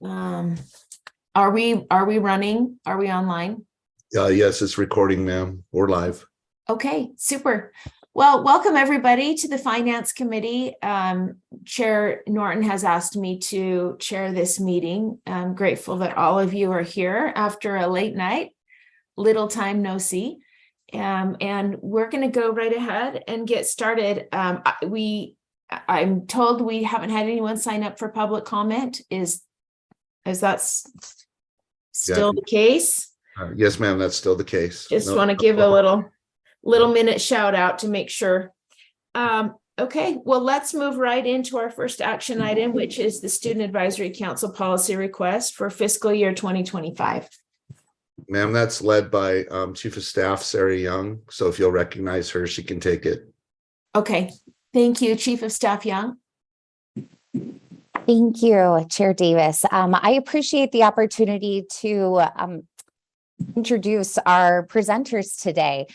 Um, are we running? Are we online? Yes, it's recording, ma'am. We're live. Okay, super. Well, welcome everybody to the Finance Committee. Chair Norton has asked me to chair this meeting. I'm grateful that all of you are here after a late night, little time no see. And we're going to go right ahead and get started. I'm told we haven't had anyone sign up for public comment. Is that still the case? Yes, ma'am, that's still the case. Just want to give a little minute shout out to make sure. Okay, well, let's move right into our first action item, which is the Student Advisory Council policy request for fiscal year 2025. Ma'am, that's led by Chief of Staff Sarah Young. So if you'll recognize her, she can take it. Okay, thank you, Chief of Staff Young. Thank you, Chair Davis. I appreciate the opportunity to introduce our presenters today.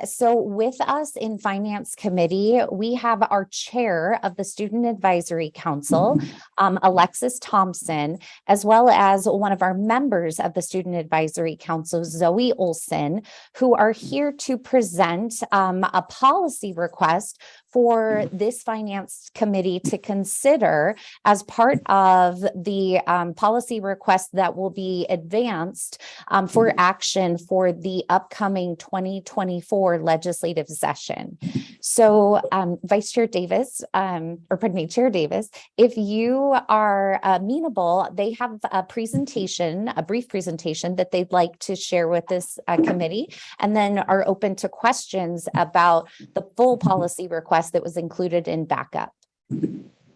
So with us in Finance Committee, we have our chair of the Student Advisory Council, Alexis Thompson, as well as one of our members of the Student Advisory Council, Zoe Olson, who are here to present a policy request for this Finance Committee to consider as part of the policy request that will be advanced for action for the upcoming 2024 legislative session. So Vice Chair Davis, Chair Davis, if you are amenable, they have a presentation, a brief presentation that they'd like to share with this committee, and then are open to questions about the full policy request that was included in backup.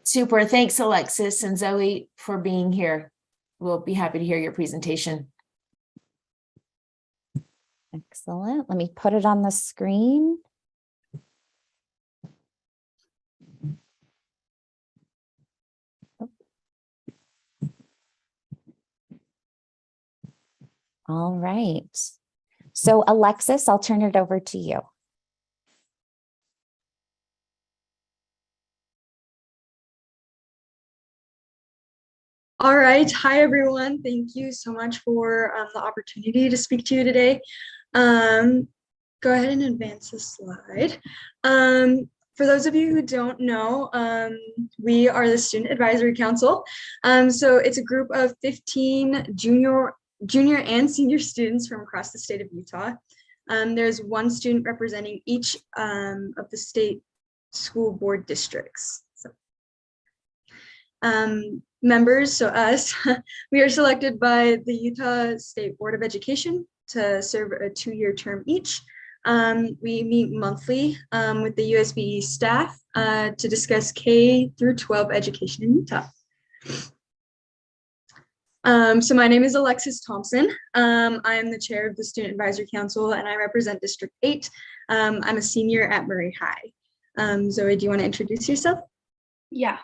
Super. Thanks, Alexis and Zoe, for being here. We'll be happy to hear your presentation. Excellent. Let me put it on the screen. All right. So Alexis, I'll turn it over to you. All right. Hi, everyone. Thank you so much for the opportunity to speak to you today. Go ahead and advance the slide. For those of you who don't know, we are the Student Advisory Council. So it's a group of 15 junior and senior students from across the state of Utah. There's one student representing each of the state school board districts. Members, so us, we are selected by the Utah State Board of Education to serve a 2-year term each. We meet monthly with the USBE staff to discuss K through 12 education in Utah. So my name is Alexis Thompson. I am the chair of the Student Advisory Council and I represent District 8. I'm a senior at Murray High. Zoe, do you want to introduce yourself? Yeah.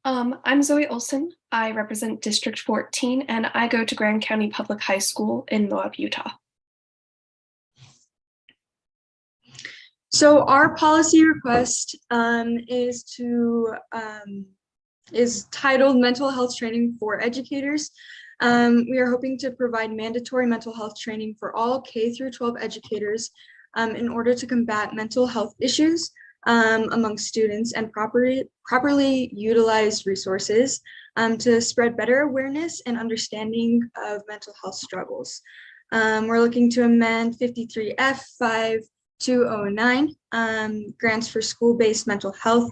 I'm Zoe Olson. I represent District 14 and I go to Grand County Public High School in Moab, Utah. So our policy request is titled Mental Health Training for Educators. We are hoping to provide mandatory mental health training for all K through 12 educators in order to combat mental health issues among students and properly utilize resources to spread better awareness and understanding of mental health struggles. We're looking to amend 53F 5209, grants for school-based mental health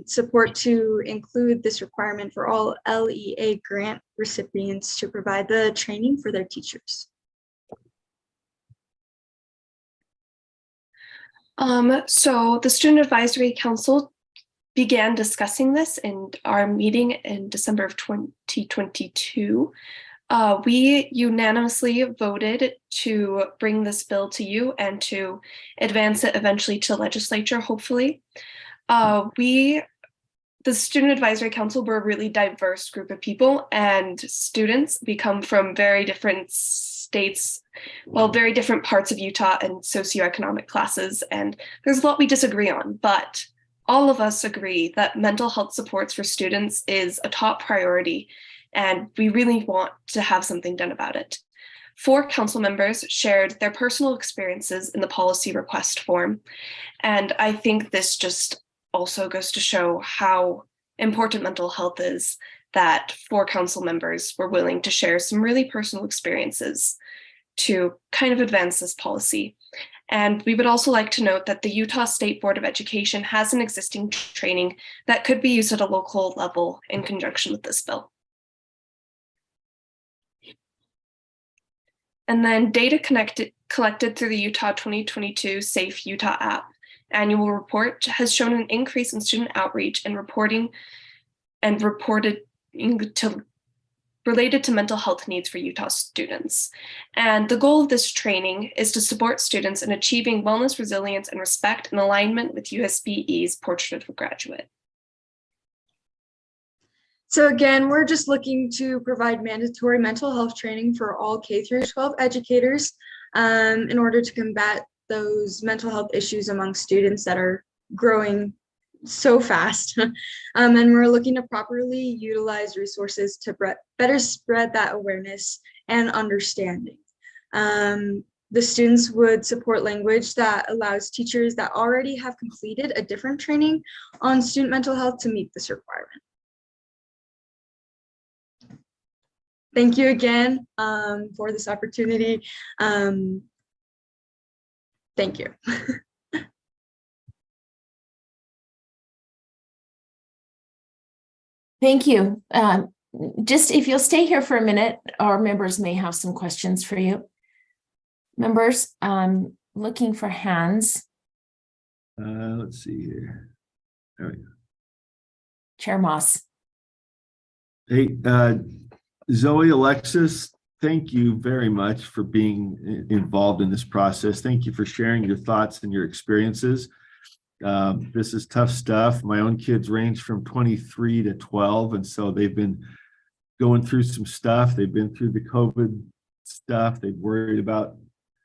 support to include this requirement for all LEA grant recipients to provide the training for their teachers. So the Student Advisory Council began discussing this in our meeting in December of 2022. We unanimously voted to bring this bill to you and to advance it eventually to legislature, hopefully. The Student Advisory Council, we're a really diverse group of people, and students come from very different states, well, very different parts of Utah and socioeconomic classes, and there's a lot we disagree on, but all of us agree that mental health supports for students is a top priority and we really want to have something done about it. 4 council members shared their personal experiences in the policy request form, and I think this just also goes to show how important mental health is, that 4 council members were willing to share some really personal experiences to kind of advance this policy. And we would also like to note that the Utah State Board of Education has an existing training that could be used at a local level in conjunction with this bill. And then data collected through the Utah 2022 Safe Utah app annual report has shown an increase in student outreach and reporting and related to mental health needs for Utah students. And the goal of this training is to support students in achieving wellness, resilience, and respect in alignment with USBE's Portrait of a Graduate. So again, we're just looking to provide mandatory mental health training for all K-12 educators in order to combat those mental health issues among students that are growing so fast. And we're looking to properly utilize resources to better spread that awareness and understanding. The students would support language that allows teachers that already have completed a different training on student mental health to meet this requirement. Thank you again for this opportunity. Thank you. Thank you. Just if you'll stay here for a minute, our members may have some questions for you. Members, looking for hands. Let's see here. There we go. Chair Moss. Hey, Zoe, Alexis, thank you very much for being involved in this process. Thank you for sharing your thoughts and your experiences. This is tough stuff. My own kids range from 23 to 12, and so they've been going through some stuff. They've been through the COVID stuff. They've worried about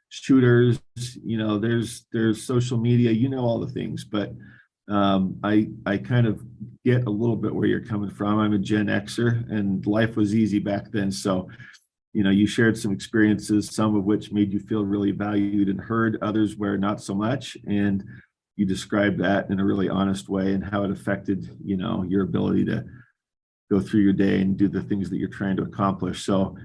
shooters. You know, there's social media. You know all the things, but I kind of get a little bit where you're coming from. I'm a Gen Xer, and life was easy back then. So, you know, you shared some experiences, some of which made you feel really valued and heard, others where not so much. And you described that in a really honest way and how it affected, you know, your ability to go through your day and do the things that you're trying to accomplish. So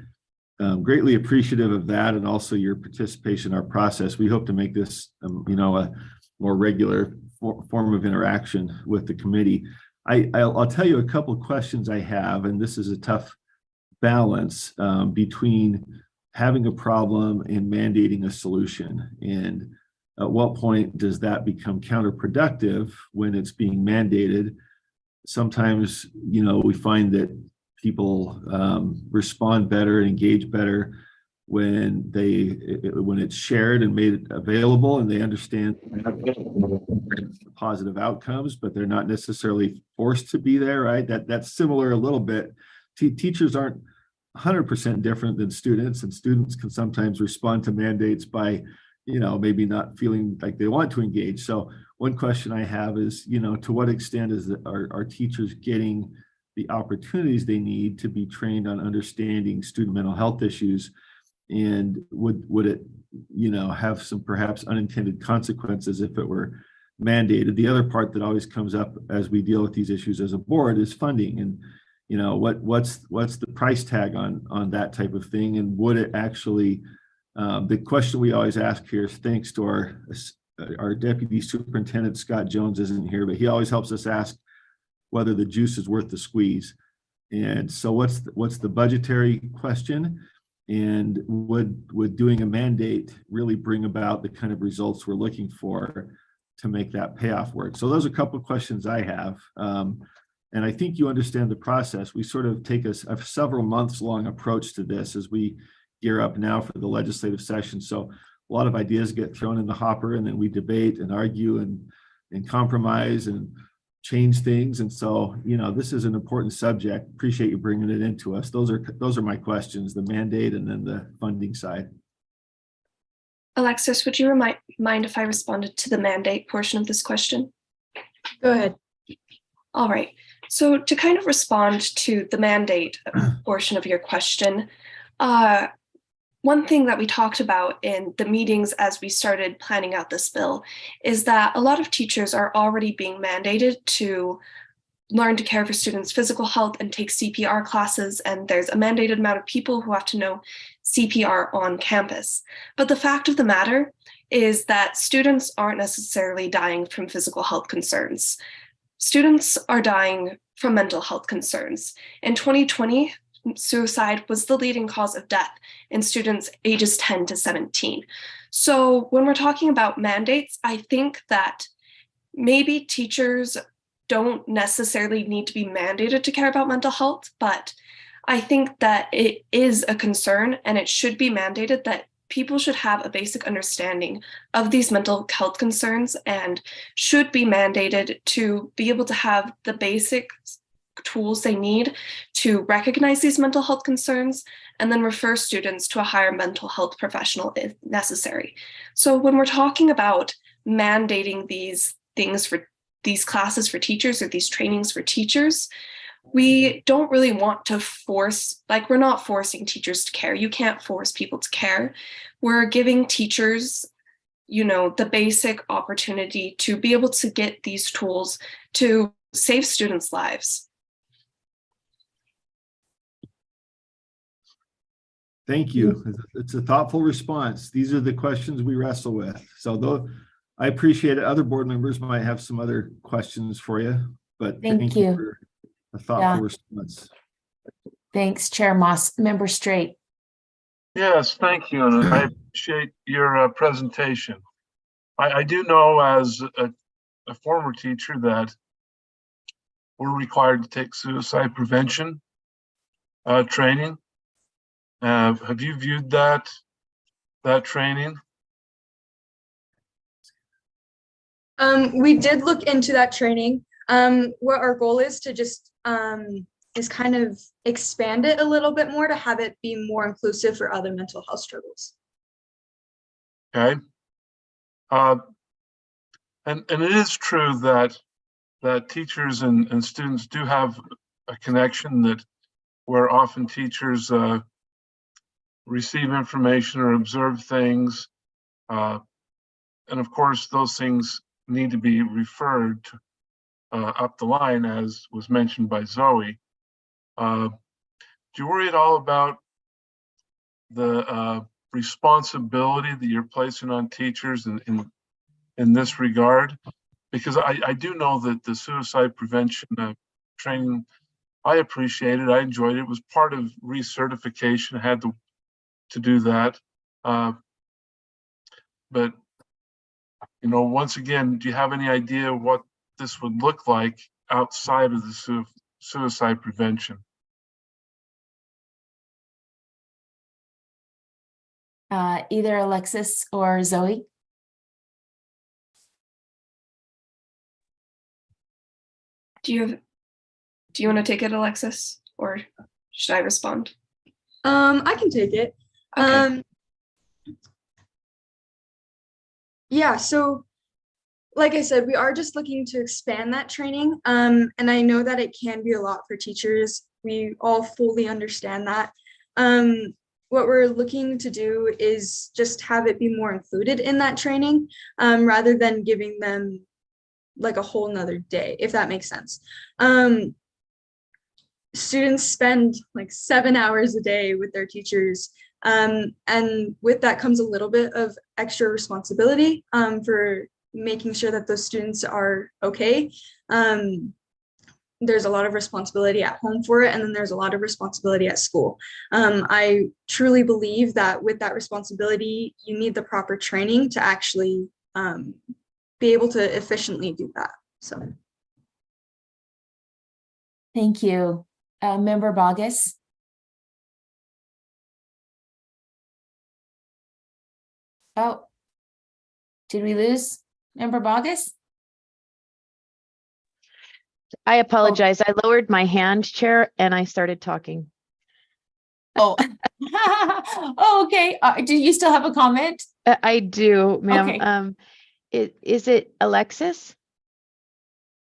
greatly appreciative of that, and also your participation in our process. We hope to make this, you know, a more regular form of interaction with the committee. I'll tell you a couple of questions I have, and this is a tough balance between having a problem and mandating a solution. And at what point does that become counterproductive when it's being mandated? Sometimes, you know, we find that people respond better and engage better when it's shared and made available, and they understand positive outcomes, but they're not necessarily forced to be there, right? That's similar a little bit. Teachers aren't 100% different than students, and students can sometimes respond to mandates by, you know, maybe not feeling like they want to engage. So one question I have is, you know, to what extent are teachers getting the opportunities they need to be trained on understanding student mental health issues? And would it, you know, have some perhaps unintended consequences if it were mandated? The other part that always comes up as we deal with these issues as a board is funding. And, you know, what's the price tag on that type of thing? And would it actually, the question we always ask here is, thanks to our deputy superintendent, Scott Jones isn't here, but he always helps us ask whether the juice is worth the squeeze. And so what's the budgetary question? And would doing a mandate really bring about the kind of results we're looking for to make that payoff work? So those are a couple of questions I have. And I think you understand the process. We sort of take a several months long approach to this as we gear up now for the legislative session. So a lot of ideas get thrown in the hopper, and then we debate and argue and compromise and change things. And so, you know, this is an important subject. Appreciate you bringing it into us. Those are my questions, the mandate and then the funding side. Alexis, would you mind if I responded to the mandate portion of this question? Go ahead. All right. So to kind of respond to the mandate portion of your question, one thing that we talked about in the meetings as we started planning out this bill is that a lot of teachers are already being mandated to learn to care for students' physical health and take CPR classes, and there's a mandated amount of people who have to know CPR on campus. But the fact of the matter is that students aren't necessarily dying from physical health concerns. Students are dying from mental health concerns. In 2020, suicide was the leading cause of death in students ages 10 to 17. So when we're talking about mandates, I think that maybe teachers don't necessarily need to be mandated to care about mental health, but I think that it is a concern and it should be mandated that people should have a basic understanding of these mental health concerns and should be mandated to be able to have the basic tools they need to recognize these mental health concerns and then refer students to a higher mental health professional if necessary. So when we're talking about mandating these things for these classes for teachers or these trainings for teachers, we don't really want to force, like we're not forcing teachers to care. You can't force people to care. We're giving teachers, you know, the basic opportunity to be able to get these tools to save students' lives. Thank you. It's a thoughtful response. These are the questions we wrestle with. So though I appreciate it. Other board members might have some other questions for you, but Thank you. for a thoughtful response. Thanks, Chair Moss. Member Straight. Yes, thank you. And I appreciate your presentation. I do know as a former teacher that we're required to take suicide prevention training. Have you viewed that training? We did look into that training. What our goal is to just is kind of expand it a little bit more to have it be more inclusive for other mental health struggles. Okay. And it is true that teachers and students do have a connection, that where often teachers receive information or observe things, and of course those things need to be referred up the line, as was mentioned by Zoe. Do you worry at all about the responsibility that you're placing on teachers in this regard? Because I do know that the suicide prevention training, I appreciated, I enjoyed it. It was part of recertification. I had to do that. But you know, once again, do you have any idea what this would look like outside of the suicide prevention? Either Alexis or Zoe. Do you want to take it, Alexis, or should I respond? I can take it. Okay. Yeah, so like I said, we are just looking to expand that training. And I know that it can be a lot for teachers. We all fully understand that. What we're looking to do is just have it be more included in that training, rather than giving them like a whole nother day, if that makes sense. Students spend like 7 hours a day with their teachers. And with that comes a little bit of extra responsibility for making sure that those students are okay. There's a lot of responsibility at home for it, and then there's a lot of responsibility at school. I truly believe that with that responsibility, you need the proper training to actually be able to efficiently do that. So. Thank you. Member Bogus. Oh, did we lose Member Bogus? I apologize. I lowered my hand, Chair, and I started talking. Oh, oh, okay. Do you still have a comment? I do, ma'am. Okay. Is it Alexis?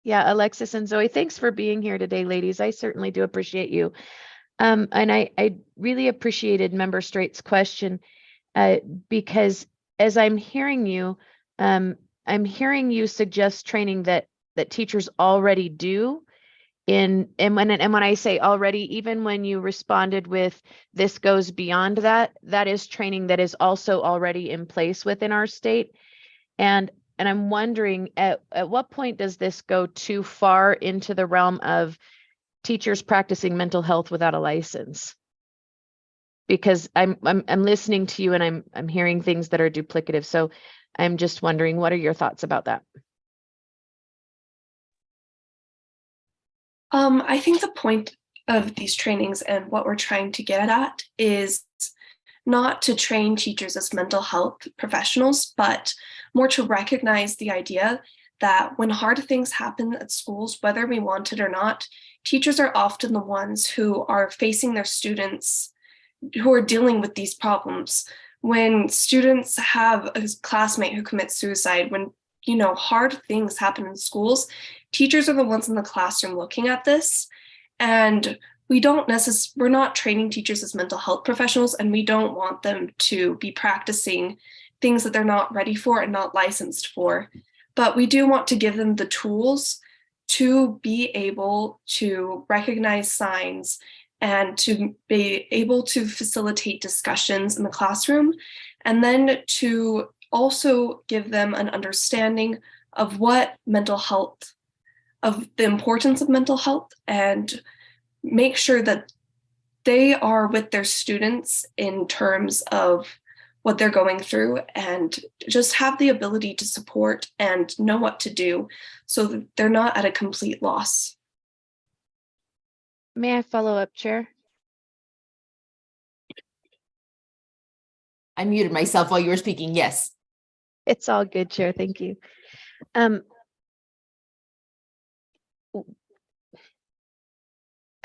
Yeah, Alexis and Zoe, thanks for being here today, ladies. I certainly do appreciate you. And I really appreciated Member Straight's question because as I'm hearing you suggest training that teachers already do. And when I say already, even when you responded with this goes beyond that, that is training that is also already in place within our state. And I'm wondering at what point does this go too far into the realm of teachers practicing mental health without a license? Because I'm listening to you and I'm hearing things that are duplicative. So I'm just wondering, what are your thoughts about that? I think the point of these trainings and what we're trying to get at is not to train teachers as mental health professionals, but more to recognize the idea that when hard things happen at schools, whether we want it or not, teachers are often the ones who are facing their students who are dealing with these problems. When students have a classmate who commits suicide, when hard things happen in schools, teachers are the ones in the classroom looking at this. And we're not training teachers as mental health professionals, and we don't want them to be practicing things that they're not ready for and not licensed for. But we do want to give them the tools to be able to recognize signs and to be able to facilitate discussions in the classroom, and then to also give them an understanding of what mental health, of the importance of mental health, and make sure that they are with their students in terms of what they're going through, and just have the ability to support and know what to do so that they're not at a complete loss. May I follow up, Chair? I muted myself while you were speaking. Yes. It's all good, Chair. Thank you. I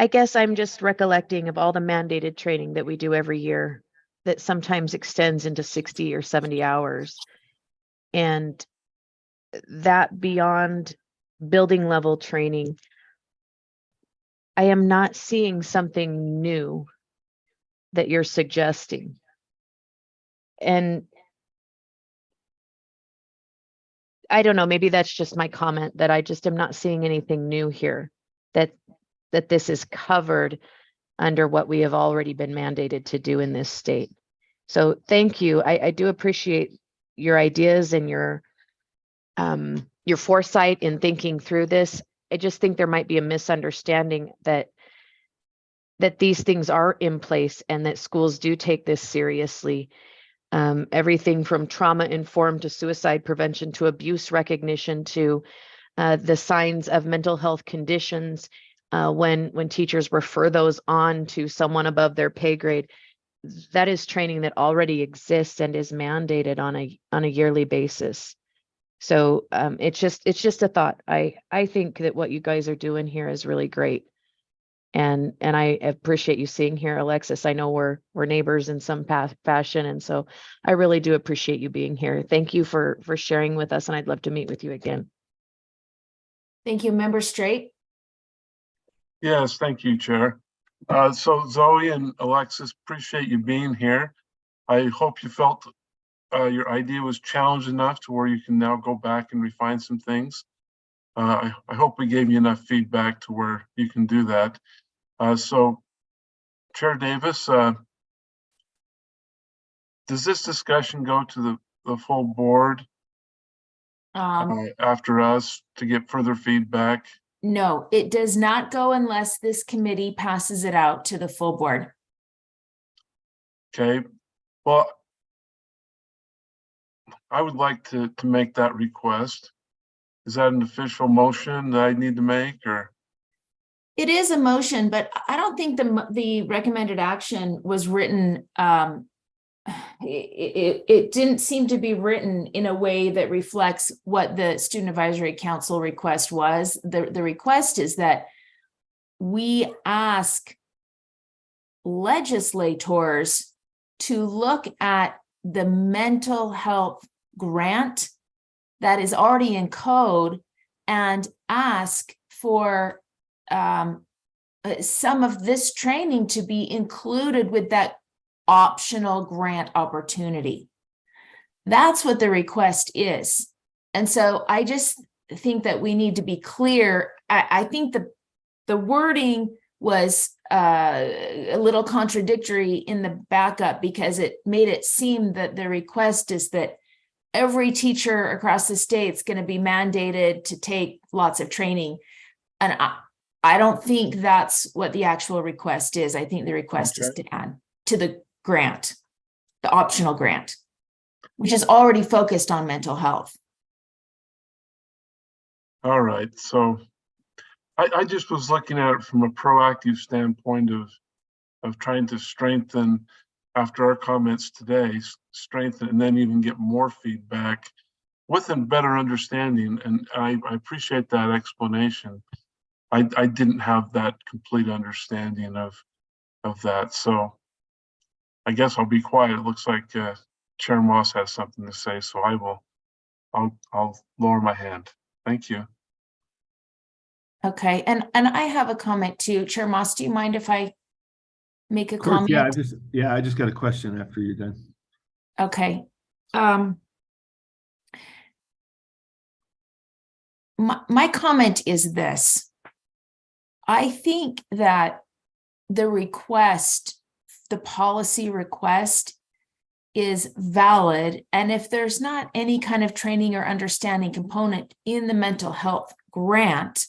guess I'm just recollecting of all the mandated training that we do every year that sometimes extends into 60 or 70 hours. And that beyond building level training, I am not seeing something new that you're suggesting. And I don't know, maybe that's just my comment, that I just am not seeing anything new here, that this is covered under what we have already been mandated to do in this state. So thank you. I do appreciate your ideas and your foresight in thinking through this. I just think there might be a misunderstanding that these things are in place and that schools do take this seriously. Everything from trauma informed to suicide prevention to abuse recognition to the signs of mental health conditions when teachers refer those on to someone above their pay grade. That is training that already exists and is mandated on a yearly basis. So it's just a thought. I think that what you guys are doing here is really great. And I appreciate you seeing here, Alexis. I know we're neighbors in some fashion, and so I really do appreciate you being here. Thank you for sharing with us, and I'd love to meet with you again. Thank you, Member Straight. Yes, thank you, Chair. So Zoe and Alexis, appreciate you being here. I hope you felt your idea was challenged enough to where you can now go back and refine some things. I hope we gave you enough feedback to where you can do that. So Chair Davis, does this discussion go to the full board after us to get further feedback? No, it does not go unless this committee passes it out to the full board. Okay, well, I would like to make that request. Is that an official motion that I need to make, or? It is a motion, but I don't think the recommended action was written. It didn't seem to be written in a way that reflects what the Student Advisory Council request was. The request is that we ask legislators to look at the mental health grant that is already in code and ask for some of this training to be included with that optional grant opportunity. That's what the request is. And so I just think that we need to be clear. I think the wording was a little contradictory in the backup, because it made it seem that the request is that every teacher across the state is going to be mandated to take lots of training. And I don't think that's what the actual request is. I think the request is to add to the grant, the optional grant, which is already focused on mental health. All right, so I just was looking at it from a proactive standpoint of trying to strengthen, after our comments today, strengthen and then even get more feedback with a better understanding. And I appreciate that explanation. I didn't have that complete understanding of that. So I guess I'll be quiet. It looks like Chair Moss has something to say, so I'll lower my hand. Thank you. Okay, and I have a comment too. Chair Moss, do you mind if I make a Of course, comment? I just got a question after you're done. Okay. My comment is this. I think that the request, the policy request, is valid. And if there's not any kind of training or understanding component in the mental health grant,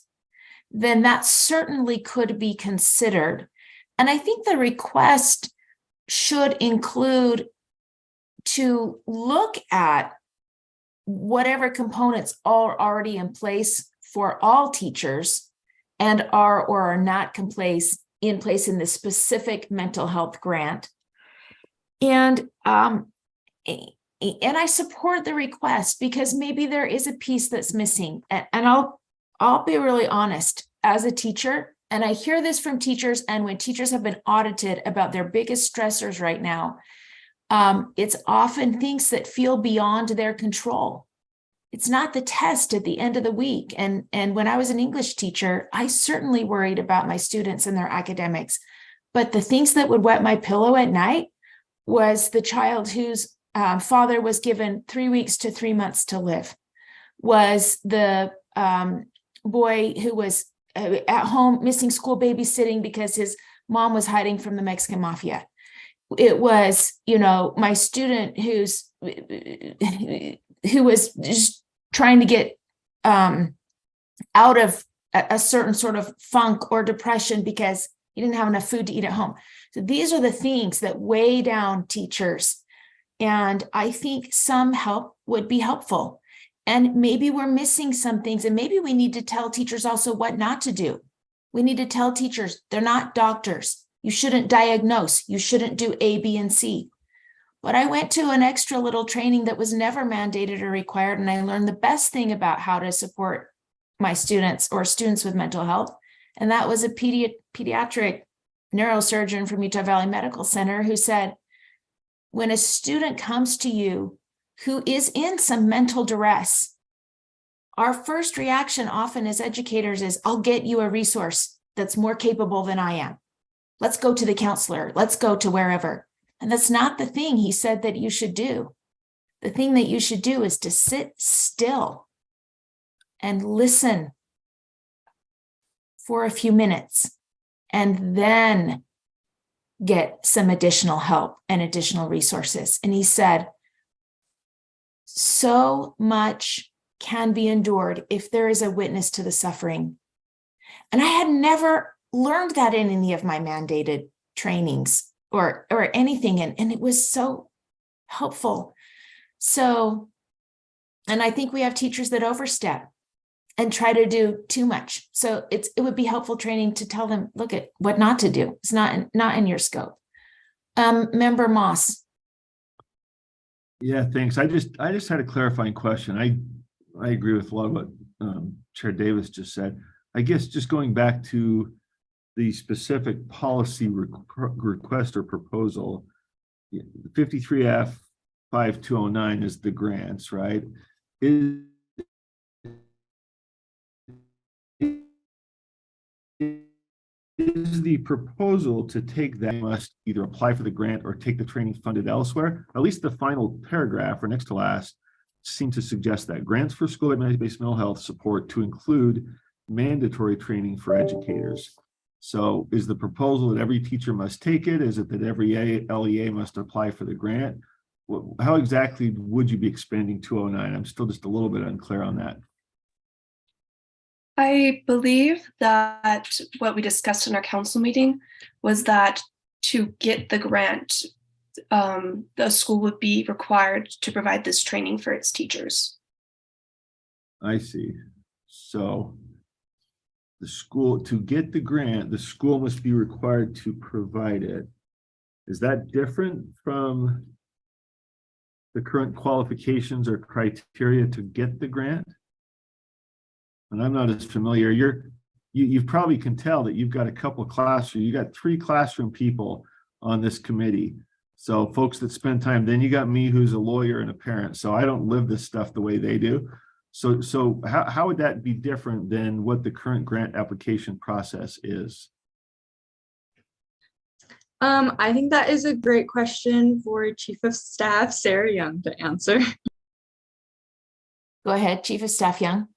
then that certainly could be considered. And I think the request should include to look at whatever components are already in place for all teachers and are or are not in place in the specific mental health grant. And I support the request because maybe there is a piece that's missing. And I'll be really honest, as a teacher, and I hear this from teachers, and when teachers have been audited about their biggest stressors right now, it's often things that feel beyond their control. It's not the test at the end of the week. And when I was an English teacher, I certainly worried about my students and their academics. But the things that would wet my pillow at night was the child whose father was given 3 weeks to 3 months to live, was the boy who was at home missing school babysitting because his mom was hiding from the Mexican mafia. It was, my student who was just trying to get out of a certain sort of funk or depression because he didn't have enough food to eat at home. So these are the things that weigh down teachers. And I think some help would be helpful. And maybe we're missing some things, and maybe we need to tell teachers also what not to do. We need to tell teachers they're not doctors. You shouldn't diagnose. You shouldn't do A, B, and C. But I went to an extra little training that was never mandated or required, and I learned the best thing about how to support my students or students with mental health. And that was a pediatric neurosurgeon from Utah Valley Medical Center who said, when a student comes to you who is in some mental duress, our first reaction often as educators is, I'll get you a resource that's more capable than I am. Let's go to the counselor. Let's go to wherever. And that's not the thing he said that you should do. The thing that you should do is to sit still and listen for a few minutes and then get some additional help and additional resources. And he said, so much can be endured if there is a witness to the suffering. And I had never learned that in any of my mandated trainings or anything. And it was so helpful. So, and I think we have teachers that overstep and try to do too much. So it would be helpful training to tell them, look at what not to do. It's not in your scope. Member Moss. Yeah, thanks. I just had a clarifying question. I agree with a lot of what Chair Davis just said. I guess just going back to the specific policy request or proposal, 53F 5209 is the grants, right? is the proposal to take that must either apply for the grant or take the training funded elsewhere. At least the final paragraph or next to last seem to suggest that grants for school-based mental health support to include mandatory training for educators. So is the proposal that every teacher must take it? Is it that every LEA must apply for the grant? How exactly would you be expanding 209? I'm still just a little bit unclear on that. I believe that what we discussed in our council meeting was that to get the grant, the school would be required to provide this training for its teachers. I see. So the school, to get the grant, the school must be required to provide it. Is that different from the current qualifications or criteria to get the grant? And I'm not as familiar. You probably can tell that you've got a couple of classroom, you got 3 classroom people on this committee. So folks that spend time, then you got me who's a lawyer and a parent. So I don't live this stuff the way they do. So how would that be different than what the current grant application process is? I think that is a great question for Chief of Staff Sarah Young to answer. Go ahead, Chief of Staff Young.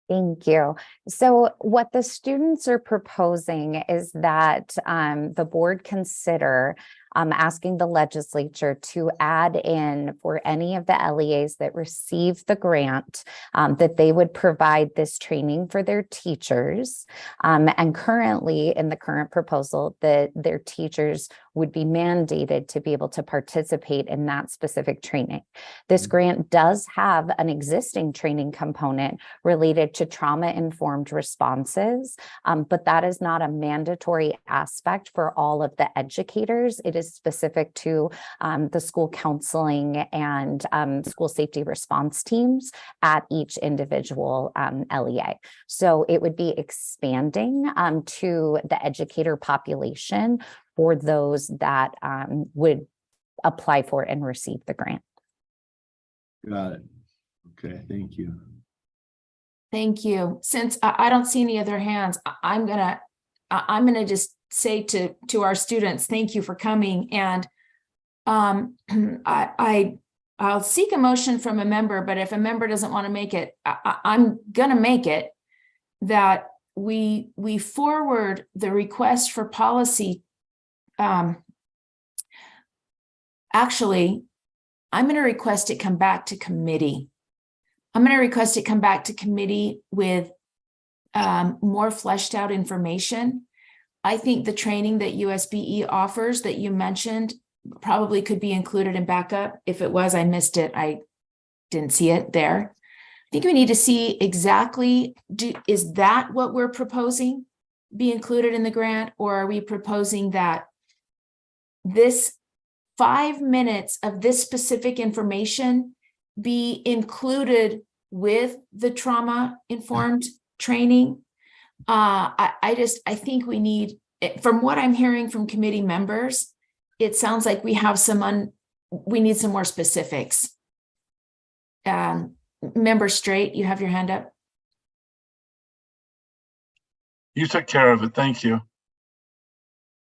Thank you. So what the students are proposing is that the board consider asking the legislature to add in for any of the LEAs that receive the grant that they would provide this training for their teachers. And currently in the current proposal that their teachers would be mandated to be able to participate in that specific training. This grant does have an existing training component related to trauma-informed responses, but that is not a mandatory aspect for all of the educators. It is specific to the school counseling and school safety response teams at each individual LEA. So it would be expanding to the educator population for those that would apply for and receive the grant. Got it. Okay, thank you. Thank you. Since I don't see any other hands, I'm gonna just say to our students, thank you for coming. And I'll seek a motion from a member, but if a member doesn't want to make it, I'm gonna make it that we forward the request for policy. Actually, I'm going to request it come back to committee. I'm going to request it come back to committee with more fleshed out information. I think the training that USBE offers that you mentioned probably could be included in backup. If it was, I missed it. I didn't see it there. I think we need to see exactly, is that what we're proposing be included in the grant, or are we proposing that this 5 minutes of this specific information be included with the trauma-informed training? I think we need, from what I'm hearing from committee members, it sounds like we have we need some more specifics. Member Straight, you have your hand up. You took care of it. Thank you.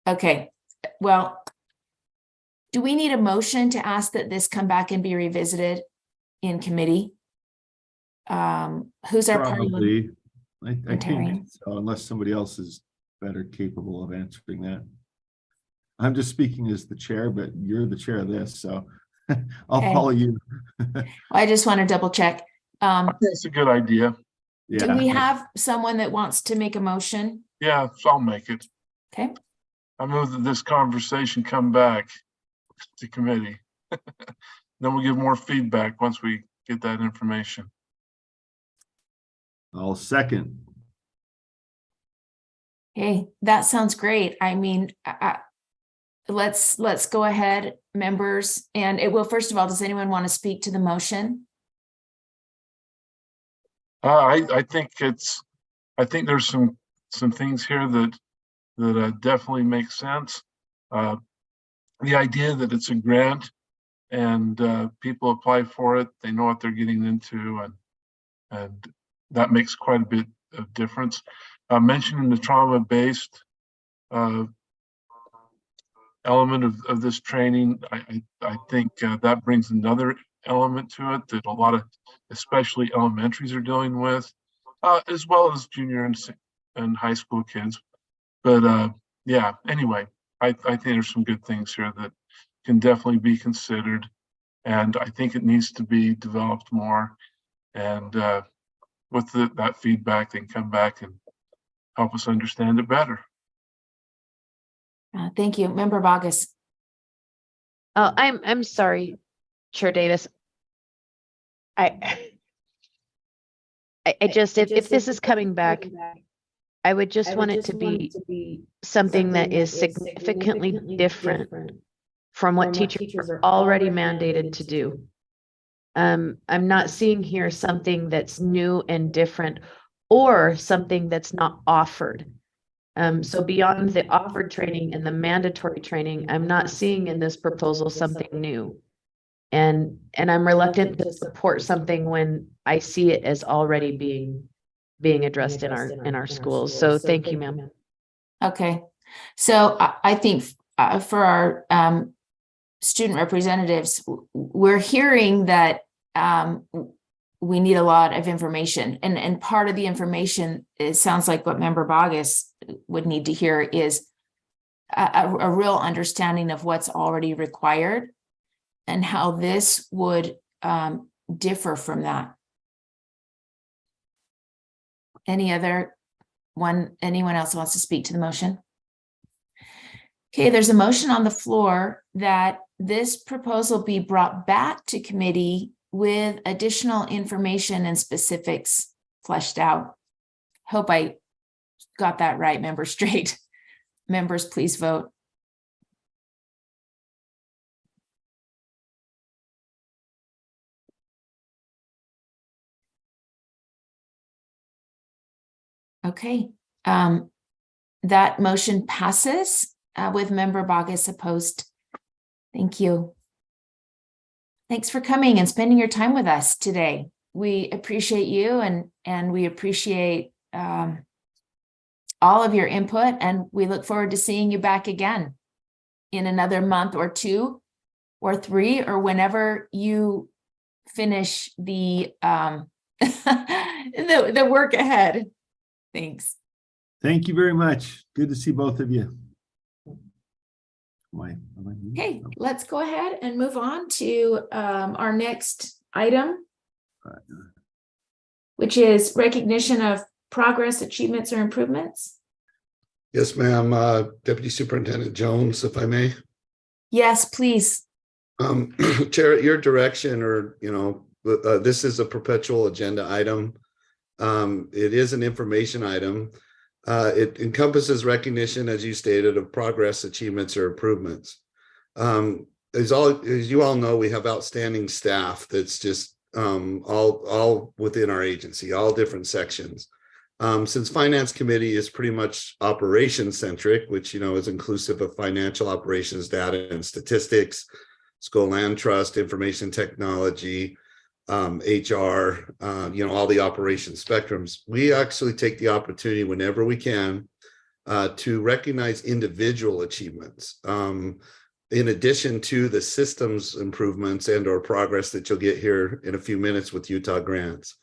Okay, well, do we need a motion to ask that this come back and be revisited in committee? Who's our Probably. I think parliamentarian? so, unless somebody else is better capable of answering that. I'm just speaking as the chair, but you're the chair of this, so I'll Okay. follow you. I just want to double check. That's a good idea. Do we have someone that wants to make a motion? Yeah, so I'll make it. Okay, I move that this conversation come back to committee. Then we'll give more feedback once we get that information. I'll second. hey, that sounds great. I mean, let's go ahead, members, and it will, first of all, does anyone want to speak to the motion? I think there's some things here that definitely make sense. The idea that it's a grant and people apply for it, they know what they're getting into, and that makes quite a bit of difference. mentioning the trauma-based element of this training, I think that brings another element to it that a lot of, especially elementaries, are dealing with, as well as junior and high school kids. But yeah, anyway, I think there's some good things here that can definitely be considered, and I think it needs to be developed more. And with that feedback, they can come back and help us understand it better. Thank you, Member Bogus. Oh, I'm sorry, Chair Davis. I just, if this is coming back, I would just want it to be something that is significantly different from what teachers are already mandated to do. I'm not seeing here something that's new and different, or something that's not offered. So beyond the offered training and the mandatory training, I'm not seeing in this proposal something new. And I'm reluctant to support something when I see it as already being addressed in our schools. So thank you, ma'am. Okay, so I think for our student representatives, we're hearing that we need a lot of information, and part of the information, it sounds like what Member Bogus would need to hear is a real understanding of what's already required and how this would differ from that. Anyone else wants to speak to the motion? Okay, there's a motion on the floor that this proposal be brought back to committee with additional information and specifics fleshed out. Hope I got that right, Member Straight. Members, please vote. Okay, that motion passes with Member Bogus opposed. Thank you. Thanks for coming and spending your time with us today. We appreciate you, and we appreciate all of your input, and we look forward to seeing you back again in another month or 2 or 3, or whenever you finish the the work ahead. Thanks. Thank you very much. Good to see both of you. Okay, let's go ahead and move on to our next item, which is recognition of progress, achievements, or improvements. Yes, ma'am. Deputy Superintendent Jones, if I may. Yes, please. Chair, at your direction, or this is a perpetual agenda item. It is an information item. It encompasses recognition, as you stated, of progress, achievements, or improvements. As you all know, we have outstanding staff that's just all within our agency, all different sections. Since Finance Committee is pretty much operation centric, which is inclusive of financial operations, data and statistics, school land trust, information technology, HR, all the operation spectrums, we actually take the opportunity whenever we can to recognize individual achievements, in addition to the systems improvements and or progress that you'll get here in a few minutes with Utah Grants.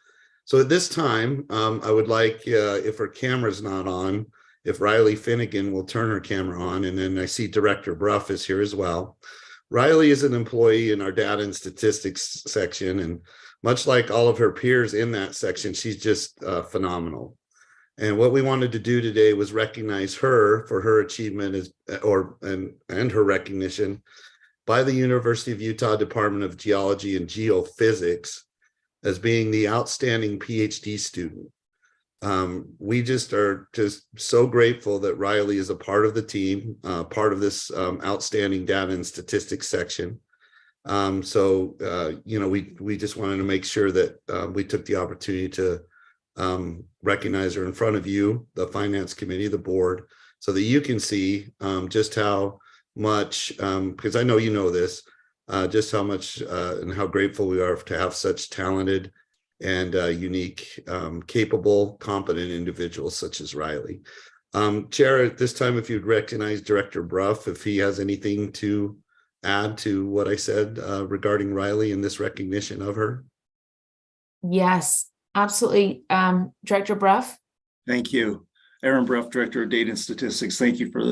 So at this time, I would like, if her camera's not on, if Riley Finnegan will turn her camera on, and then I see Director Bruff is here as well. Riley is an employee in our data and statistics section, and much like all of her peers in that section, she's just phenomenal. And what we wanted to do today was recognize her for her achievement and her recognition by the University of Utah Department of Geology and Geophysics as being the outstanding PhD student. We just are so grateful that Riley is a part of the team, part of this outstanding data and statistics section. We just wanted to make sure that we took the opportunity to recognize her in front of you, the Finance Committee, the board, so that you can see just how much, because I know you know this, just how much and how grateful we are to have such talented and unique, capable, competent individuals such as Riley. Chair, at this time, if you'd recognize Director Bruff, if he has anything to add to what I said regarding Riley and this recognition of her. Yes, absolutely. Director Bruff. Thank you. Aaron Bruff, Director of Data and Statistics. Thank you for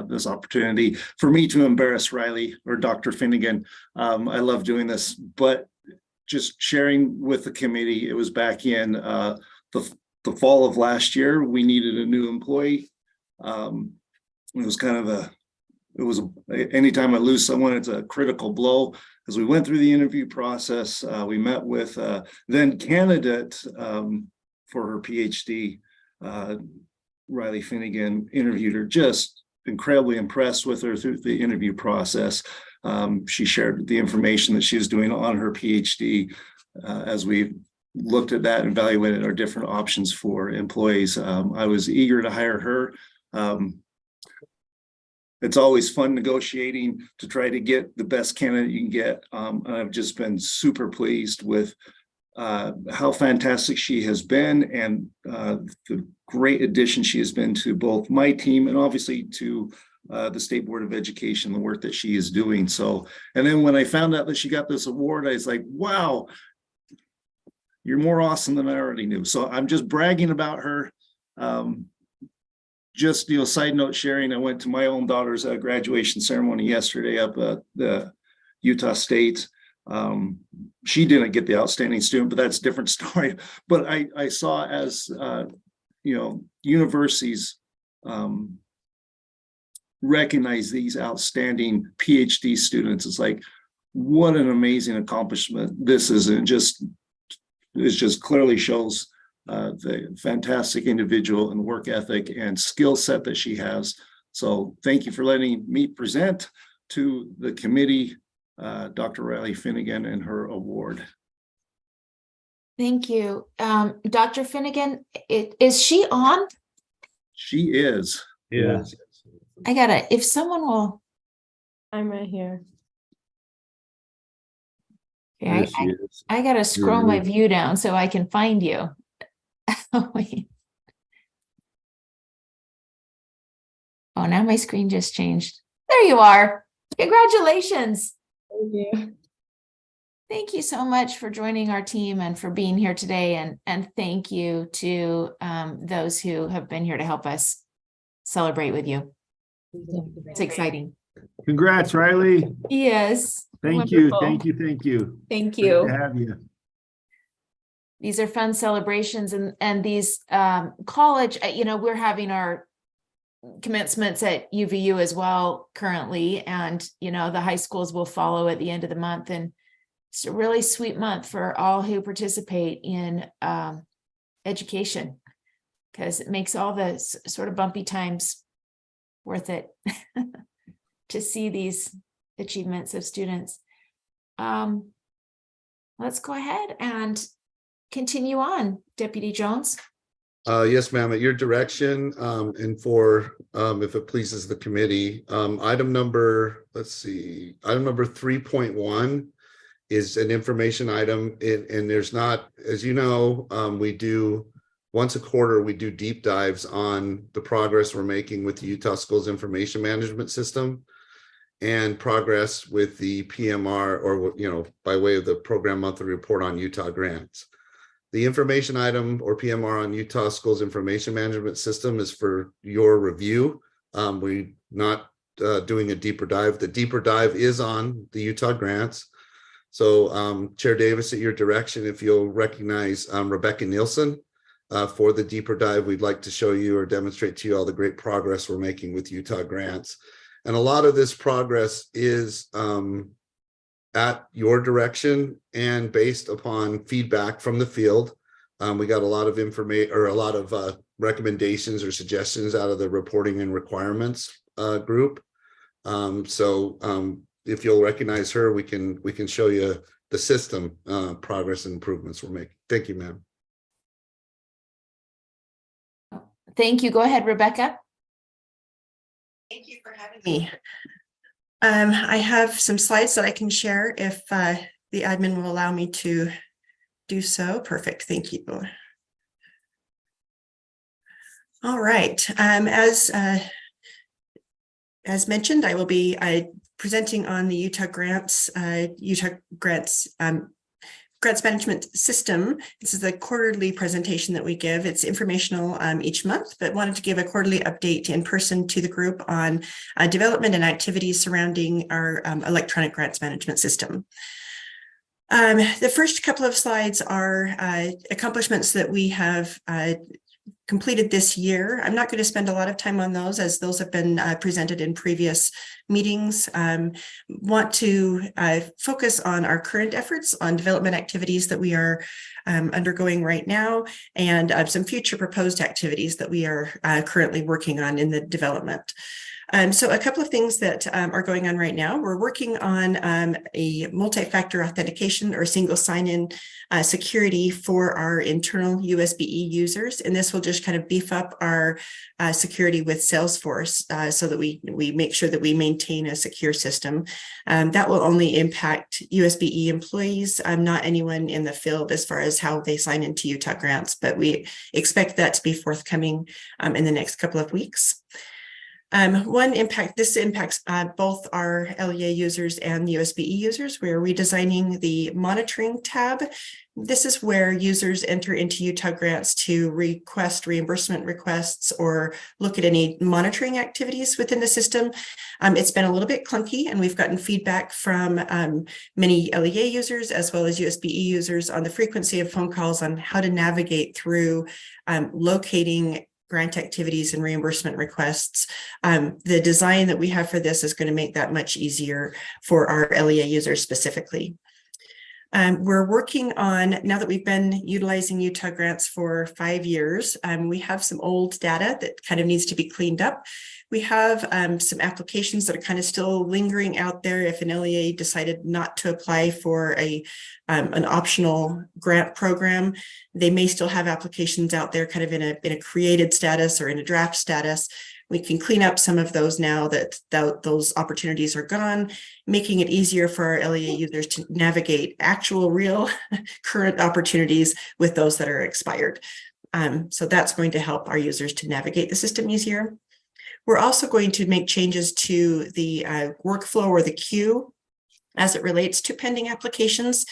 this opportunity for me to embarrass Riley or Dr. Finnegan. I love doing this, but just sharing with the committee, it was back in the fall of last year. We needed a new employee. It was kind of anytime I lose someone, it's a critical blow. As we went through the interview process, we met with then candidate for her PhD, Riley Finnegan, interviewed her, just incredibly impressed with her through the interview process. She shared the information that she was doing on her PhD as we looked at that and evaluated our different options for employees. I was eager to hire her. It's always fun negotiating to try to get the best candidate you can get. And I've just been super pleased with how fantastic she has been and the great addition she has been to both my team and obviously to the State Board of Education, the work that she is doing. So, and then when I found out that she got this award, I was like, wow, you're more awesome than I already knew. So I'm just bragging about her. Just, side note sharing, I went to my own daughter's graduation ceremony yesterday up at the Utah State. She didn't get the outstanding student, but that's a different story. But I saw as, universities recognize these outstanding PhD students. It's like, what an amazing accomplishment this is. And it just clearly shows the fantastic individual and work ethic and skill set that she has. So thank you for letting me present to the committee Dr. Riley Finnegan and her award. Thank you. Dr. Finnegan, is she on? She is. Yeah. If someone will. I'm right here. Okay, There she is. I gotta scroll my view down so I can find you. Wait. Oh, now my screen just changed. There you are. Congratulations. Thank you. Thank you so much for joining our team and for being here today. And thank you to those who have been here to help us celebrate with you. It's exciting. Congrats, Riley. Yes. Thank you. Wonderful. Thank you. Thank you. Thank Great you. to have you. These are fun celebrations and these college, we're having our commencements at UVU as well currently. And, the high schools will follow at the end of the month. And it's a really sweet month for all who participate in education because it makes all the sort of bumpy times worth it to see these achievements of students. Let's go ahead and continue on, Deputy Jones. Yes, ma'am, at your direction, and for, if it pleases the committee, item number 3.1 is an information item, and there's not, as you know, we do once a quarter, we do deep dives on the progress we're making with the Utah Schools Information Management System and progress with the PMR, or, by way of the program monthly report on Utah grants. The information item or PMR on Utah Schools Information Management System is for your review. We're not doing a deeper dive. The deeper dive is on the Utah grants. So Chair Davis, at your direction, if you'll recognize Rebecca Nielsen for the deeper dive, we'd like to show you or demonstrate to you all the great progress we're making with Utah grants. And a lot of this progress is at your direction and based upon feedback from the field. We got a lot of information or a lot of recommendations or suggestions out of the reporting and requirements group. If you'll recognize her, we can show you the system progress and improvements we're making. Thank you, ma'am. Thank you. Go ahead, Rebecca. Thank you for having me. I have some slides that I can share if the admin will allow me to do so. Perfect. Thank you. All right. As mentioned, I will be presenting on the Utah Grants Grants Management System. This is a quarterly presentation that we give. It's informational each month, but wanted to give a quarterly update in person to the group on development and activities surrounding our electronic grants management system. The first couple of slides are accomplishments that we have completed this year. I'm not going to spend a lot of time on those, as those have been presented in previous meetings. Want to focus on our current efforts on development activities that we are undergoing right now, and some future proposed activities that we are currently working on in the development. So a couple of things that are going on right now. We're working on a multi-factor authentication or single sign-in security for our internal USBE users. And this will just kind of beef up our security with Salesforce so that we make sure that we maintain a secure system. That will only impact USBE employees, not anyone in the field as far as how they sign into Utah Grants, but we expect that to be forthcoming in the next couple of weeks. This impacts both our LEA users and USBE users. We're redesigning the monitoring tab. This is where users enter into Utah Grants to request reimbursement requests or look at any monitoring activities within the system. It's been a little bit clunky, and we've gotten feedback from many LEA users as well as USBE users on the frequency of phone calls on how to navigate through locating grant activities and reimbursement requests. The design that we have for this is going to make that much easier for our LEA users specifically. We're working on, now that we've been utilizing Utah Grants for 5 years, we have some old data that kind of needs to be cleaned up. We have some applications that are kind of still lingering out there. If an LEA decided not to apply for an optional grant program, they may still have applications out there kind of in a created status or in a draft status. We can clean up some of those now that those opportunities are gone, making it easier for our LEA users to navigate actual, real, current opportunities with those that are expired. So that's going to help our users to navigate the system easier. We're also going to make changes to the workflow or the queue as it relates to pending applications,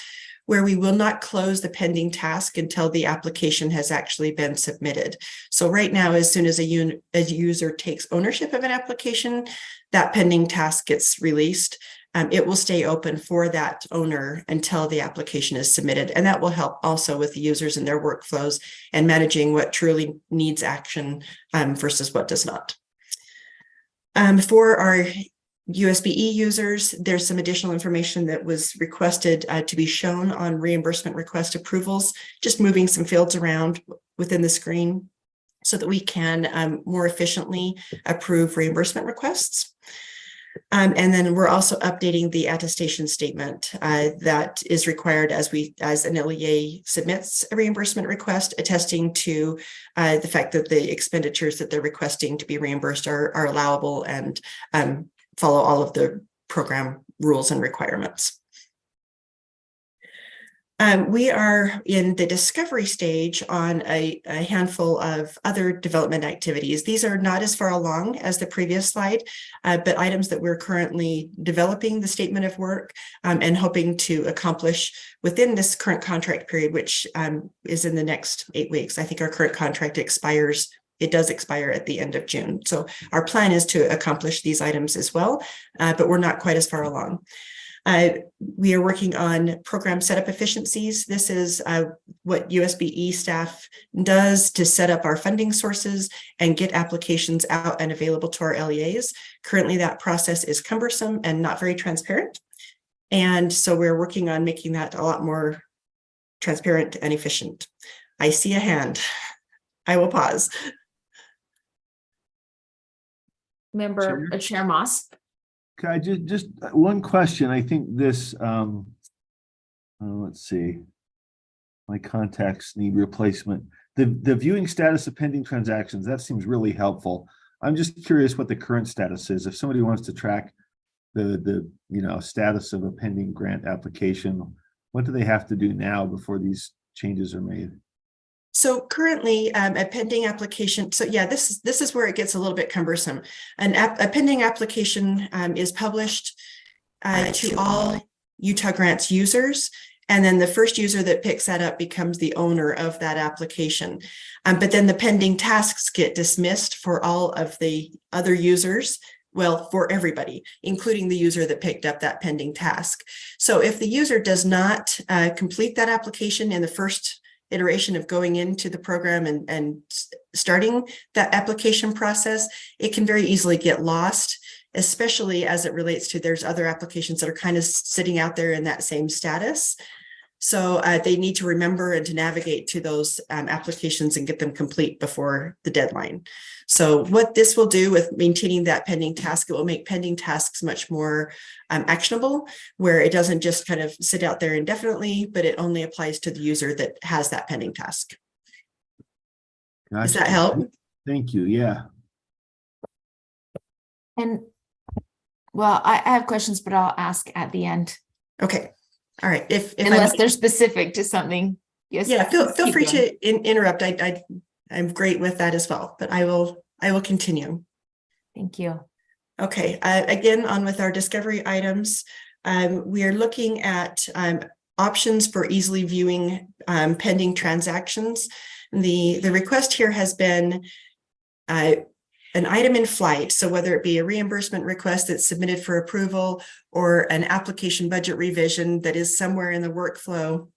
where we will not close the pending task until the application has actually been submitted. So right now, as soon as a user takes ownership of an application, that pending task gets released. It will stay open for that owner until the application is submitted. And that will help also with the users and their workflows and managing what truly needs action versus what does not. For our USBE users, there's some additional information that was requested to be shown on reimbursement request approvals, just moving some fields around within the screen so that we can more efficiently approve reimbursement requests. And then we're also updating the attestation statement that is required as an LEA submits a reimbursement request, attesting to the fact that the expenditures that they're requesting to be reimbursed are allowable and follow all of the program rules and requirements. We are in the discovery stage on a handful of other development activities. These are not as far along as the previous slide, but items that we're currently developing the statement of work and hoping to accomplish within this current contract period, which is in the next 8 weeks. I think our current contract expires. It does expire at the end of June. So our plan is to accomplish these items as well, but we're not quite as far along. We are working on program setup efficiencies. This is what USBE staff does to set up our funding sources and get applications out and available to our LEAs. Currently, that process is cumbersome and not very transparent. And so we're working on making that a lot more transparent and efficient. I see a hand. I will pause. Member Chair Moss. Okay, I just one question. I think this, let's see, my contacts need replacement. The viewing status of pending transactions, that seems really helpful. I'm just curious what the current status is. If somebody wants to track the status of a pending grant application, what do they have to do now before these changes are made? So currently, a pending application, so yeah, this is where it gets a little bit cumbersome. A pending application is published to all Utah Grants users. And then the first user that picks that up becomes the owner of that application. But then the pending tasks get dismissed for all of the other users. Well, for everybody, including the user that picked up that pending task. So if the user does not complete that application in the first iteration of going into the program and starting that application process, it can very easily get lost, especially as it relates to there's other applications that are kind of sitting out there in that same status. So they need to remember and to navigate to those applications and get them complete before the deadline. So what this will do with maintaining that pending task, it will make pending tasks much more actionable, where it doesn't just kind of sit out there indefinitely, but it only applies to the user that has that pending task. Does that help? Thank you. Yeah. And well, I have questions, but I'll ask at the end. Okay. All right. If Unless they're specific to something. Yes. Yeah, feel keep free going. to interrupt. I'm great with that as well, but I will continue. Thank you. Okay, again, on with our discovery items, we are looking at options for easily viewing pending transactions. The request here has been an item in flight. So whether it be a reimbursement request that's submitted for approval or an application budget revision that is somewhere in the workflow,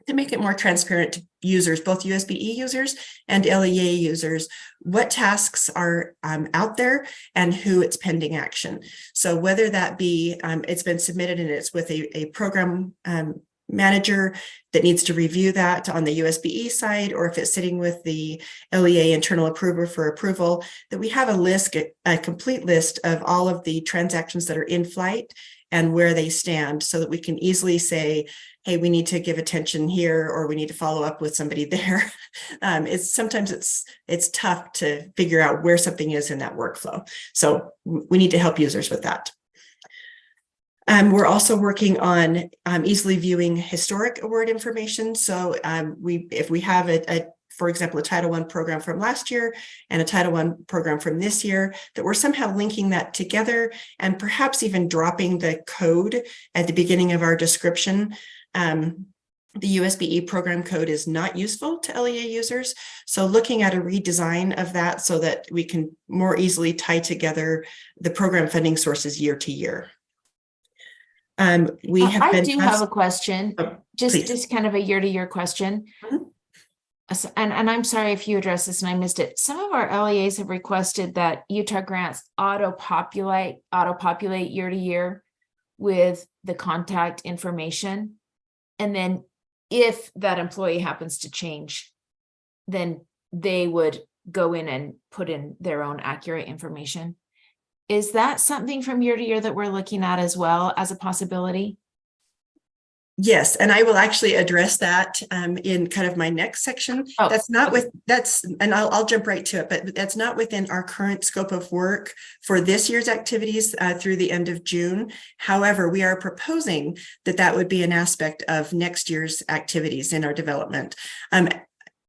to make it more transparent to users, both USBE users and LEA users, what tasks are out there and who it's pending action. So whether that be it's been submitted and it's with a program manager that needs to review that on the USBE side, or if it's sitting with the LEA internal approver for approval, that we have a complete list of all of the transactions that are in flight and where they stand, so that we can easily say, hey, we need to give attention here, or we need to follow up with somebody there. Sometimes it's tough to figure out where something is in that workflow. So we need to help users with that. We're also working on easily viewing historic award information. So if we have for example, a Title I program from last year and a Title I program from this year, that we're somehow linking that together and perhaps even dropping the code at the beginning of our description. The USBE program code is not useful to LEA users. So looking at a redesign of that so that we can more easily tie together the program funding sources year to year. I do have a question, please. just kind of a year-to-year question. Mhm. And I'm sorry if you addressed this and I missed it. Some of our LEAs have requested that Utah Grants auto-populate year to year with the contact information. And then if that employee happens to change, then they would go in and put in their own accurate information. Is that something from year to year that we're looking at as well as a possibility? Yes, and I will actually address that in kind of my next section. Oh, that's not okay. and I'll jump right to it, but that's not within our current scope of work for this year's activities through the end of June. However, we are proposing that would be an aspect of next year's activities in our development.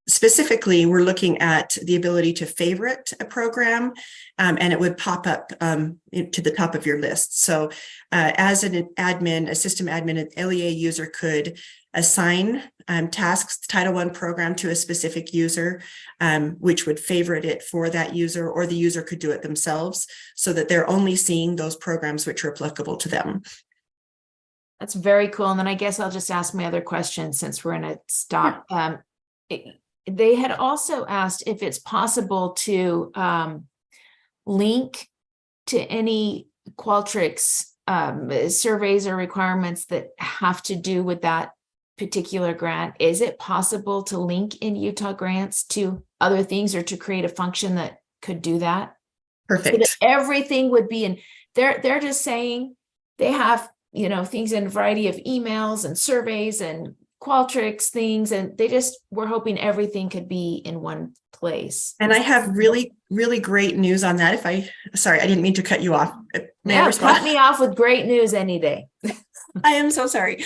Specifically, we're looking at the ability to favorite a program, and it would pop up to the top of your list. So as an admin, a system admin, an LEA user could assign tasks, Title I program to a specific user, which would favorite it for that user, or the user could do it themselves so that they're only seeing those programs which are applicable to them. That's very cool. And then I guess I'll just ask my other question since we're in a stop. They had also asked if it's possible to link to any Qualtrics surveys or requirements that have to do with that particular grant. Is it possible to link in Utah Grants to other things or to create a function that could do that? Perfect. So that everything would be in, they're just saying they have, things in a variety of emails and surveys and Qualtrics things, and we're hoping everything could be in one place. And I have really, really great news on that. Sorry, I didn't mean to cut you off. May I respond? Cut me off with great news any day. I am so sorry.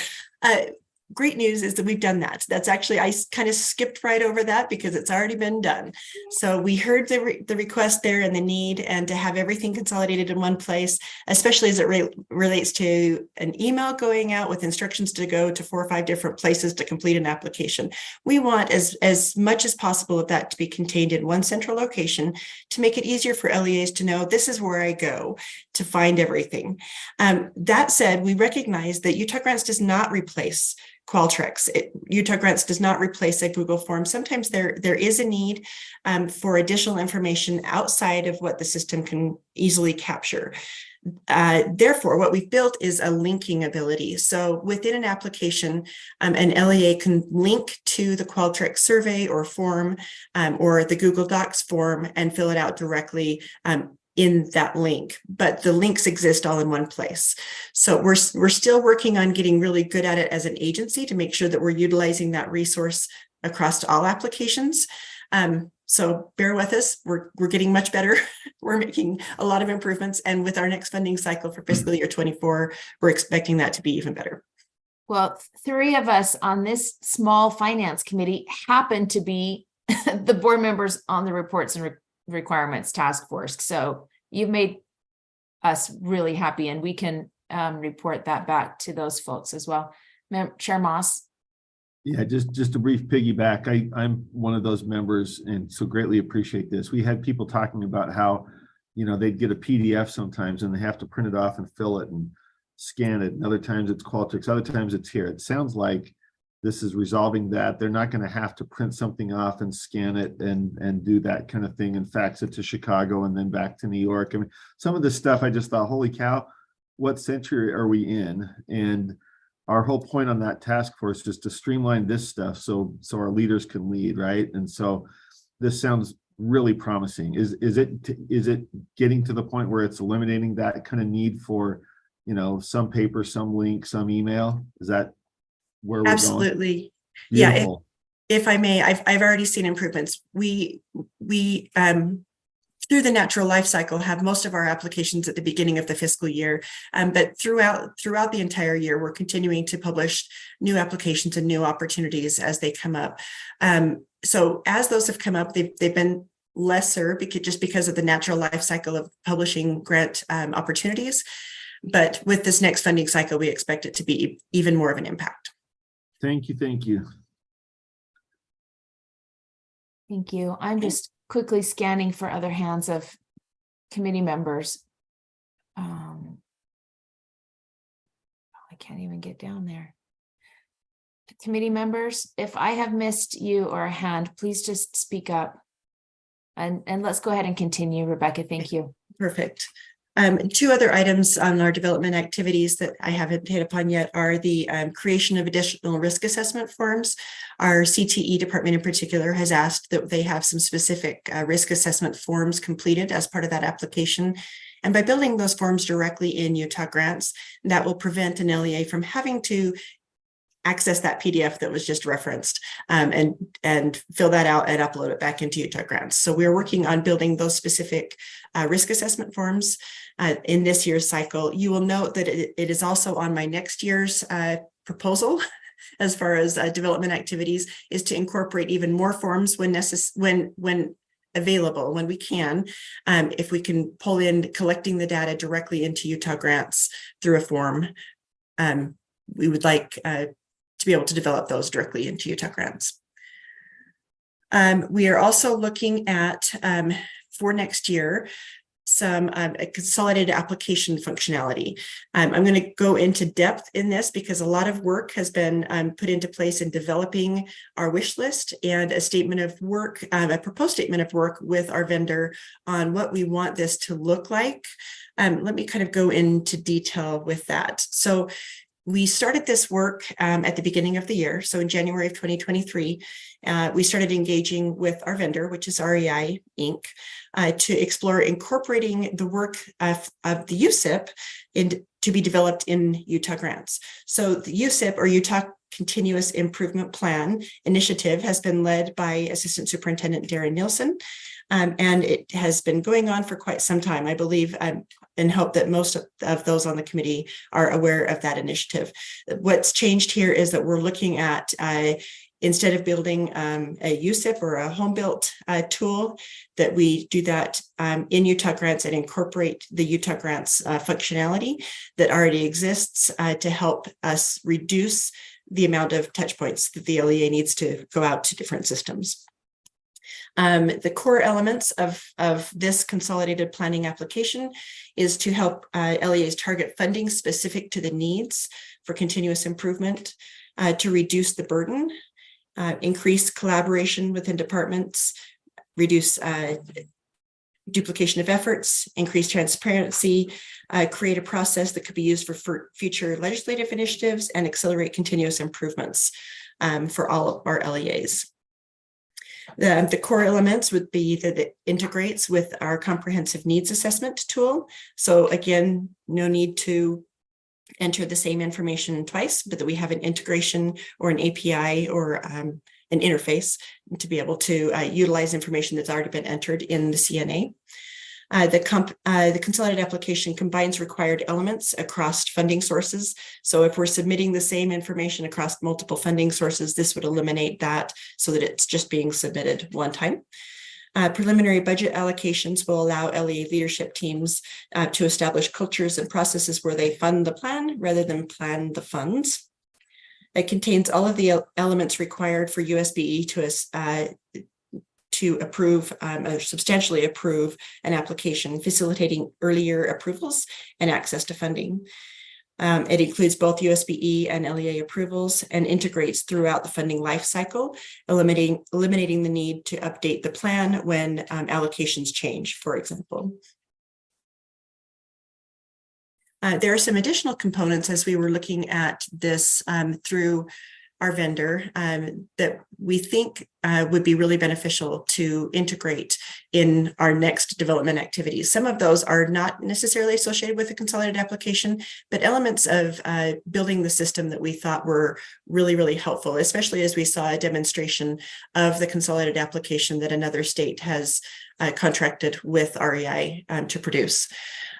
great news is that we've done that. That's actually, I kind of skipped right over that because it's already been done. So we heard the request there and the need, and to have everything consolidated in one place, especially as it relates to an email going out with instructions to go to 4 or 5 different places to complete an application. We want as much as possible of that to be contained in one central location to make it easier for LEAs to know this is where I go to find everything. That said, we recognize that Utah Grants does not replace Qualtrics. Utah Grants does not replace a Google form. Sometimes there is a need for additional information outside of what the system can easily capture. Therefore, what we've built is a linking ability. So within an application, an LEA can link to the Qualtrics survey or form or the Google Docs form and fill it out directly in that link, but the links exist all in one place. So we're still working on getting really good at it as an agency to make sure that we're utilizing that resource across all applications. So bear with us, we're getting much better. We're making a lot of improvements, and with our next funding cycle for fiscal year 24, we're expecting that to be even better. Well, 3 of us on this small finance committee happen to be the board members on the reports and requirements task force. So you've made us really happy, and we can report that back to those folks as well. Chair Moss. Yeah, just a brief piggyback. I'm one of those members, and so greatly appreciate this. We had people talking about how, they'd get a PDF sometimes and they have to print it off and fill it and scan it. And other times it's Qualtrics, other times it's here. It sounds like this is resolving that. They're not going to have to print something off and scan it and do that kind of thing and fax it to Chicago and then back to New York. I mean, some of this stuff I just thought, holy cow, what century are we in? And our whole point on that task force is to streamline this stuff so our leaders can lead, right? And so this sounds really promising. Is it getting to the point where it's eliminating that kind of need for, some paper, some link, some email? Is that where we're Absolutely. going? Yeah, if I may, I've already seen improvements. We through the natural life cycle have most of our applications at the beginning of the fiscal year, but throughout the entire year, we're continuing to publish new applications and new opportunities as they come up. So as those have come up, they've been lesser because of the natural life cycle of publishing grant opportunities. But with this next funding cycle, we expect it to be even more of an impact. Thank you. Thank you. I'm just quickly scanning for other hands of committee members. I can't even get down there. Committee members, if I have missed you or a hand, please just speak up. And let's go ahead and continue, Rebecca. Thank you. Perfect. 2 other items on our development activities that I haven't hit upon yet are the creation of additional risk assessment forms. Our CTE department in particular has asked that they have some specific risk assessment forms completed as part of that application. And by building those forms directly in Utah Grants, that will prevent an LEA from having to access that PDF that was just referenced and fill that out and upload it back into Utah Grants. So we're working on building those specific risk assessment forms in this year's cycle. You will note that it is also on my next year's proposal as far as development activities, is to incorporate even more forms when available, when we can, if we can pull in collecting the data directly into Utah Grants through a form. We would like to be able to develop those directly into Utah Grants. We are also looking at, for next year, some consolidated application functionality. I'm going to go into depth in this because a lot of work has been put into place in developing our wish list and a statement of work, a proposed statement of work with our vendor on what we want this to look like. Let me kind of go into detail with that. So we started this work at the beginning of the year. So in January of 2023, we started engaging with our vendor, which is REI Inc., to explore incorporating the work of the USIP to be developed in Utah Grants. So the USIP, or Utah Continuous Improvement Plan initiative has been led by Assistant Superintendent Darren Nielsen. And it has been going on for quite some time, I believe, and hope that most of those on the committee are aware of that initiative. What's changed here is that we're looking at instead of building a USIP or a home-built tool, that we do that in Utah Grants and incorporate the Utah Grants functionality that already exists to help us reduce the amount of touch points that the LEA needs to go out to different systems. The core elements of this consolidated planning application is to help LEAs target funding specific to the needs for continuous improvement, to reduce the burden, increase collaboration within departments, reduce duplication of efforts, increase transparency, create a process that could be used for future legislative initiatives, and accelerate continuous improvements for all of our LEAs. The core elements would be that it integrates with our comprehensive needs assessment tool. So again, no need to enter the same information twice, but that we have an integration or an API or an interface to be able to utilize information that's already been entered in the CNA. The consolidated application combines required elements across funding sources. So if we're submitting the same information across multiple funding sources, this would eliminate that so that it's just being submitted one time. Preliminary budget allocations will allow LEA leadership teams to establish cultures and processes where they fund the plan rather than plan the funds. It contains all of the elements required for USBE to approve or substantially approve an application, facilitating earlier approvals and access to funding. It includes both USBE and LEA approvals and integrates throughout the funding life cycle, eliminating the need to update the plan when allocations change, for example. There are some additional components as we were looking at this through our vendor that we think would be really beneficial to integrate in our next development activities. Some of those are not necessarily associated with a consolidated application, but elements of building the system that we thought were really, really helpful, especially as we saw a demonstration of the consolidated application that another state has contracted with REI to produce.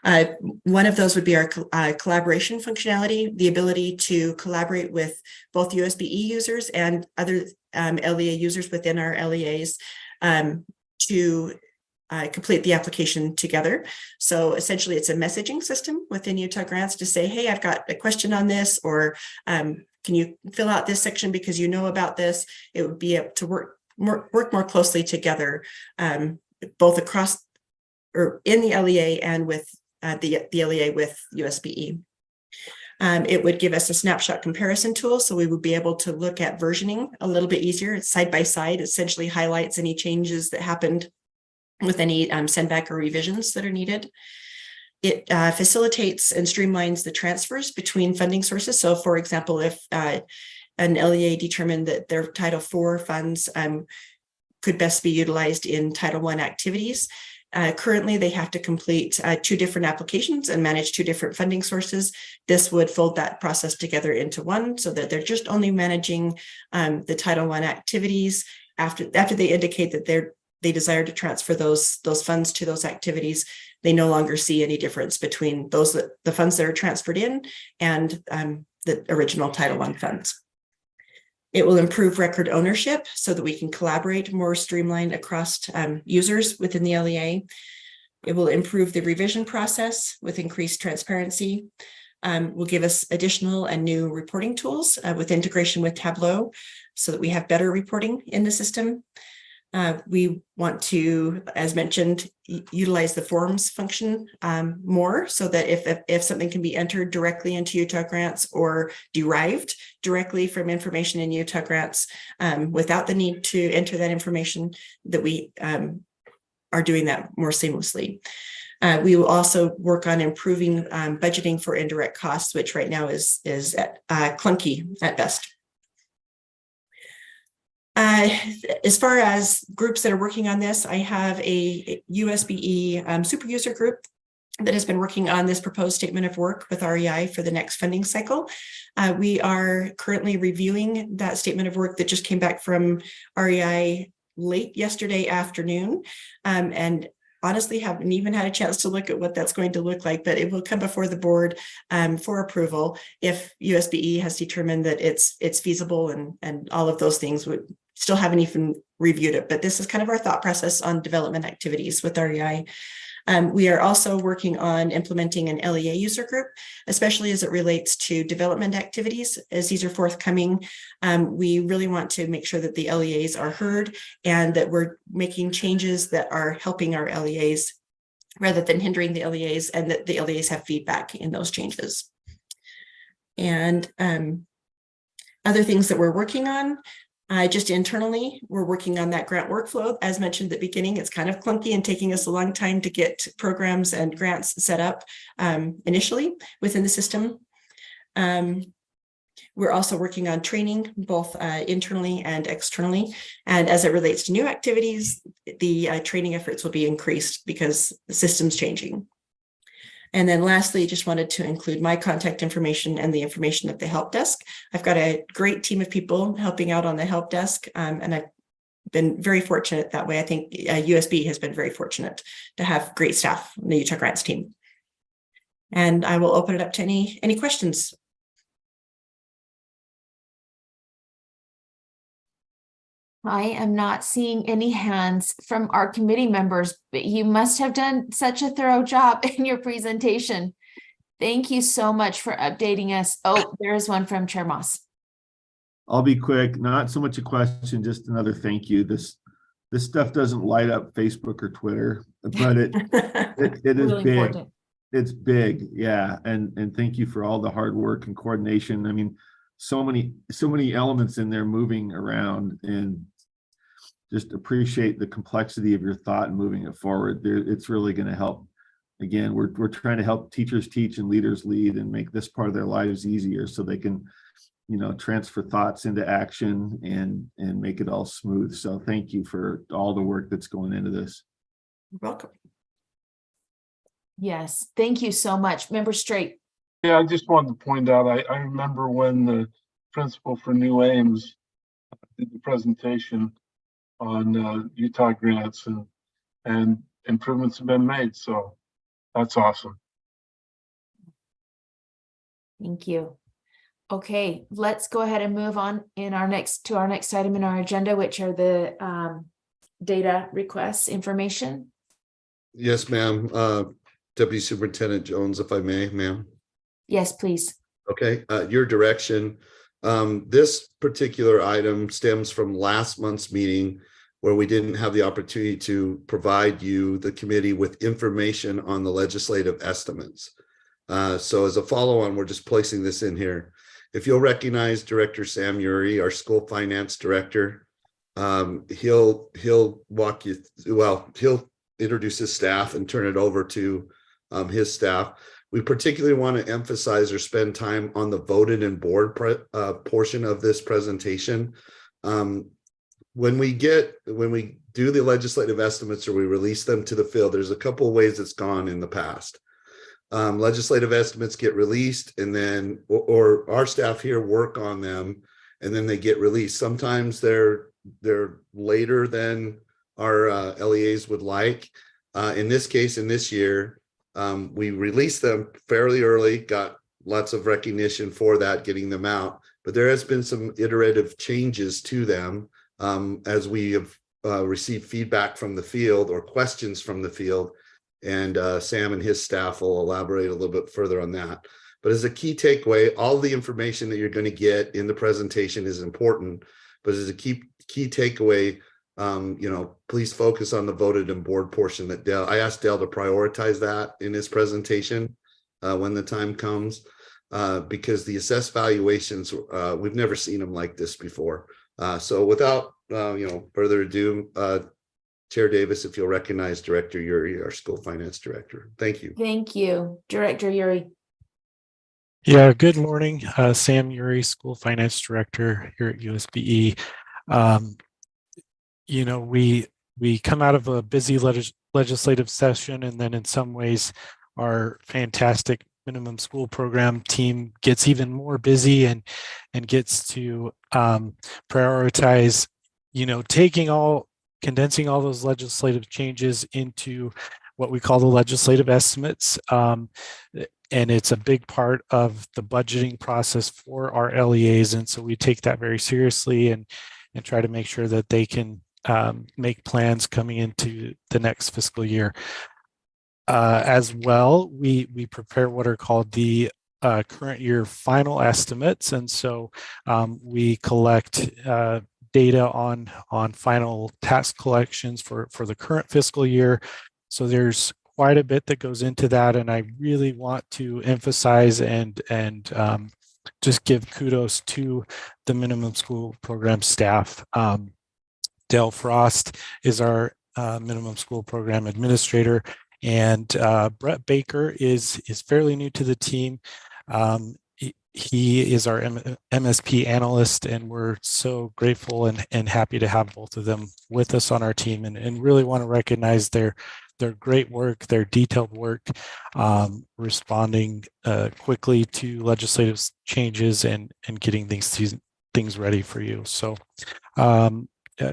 One of those would be our collaboration functionality, the ability to collaborate with both USBE users and other LEA users within our LEAs to complete the application together. So essentially it's a messaging system within Utah Grants to say, hey, I've got a question on this, or can you fill out this section because you know about this? It would be able to work more closely together, both across or in the LEA and with the LEA with USBE. It would give us a snapshot comparison tool, so we would be able to look at versioning a little bit easier. It's side by side, essentially highlights any changes that happened with any sendback or revisions that are needed. It facilitates and streamlines the transfers between funding sources. So for example, if an LEA determined that their Title IV funds could best be utilized in Title I activities, currently, they have to complete 2 different applications and manage 2 different funding sources. This would fold that process together into one so that they're just only managing the Title I activities. After they indicate that they desire to transfer those funds to those activities, they no longer see any difference between the funds that are transferred in and the original Title I funds. It will improve record ownership so that we can collaborate more streamlined across users within the LEA. It will improve the revision process with increased transparency. Will give us additional and new reporting tools with integration with Tableau so that we have better reporting in the system. We want to, as mentioned, utilize the forms function more so that if something can be entered directly into Utah Grants or derived directly from information in Utah Grants without the need to enter that information, that we are doing that more seamlessly. We will also work on improving budgeting for indirect costs, which right now is clunky at best. As far as groups that are working on this, I have a USBE super user group that has been working on this proposed statement of work with REI for the next funding cycle. We are currently reviewing that statement of work that just came back from REI late yesterday afternoon, and honestly haven't even had a chance to look at what that's going to look like, but it will come before the board for approval if USBE has determined that it's feasible, and all of those things. Would still haven't even reviewed it, but this is kind of our thought process on development activities with REI. We are also working on implementing an LEA user group, especially as it relates to development activities. As these are forthcoming, we really want to make sure that the LEAs are heard and that we're making changes that are helping our LEAs rather than hindering the LEAs, and that the LEAs have feedback in those changes. And other things that we're working on, just internally, we're working on that grant workflow. As mentioned at the beginning, it's kind of clunky and taking us a long time to get programs and grants set up initially within the system. We're also working on training, both internally and externally. And as it relates to new activities, the training efforts will be increased because the system's changing. And then lastly, just wanted to include my contact information and the information of the help desk. I've got a great team of people helping out on the help desk, and I've been very fortunate that way. I think USB has been very fortunate to have great staff on the Utah Grants team. And I will open it up to any questions. I am not seeing any hands from our committee members, but you must have done such a thorough job in your presentation. Thank you so much for updating us. Oh, there is one from Chair Moss. I'll be quick. Not so much a question, just another thank you. This stuff doesn't light up Facebook or Twitter, but it is Really big. important. It's big, yeah. And thank you for all the hard work and coordination. I mean, so many elements in there moving around, and just appreciate the complexity of your thought and moving it forward. It's really going to help. Again, we're trying to help teachers teach and leaders lead and make this part of their lives easier so they can, transfer thoughts into action and make it all smooth. So thank you for all the work that's going into this. You're welcome. Yes, thank you so much. Member Straight. Yeah, I just wanted to point out, I remember when the principal for New Ames did the presentation on Utah Grants, and improvements have been made. So that's awesome. Thank you. Okay, let's go ahead and move on to our next item in our agenda, which are the data requests information. Yes, ma'am. Deputy Superintendent Jones, if I may, ma'am. Yes, please. Okay, your direction. This particular item stems from last month's meeting where we didn't have the opportunity to provide you, the committee, with information on the legislative estimates. So as a follow-on, we're just placing this in here. If you'll recognize Director Sam Uri, our school finance director, he'll walk you through, well, he'll introduce his staff and turn it over to his staff. We particularly want to emphasize or spend time on the voted and board portion of this presentation. When we do the legislative estimates or we release them to the field, there's a couple of ways it's gone in the past. Legislative estimates get released, and then or our staff here work on them, and then they get released. Sometimes they're later than our LEAs would like. In this case, in this year, we released them fairly early, got lots of recognition for that, getting them out, but there has been some iterative changes to them as we have received feedback from the field or questions from the field, and Sam and his staff will elaborate a little bit further on that. But as a key takeaway, all the information that you're going to get in the presentation is important, but as a key takeaway, please focus on the voted and board portion that I asked Dale to prioritize that in his presentation when the time comes, because the assessed valuations, we've never seen them like this before. So without, further ado, Chair Davis, if you'll recognize Director Uri, our school finance director. Thank you. Thank you, Director Uri. Yeah, good morning. Sam Uri, school finance director here at USBE. We come out of a busy legislative session, and then in some ways our fantastic minimum school program team gets even more busy and gets to prioritize, condensing all those legislative changes into what we call the legislative estimates. And it's a big part of the budgeting process for our LEAs. And so we take that very seriously and try to make sure that they can make plans coming into the next fiscal year. As well, we prepare what are called the current year final estimates. And so we collect data on final tax collections for the current fiscal year. So there's quite a bit that goes into that, and I really want to emphasize and just give kudos to the minimum school program staff. Dale Frost is our minimum school program administrator, and Brett Baker is fairly new to the team. He is our MSP analyst, and we're so grateful and happy to have both of them with us on our team, and really want to recognize their great work, their detailed work, responding quickly to legislative changes and getting things ready for you. So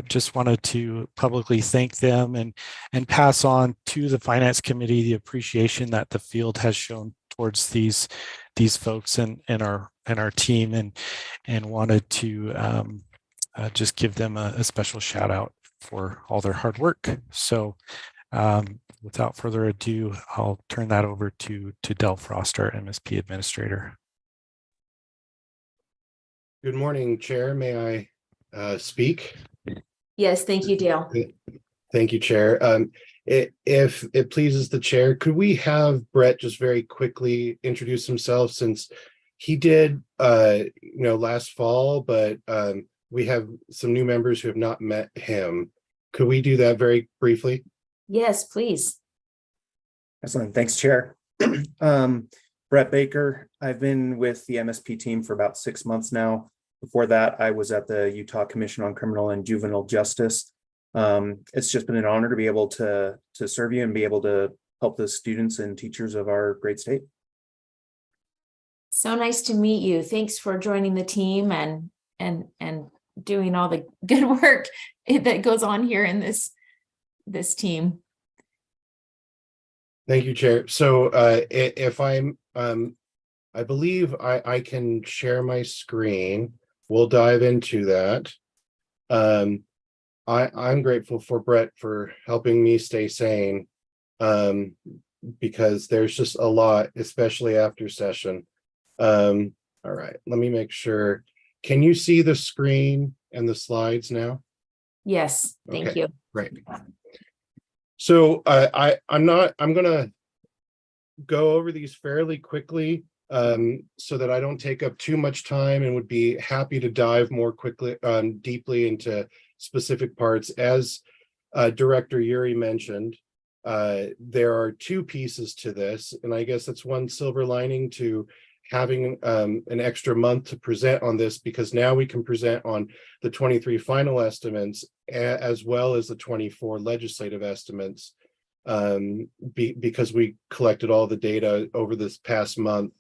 just wanted to publicly thank them and pass on to the Finance Committee the appreciation that the field has shown towards these folks and our team, and wanted to just give them a special shout out for all their hard work. So without further ado, I'll turn that over to Del Frost, our MSP administrator. Good morning, Chair. May I speak? Yes, thank you, Dale. Thank you, Chair. If it pleases the Chair, could we have Brett just very quickly introduce himself, since he did, last fall, but we have some new members who have not met him. Could we do that very briefly? Yes, please. Excellent. Thanks, Chair. Brett Baker. I've been with the MSP team for about 6 months now. Before that, I was at the Utah Commission on Criminal and Juvenile Justice. It's just been an honor to be able to serve you and be able to help the students and teachers of our great state. So nice to meet you. Thanks for joining the team and doing all the good work that goes on here in this team. Thank you, Chair. So if I'm, I believe I can share my screen. We'll dive into that. I'm grateful for Brett for helping me stay sane, because there's just a lot, especially after session. All right, let me make sure. Can you see the screen and the slides now? Yes, thank you. Great. So I'm gonna go over these fairly quickly, so that I don't take up too much time, and would be happy to dive more quickly, deeply into specific parts. As Director Uri mentioned, there are two pieces to this, and I guess that's one silver lining to having an extra month to present on this, because now we can present on the 23 final estimates as well as the 24 legislative estimates, because we collected all the data over this past month.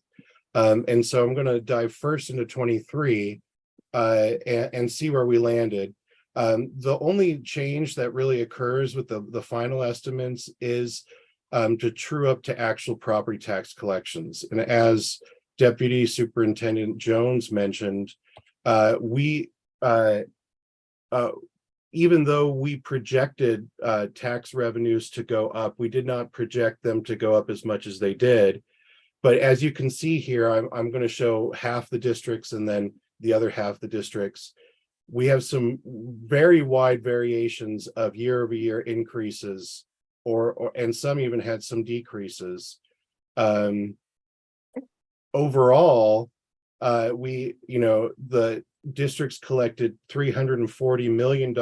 And so I'm going to dive first into 23 and see where we landed. The only change that really occurs with the final estimates is to true up to actual property tax collections. And as Deputy Superintendent Jones mentioned, even though we projected tax revenues to go up, we did not project them to go up as much as they did. But as you can see here, I'm going to show half the districts and then the other half the districts. We have some very wide variations of year-over-year increases, and some even had some decreases. Overall, the districts collected $340 million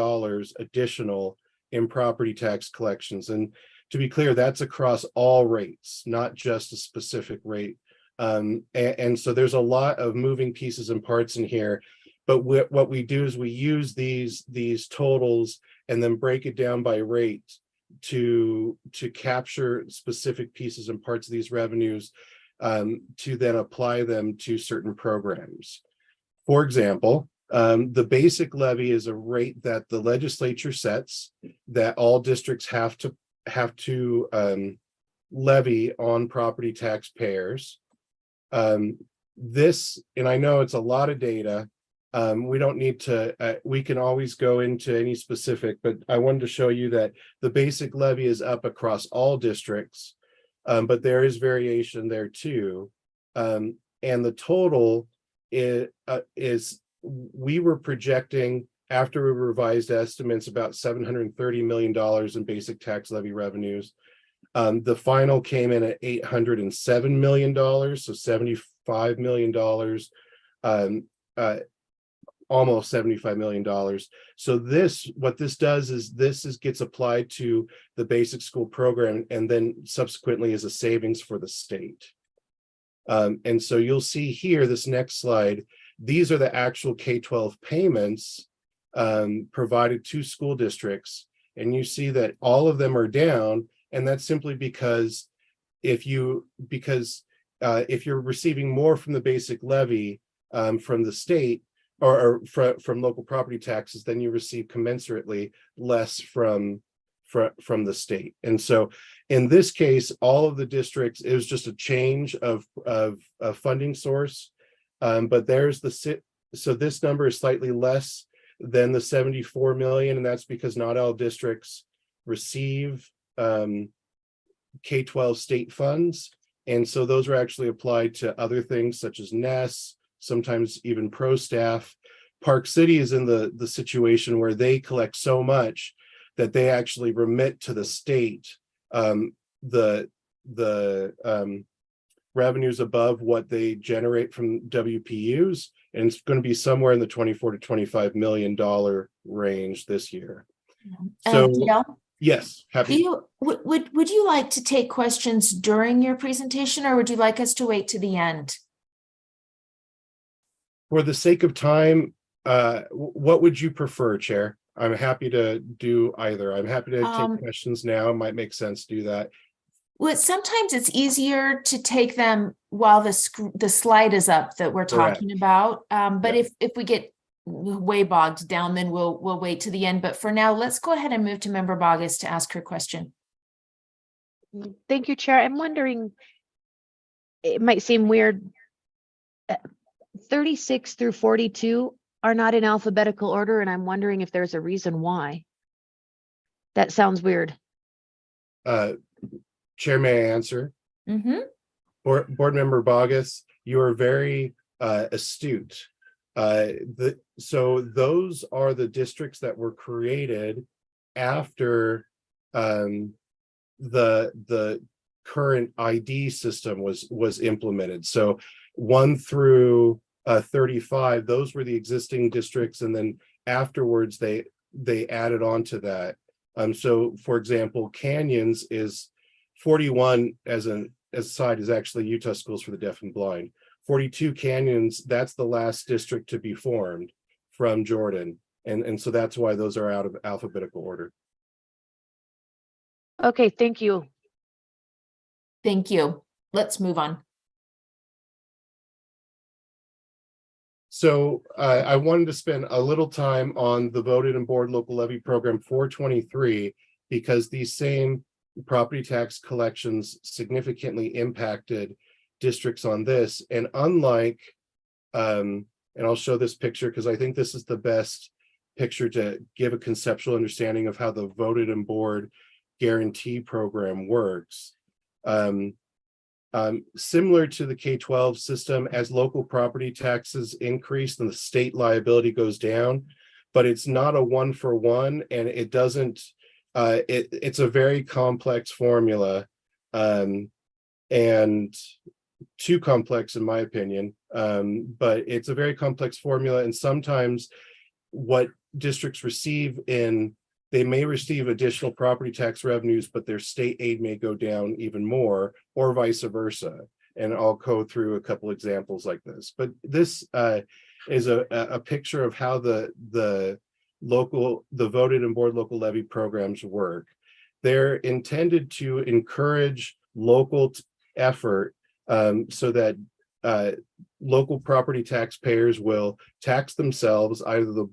additional in property tax collections. And to be clear, that's across all rates, not just a specific rate. And so there's a lot of moving pieces and parts in here. But what we do is we use these totals and then break it down by rate, to capture specific pieces and parts of these revenues to then apply them to certain programs. For example, the basic levy is a rate that the legislature sets that all districts have to levy on property taxpayers. This, and I know it's a lot of data. We don't need to, we can always go into any specific, but I wanted to show you that the basic levy is up across all districts, but there is variation there too. And the total is we were projecting, after we revised estimates, about $730 million in basic tax levy revenues. The final came in at $807 million, so $75 million, almost $75 million. So what this does is gets applied to the basic school program and then subsequently is a savings for the state. And so you'll see here, this next slide, these are the actual K-12 payments provided to school districts. And you see that all of them are down. And that's simply because if you're receiving more from the basic levy from the state or from local property taxes, then you receive commensurately less from the state. And so in this case, all of the districts, it was just a change of funding source. But so this number is slightly less than the 74 million, and that's because not all districts receive K-12 state funds. And so those are actually applied to other things such as NES, sometimes even pro staff. Park City is in the situation where they collect so much that they actually remit to the state the revenues above what they generate from WPUs, and it's going to be somewhere in the $24 to $25 million range this year. So Dale, yes, happy. Would you like to take questions during your presentation, or would you like us to wait to the end? For the sake of time, what would you prefer, Chair? I'm happy to do either. I'm happy to take questions now. It might make sense to do that. Well, sometimes it's easier to take them while the slide is up that we're talking about. But if we get way bogged down, then we'll wait to the end. But for now, let's go ahead and move to Member Boggess to ask her question. Thank you, Chair. I'm wondering, it might seem weird, 36 through 42 are not in alphabetical order, and I'm wondering if there's a reason why. That sounds weird. Chair, may I answer? Mm-hmm. Board Member Boggess, you are very astute. So those are the districts that were created after the current ID system was implemented. So 1 through 35, those were the existing districts, and then afterwards they added on to that. So for example, Canyons is 41 as a side is actually Utah Schools for the Deaf and Blind. 42 Canyons, that's the last district to be formed from Jordan. And so that's why those are out of alphabetical order. Okay, thank you. Thank you. Let's move on. So I wanted to spend a little time on the voted and board local levy program 423, because these same property tax collections significantly impacted districts on this. And unlike, and I'll show this picture because I think this is the best picture to give a conceptual understanding of how the voted and board guarantee program works. Similar to the K-12 system, as local property taxes increase, then the state liability goes down, but it's not a 1-for-1, and it doesn't, it's a very complex formula, and too complex in my opinion, but it's a very complex formula, and sometimes what districts receive they may receive additional property tax revenues, but their state aid may go down even more, or vice versa. And I'll go through a couple examples like this. But this is a picture of how the voted and board local levy programs work. They're intended to encourage local effort so that local property taxpayers will tax themselves. Either the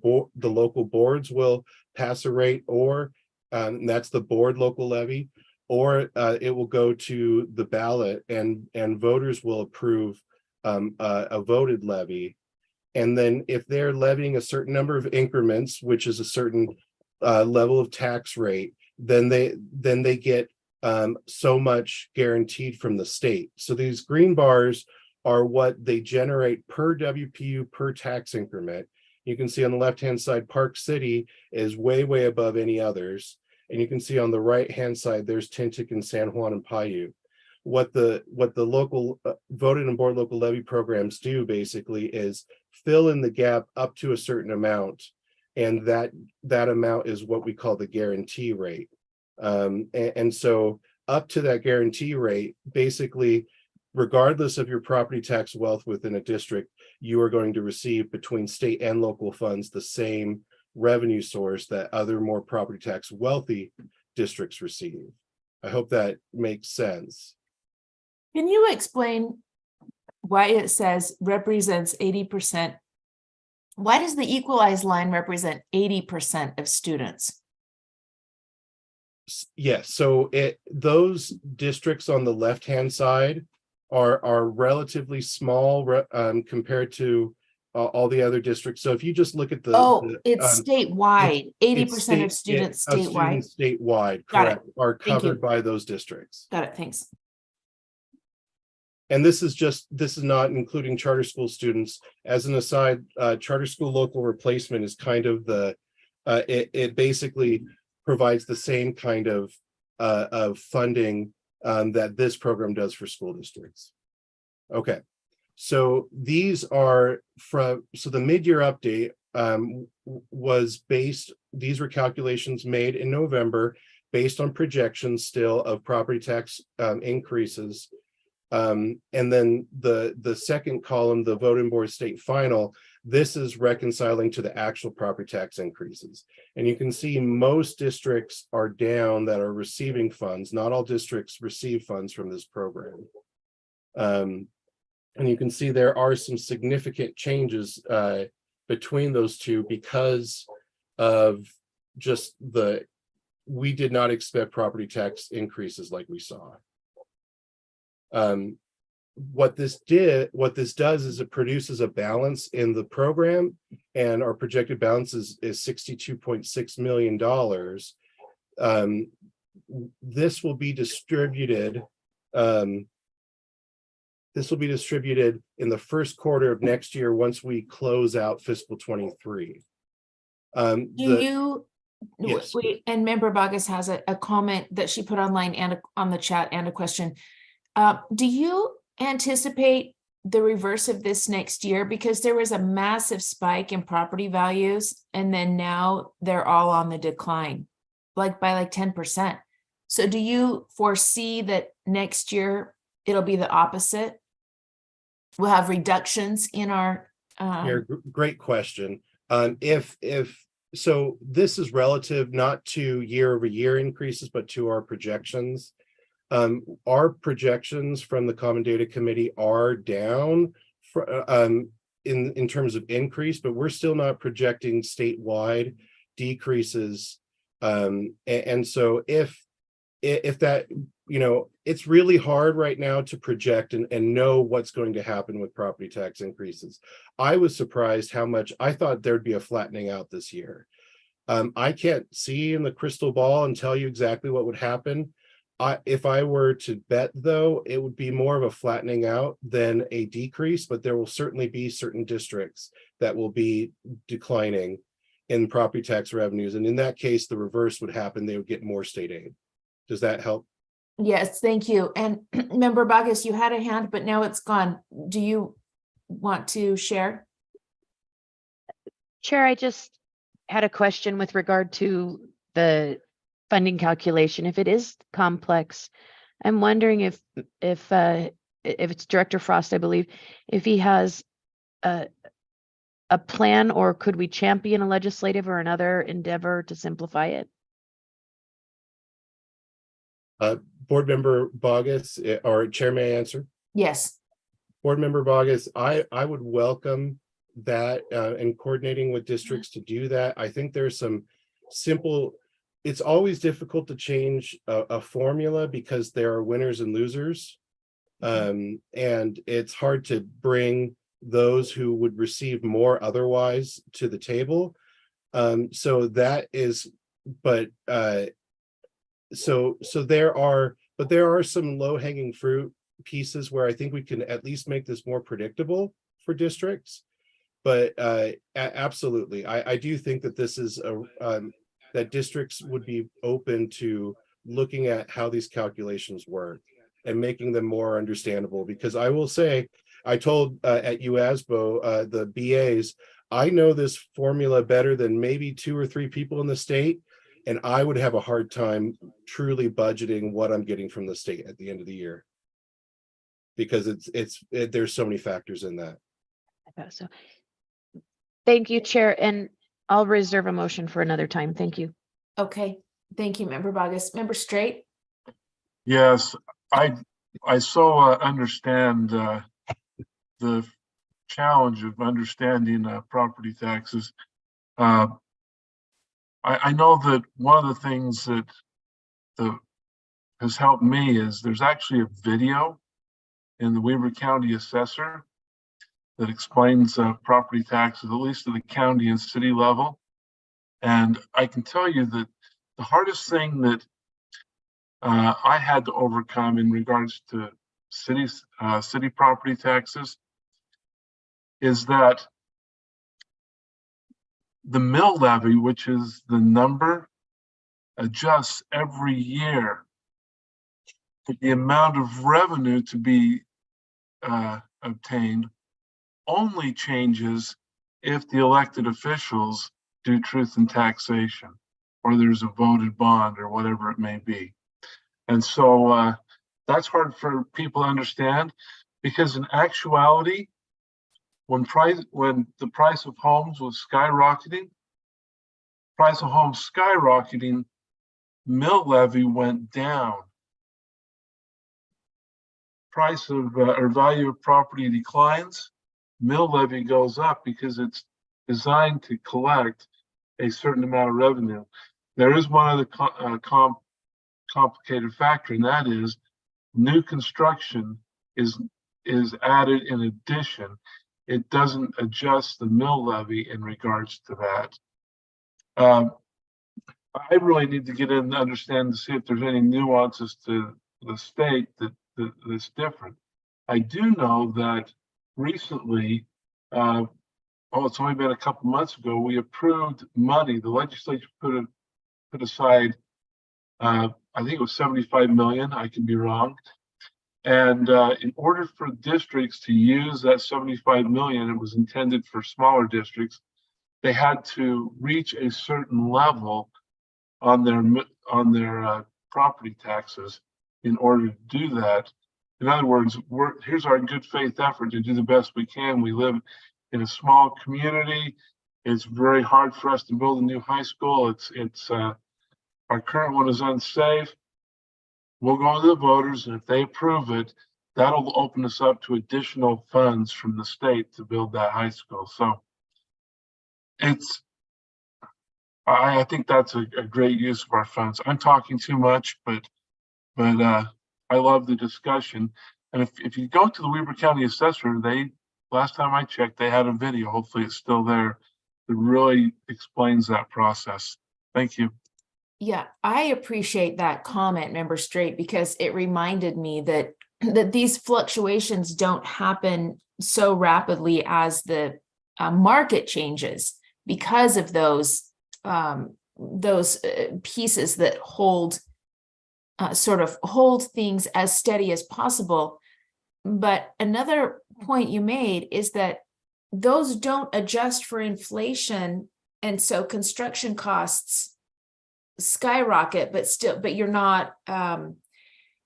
local boards will pass a rate, or that's the board local levy, or it will go to the ballot and voters will approve a voted levy. And then if they're levying a certain number of increments, which is a certain level of tax rate, then they get so much guaranteed from the state. So these green bars are what they generate per WPU per tax increment. You can see on the left-hand side, Park City is way above any others. And you can see on the right-hand side, there's Tintic and San Juan and Paiute. What the local voted and board local levy programs do basically is fill in the gap up to a certain amount. And that amount is what we call the guarantee rate. And so up to that guarantee rate, basically, regardless of your property tax wealth within a district, you are going to receive between state and local funds the same revenue source that other more property tax wealthy districts receive. I hope that makes sense. Can you explain why it says represents 80%? Why does the equalized line represent 80% of students? Yes, so those districts on the left-hand side are relatively small compared to all the other districts. So if you just look at it's statewide, 80% of students statewide. Statewide, Got correct, it. are Thank you. covered by those districts. Got it, thanks. And this is not including charter school students. As an aside, charter school local replacement is kind of it basically provides the same kind of funding that this program does for school districts. Okay, so these are the mid-year update was based, these were calculations made in November based on projections still of property tax increases. And then the second column, the voting board state final, this is reconciling to the actual property tax increases. And you can see most districts are down that are receiving funds. Not all districts receive funds from this program. And you can see there are some significant changes between those two because of just we did not expect property tax increases like we saw. What this does is it produces a balance in the program, and our projected balance is $62.6 million. This will be distributed. This will be distributed in the first quarter of next year once we close out fiscal 23. Yes. And Member Boggess has a comment that she put online and on the chat and a question. Do you anticipate the reverse of this next year? Because there was a massive spike in property values, and then now they're all on the decline, by 10%. So do you foresee that next year it'll be the opposite? We'll have reductions in our great question. So this is relative not to year-over-year increases, but to our projections. Our projections from the Common Data Committee are down in terms of increase, but we're still not projecting statewide decreases. And so if that, it's really hard right now to project and know what's going to happen with property tax increases. I was surprised how much I thought there'd be a flattening out this year. I can't see in the crystal ball and tell you exactly what would happen. If I were to bet, though, it would be more of a flattening out than a decrease, but there will certainly be certain districts that will be declining in property tax revenues. And in that case, the reverse would happen. They would get more state aid. Does that help? Yes, thank you. And Member Boggess, you had a hand, but now it's gone. Do you want to share? Chair, I just had a question with regard to the funding calculation. If it is complex, I'm wondering if it's Director Frost, I believe, if he has a plan, or could we champion a legislative or another endeavor to simplify it? Board Member Bogus, or Chair, may I answer? Yes. Board Member Bogus, I would welcome that and coordinating with districts to do that. I think there's some simple, it's always difficult to change a formula because there are winners and losers. And it's hard to bring those who would receive more otherwise to the table. So that is, but so there are some low-hanging fruit pieces where I think we can at least make this more predictable for districts. But absolutely, I do think that this is that districts would be open to looking at how these calculations work and making them more understandable. Because I will say, I told at UASBO, the BAs, I know this formula better than maybe 2 or 3 people in the state, and I would have a hard time truly budgeting what I'm getting from the state at the end of the year, because there's so many factors in that. So, thank you, Chair, and I'll reserve a motion for another time. Thank you. Okay. Thank you, Member Bogus. Member Straight? Yes, I so understand the challenge of understanding property taxes. I know that one of the things that has helped me is there's actually a video in the Weber County Assessor that explains property taxes, at least at the county and city level. And I can tell you that the hardest thing that I had to overcome in regards to city property taxes is that the mill levy, which is the number, adjusts every year. But the amount of revenue to be obtained only changes if the elected officials do truth in taxation, or there's a voted bond, or whatever it may be. And so that's hard for people to understand, because in actuality, when the price of homes was skyrocketing, mill levy went down. Price of or value of property declines, mill levy goes up, because it's designed to collect a certain amount of revenue. There is one other complicated factor, and that is new construction is added in addition. It doesn't adjust the mill levy in regards to that. I really need to get in and understand to see if there's any nuances to the state that's different. I do know that recently, it's only been a couple months ago, we approved money. The legislature put aside, I think it was 75 million. I could be wrong. And in order for districts to use that 75 million, it was intended for smaller districts, they had to reach a certain level on their property taxes in order to do that. In other words, here's our good faith effort to do the best we can. We live in a small community. It's very hard for us to build a new high school. Our current one is unsafe. We'll go to the voters, and if they approve it, that'll open us up to additional funds from the state to build that high school. So I think that's a great use of our funds. I'm talking too much, but I love the discussion. And if you go to the Weber County Assessor, last time I checked, they had a video. Hopefully it's still there. It really explains that process. Thank you. Yeah, I appreciate that comment, Member Straight, because it reminded me that these fluctuations don't happen so rapidly as the market changes, because of those pieces that hold things as steady as possible. But another point you made is that those don't adjust for inflation, and so construction costs skyrocket, but you're not,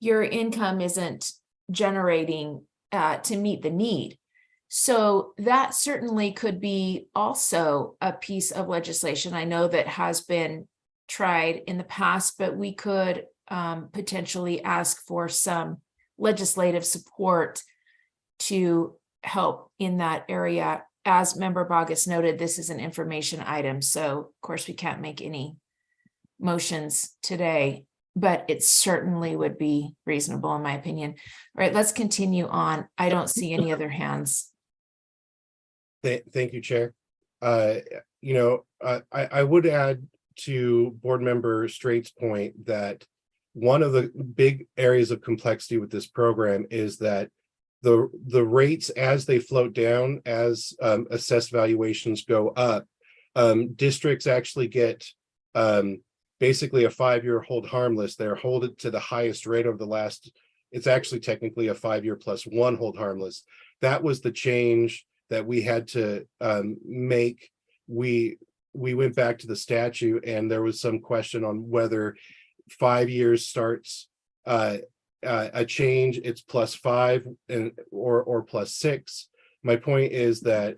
your income isn't generating to meet the need. So that certainly could be also a piece of legislation I know that has been tried in the past, but we could potentially ask for some legislative support to help in that area. As Member Bogus noted, this is an information item, so of course we can't make any motions today, but it certainly would be reasonable in my opinion. All right, let's continue on. I don't see any other hands. Thank you, Chair. I would add to Board Member Straight's point that one of the big areas of complexity with this program is that the rates as they float down, as assessed valuations go up, districts actually get basically a 5-year hold harmless. They're hold it to the highest rate over the last, it's actually technically a 5-year plus 1 hold harmless. That was the change that we had to make. We went back to the statute and there was some question on whether 5 years starts a change, it's +5 or +6. My point is that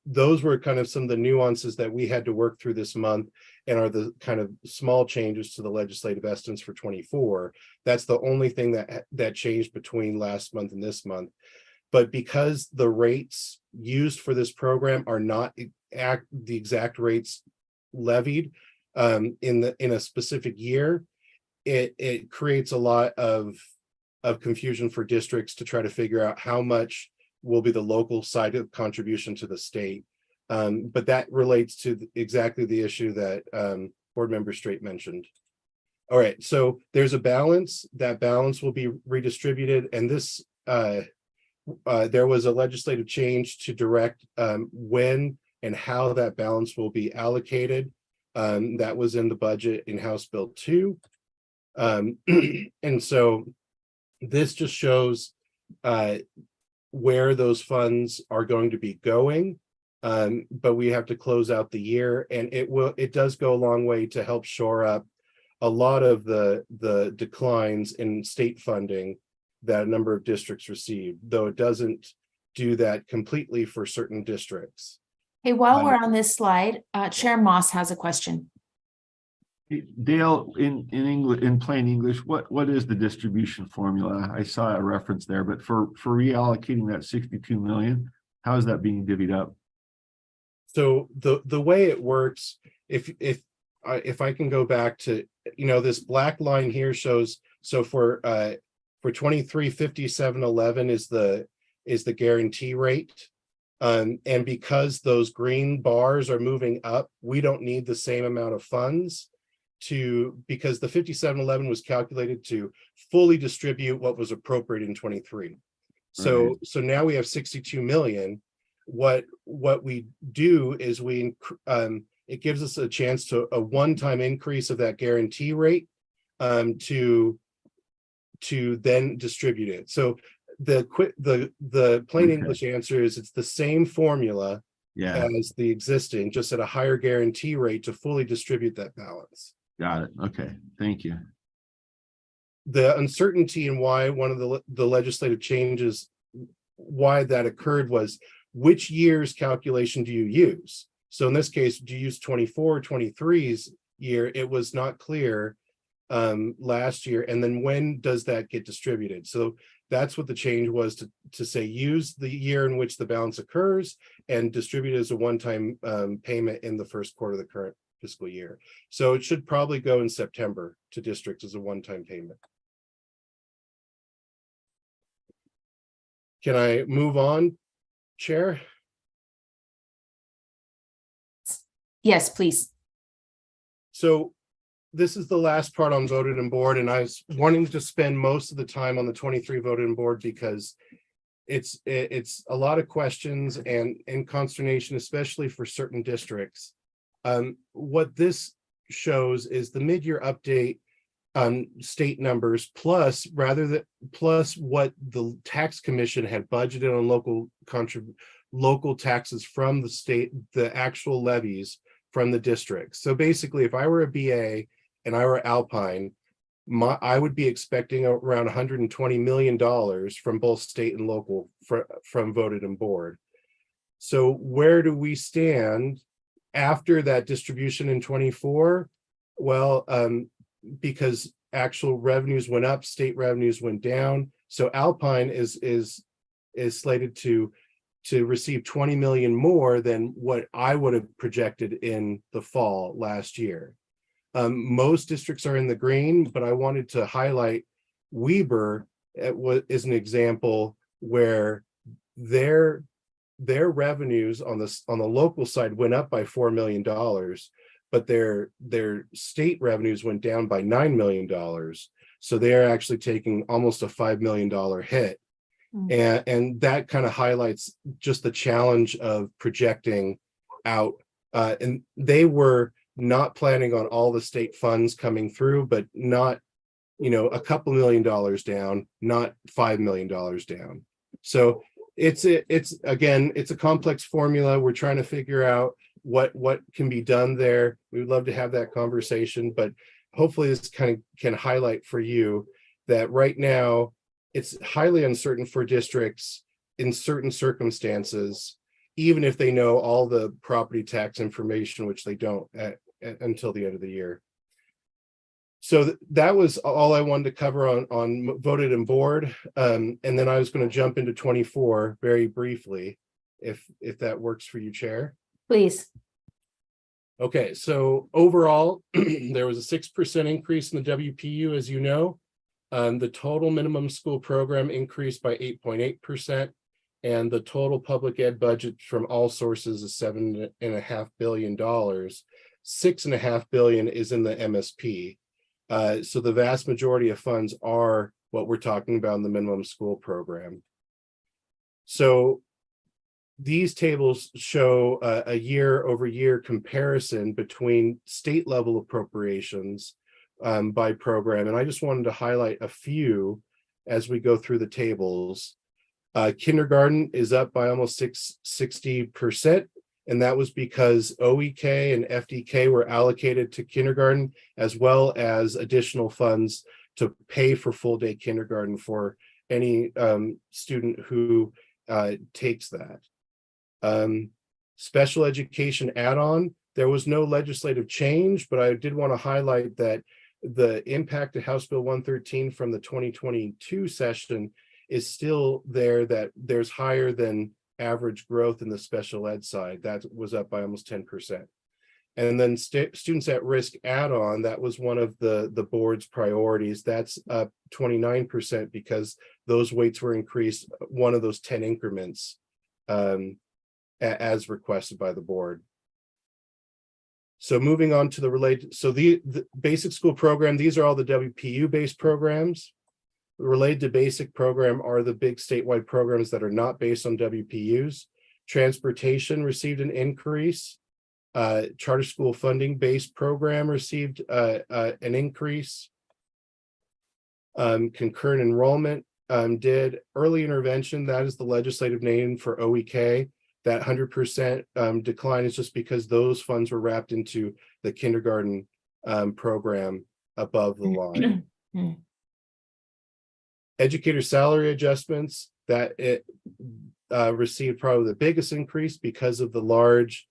those were kind of some of the nuances that we had to work through this month and are the kind of small changes to the legislative estimates for 24. That's the only thing that changed between last month and this month. But because the rates used for this program are not the exact rates levied in a specific year, it creates a lot of confusion for districts to try to figure out how much will be the local side of contribution to the state. But that relates to exactly the issue that Board Member Straight mentioned. All right, so there's a balance. That balance will be redistributed, and this there was a legislative change to direct when and how that balance will be allocated. That was in the budget in House Bill 2. And so this just shows where those funds are going to be going. But we have to close out the year, and it does go a long way to help shore up a lot of the declines in state funding that a number of districts receive, though it doesn't do that completely for certain districts. Hey, while we're on this slide, Chair Moss has a question. Dale, in English, in plain English, what is the distribution formula? I saw a reference there, but for reallocating that 62 million, how is that being divvied up? So the way it works, if I can go back to, this black line here shows, so for 23, 5711 is the guarantee rate. And because those green bars are moving up, we don't need the same amount of funds because the 5711 was calculated to fully distribute what was appropriate in 23. So now we have 62 million. What we do is it gives us a chance to a one-time increase of that guarantee rate to then distribute it. So the plain English answer is it's the same formula as the existing, just at a higher guarantee rate to fully distribute that balance. Got it. Okay, thank you. The uncertainty in why one of the legislative changes, why that occurred, was which year's calculation do you use? So in this case, do you use 24 or 23's year? It was not clear last year. And then when does that get distributed? So that's what the change was, to say use the year in which the balance occurs and distribute it as a one-time payment in the first quarter of the current fiscal year. So it should probably go in September to districts as a one-time payment. Can I move on, Chair? Yes, please. So this is the last part on voted in board, and I was wanting to spend most of the time on the 23 voted in board because it's a lot of questions and consternation, especially for certain districts. What this shows is the mid-year update on state numbers plus what the tax commission had budgeted on local taxes from the state, the actual levies from the districts. So basically, if I were a BA and I were Alpine, I would be expecting around $120 million from both state and local from voted in board. So where do we stand after that distribution in 24? Well, because actual revenues went up, state revenues went down. So Alpine is slated to receive 20 million more than what I would have projected in the fall last year. Most districts are in the green, but I wanted to highlight Weber is an example where their revenues on the local side went up by $4 million, but their state revenues went down by $9 million. So they're actually taking almost a $5 million hit. And that kind of highlights just the challenge of projecting out. And they were not planning on all the state funds coming through, but not, a couple $1 million down, not $5 million down. So it's a complex formula. We're trying to figure out what can be done there. We would love to have that conversation, but hopefully this kind of can highlight for you that right now it's highly uncertain for districts in certain circumstances, even if they know all the property tax information, which they don't until the end of the year. So that was all I wanted to cover on voted and board. And then I was going to jump into 24 very briefly, if that works for you, Chair. Please. Okay, so overall, there was a 6% increase in the WPU, as you know. The total minimum school program increased by 8.8%, and the total public ed budget from all sources is $7.5 billion. $6.5 billion is in the MSP. So the vast majority of funds are what we're talking about in the minimum school program. So these tables show a year-over-year comparison between state level appropriations by program. And I just wanted to highlight a few as we go through the tables. Kindergarten is up by almost 60%. And that was because OEK and FDK were allocated to kindergarten, as well as additional funds to pay for full day kindergarten for any student who takes that. Special education add-on, there was no legislative change, but I did want to highlight that the impact of House Bill 113 from the 2022 session is still there, that there's higher than average growth in the special ed side. That was up by almost 10%. And then students at risk add-on, that was one of the board's priorities. That's up 29% because those weights were increased one of those 10 increments as requested by the board. So moving on to the related, so the basic school program, these are all the WPU based programs. Related to basic program are the big statewide programs that are not based on WPUs. Transportation received an increase. Charter school funding based program received an increase. Concurrent enrollment did. Early intervention, that is the legislative name for OEK. That 100% decline is just because those funds were wrapped into the kindergarten program above the line. Educator salary adjustments, that it received probably the biggest increase because of the large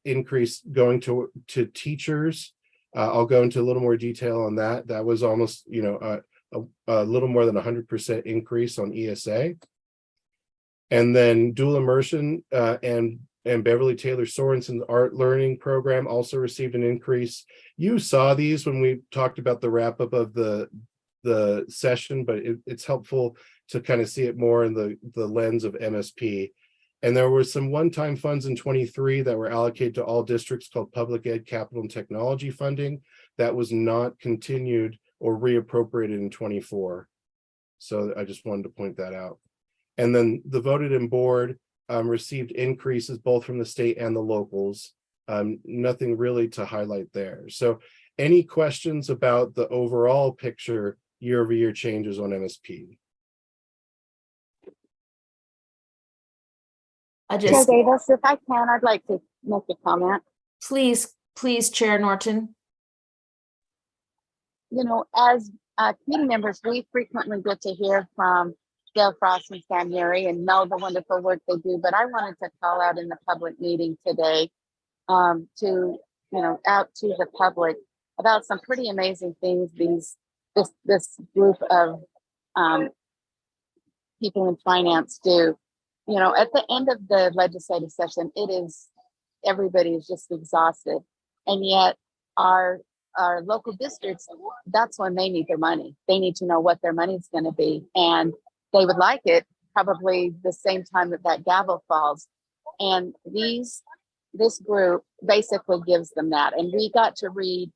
increase going to teachers. I'll go into a little more detail on that. That was almost, a little more than 100% increase on ESA. And then dual immersion and Beverly Taylor Sorensen's art learning program also received an increase. You saw these when we talked about the wrap up of the session, but it's helpful to kind of see it more in the lens of MSP. And there were some one-time funds in 23 that were allocated to all districts called Public Ed Capital and Technology Funding that was not continued or reappropriated in 24. So I just wanted to point that out. And then the voted in board received increases both from the state and the locals. Nothing really to highlight there. So any questions about the overall picture, year-over-year changes on MSP? Chair Davis, if I can, I'd like to make a comment. Please, Chair Norton. As committee members, we frequently get to hear from Dale Frost and Sam Yuri and know the wonderful work they do, but I wanted to call out in the public meeting today out to the public about some pretty amazing things this group of people in finance do. You know, at the end of the legislative session, everybody is just exhausted. And yet our local districts, that's when they need their money. They need to know what their money's going to be. And they would like it probably the same time that gavel falls. And this group basically gives them that. And we got to read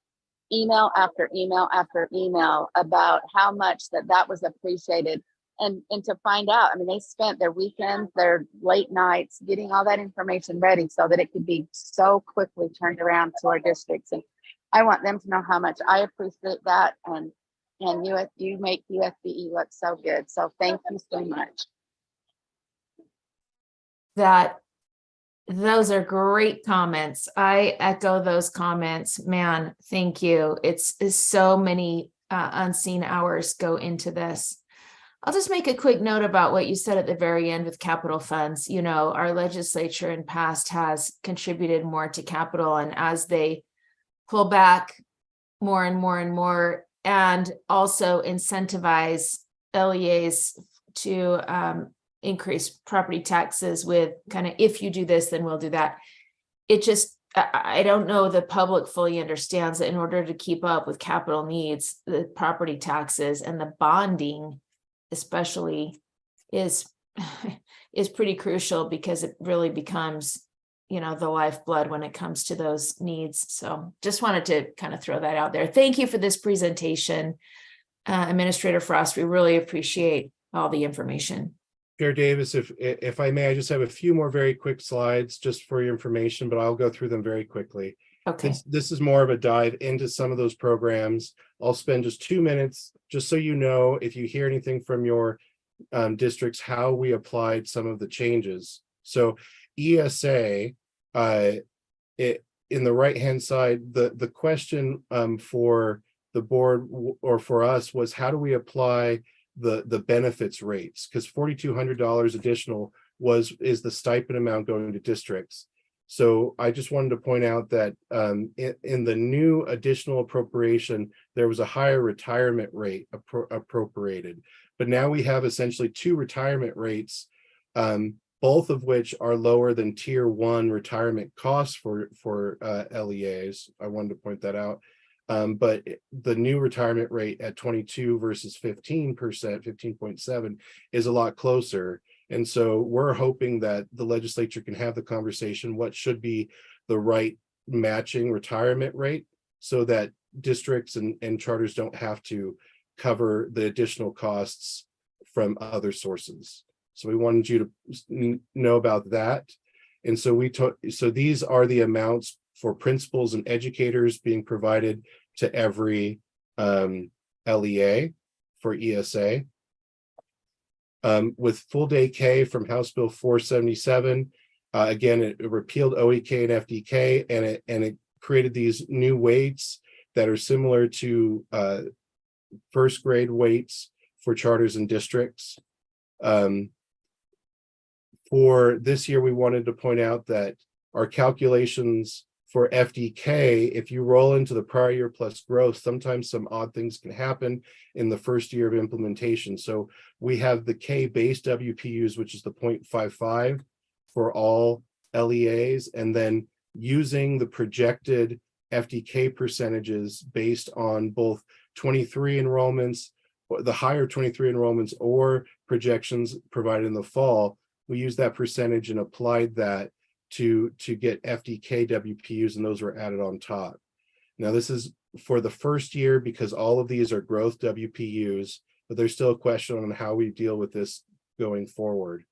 email after email after email about how much that was appreciated. And to find out, I mean, they spent their weekends, their late nights getting all that information ready so that it could be so quickly turned around to our districts. And I want them to know how much I appreciate that. And you make USBE look so good. So thank you so much. Those are great comments. I echo those comments. Man, thank you. It's so many unseen hours go into this. I'll just make a quick note about what you said at the very end with capital funds. You know, our legislature in past has contributed more to capital, and as they pull back more and more and more, and also incentivize LEAs to increase property taxes with kind of, if you do this, then we'll do that. It just, I don't know the public fully understands that in order to keep up with capital needs, the property taxes and the bonding especially is pretty crucial, because it really becomes, you know, the lifeblood when it comes to those needs. So just wanted to kind of throw that out there. Thank you for this presentation, Administrator Frost. We really appreciate all the information. Chair Davis, if I may, I just have a few more very quick slides just for your information, but I'll go through them very quickly. Okay. This is more of a dive into some of those programs. I'll spend just 2 minutes, just so you know, if you hear anything from your districts, how we applied some of the changes. So ESA, in the right-hand side, the question for the board or for us was, how do we apply the benefits rates? Because $4,200 additional is the stipend amount going to districts. So I just wanted to point out that in the new additional appropriation, there was a higher retirement rate appropriated, but now we have essentially 2 retirement rates, both of which are lower than tier 1 retirement costs for LEAs. I wanted to point that out. But the new retirement rate at 22 versus 15%, 15.7 is a lot closer. And so we're hoping that the legislature can have the conversation, what should be the right matching retirement rate, so that districts and charters don't have to cover the additional costs from other sources. So we wanted you to know about that. And so these are the amounts for principals and educators being provided to every LEA for ESA. With full day K from House Bill 477, again, it repealed OEK and FDK, and it created these new weights that are similar to first grade weights for charters and districts. For this year, we wanted to point out that our calculations for FDK, if you roll into the prior year plus growth, sometimes some odd things can happen in the first year of implementation. So we have the K-based WPUs, which is the 0.55 for all LEAs, and then using the projected FDK percentages based on both 23 enrollments, the higher 23 enrollments, or projections provided in the fall. We used that percentage and applied that to get FDK WPUs, and those were added on top. Now this is for the first year because all of these are growth WPUs, but there's still a question on how we deal with this going forward.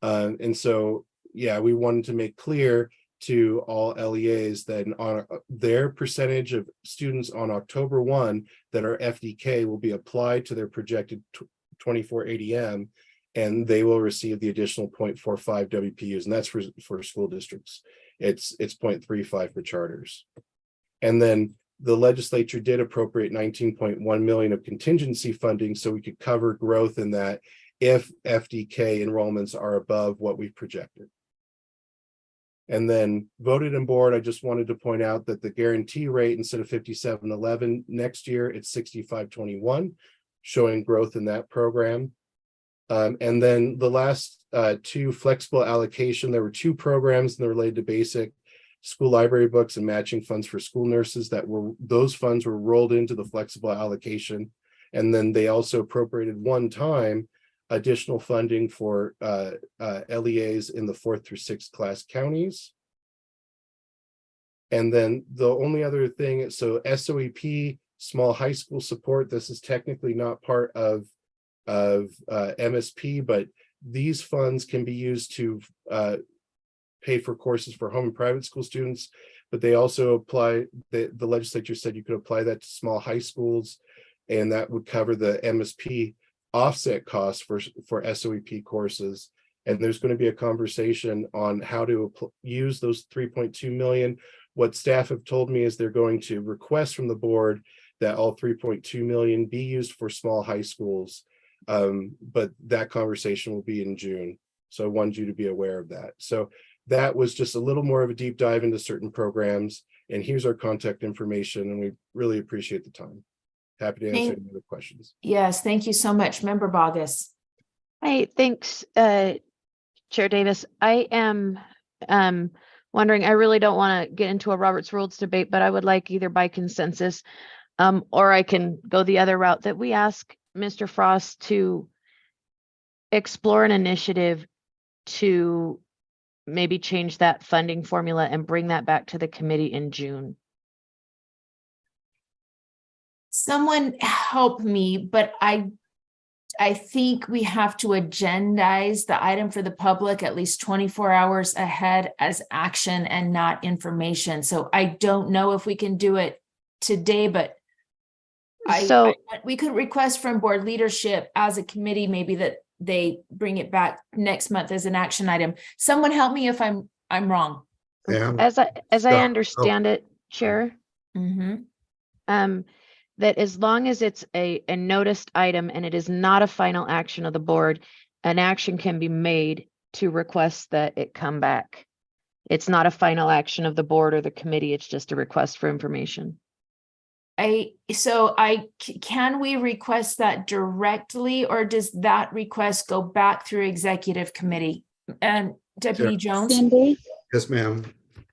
And so, yeah, we wanted to make clear to all LEAs that on their percentage of students on October 1 that are FDK will be applied to their projected 24 ADM, and they will receive the additional 0.45 WPUs, and that's for school districts. It's 0.35 for charters. And then the legislature did appropriate 19.1 million of contingency funding so we could cover growth in that if FDK enrollments are above what we've projected. And then voted in board, I just wanted to point out that the guarantee rate, instead of 57.11 next year, it's 65.21, showing growth in that program. And then the last two, flexible allocation, there were two programs that related to basic school library books and matching funds for school nurses those funds were rolled into the flexible allocation. And then they also appropriated one time additional funding for LEAs in the 4th through 6th class counties. And then the only other thing, so SOEP, small high school support, this is technically not part of MSP, but these funds can be used to pay for courses for home and private school students, but they also apply, the legislature said you could apply that to small high schools, and that would cover the MSP offset costs for SOEP courses. And there's going to be a conversation on how to use those 3.2 million. What staff have told me is they're going to request from the board that all 3.2 million be used for small high schools. But that conversation will be in June. So I wanted you to be aware of that. So that was just a little more of a deep dive into certain programs. And here's our contact information, and we really appreciate the time. Happy to answer any other questions. Yes, thank you so much, Member Bogus. Hi, thanks, Chair Davis. I am wondering, I really don't want to get into a Robert's Rules debate, but I would like either by consensus or I can go the other route that we ask Mr. Frost to explore an initiative to maybe change that funding formula and bring that back to the committee in June. Someone help me, but I think we have to agendize the item for the public at least 24 hours ahead as action and not information. So I don't know if we can do it today, but we could request from board leadership as a committee, maybe that they bring it back next month as an action item. Someone help me if I'm wrong. Yeah. As I understand it, Chair, that as long as it's a noticed item and it is not a final action of the board, an action can be made to request that it come back. It's not a final action of the board or the committee, it's just a request for information. Can we request that directly, or does that request go back through executive committee? And Deputy Jones? Cindy? Yes, ma'am.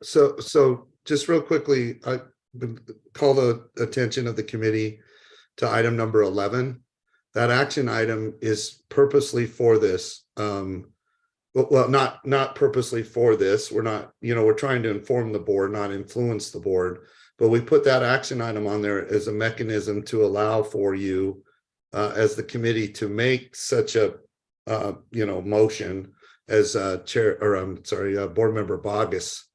So just real quickly, I would call the attention of the committee to item number 11. That action item is purposely for this. Well, not purposely for this. We're not, we're trying to inform the board, not influence the board. But we put that action item on there as a mechanism to allow for you as the committee to make such a motion as Board Member Bogus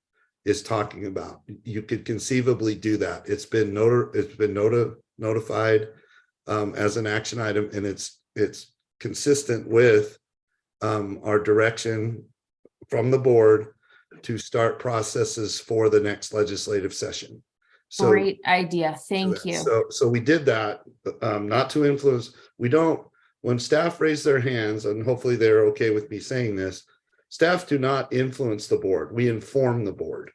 is talking about. You could conceivably do that. It's been notified as an action item, and it's consistent with our direction from the board to start processes for the next legislative session. So, great idea. Thank you. So we did that, not to influence. When staff raise their hands, and hopefully they're okay with me saying this, staff do not influence the board. We inform the board,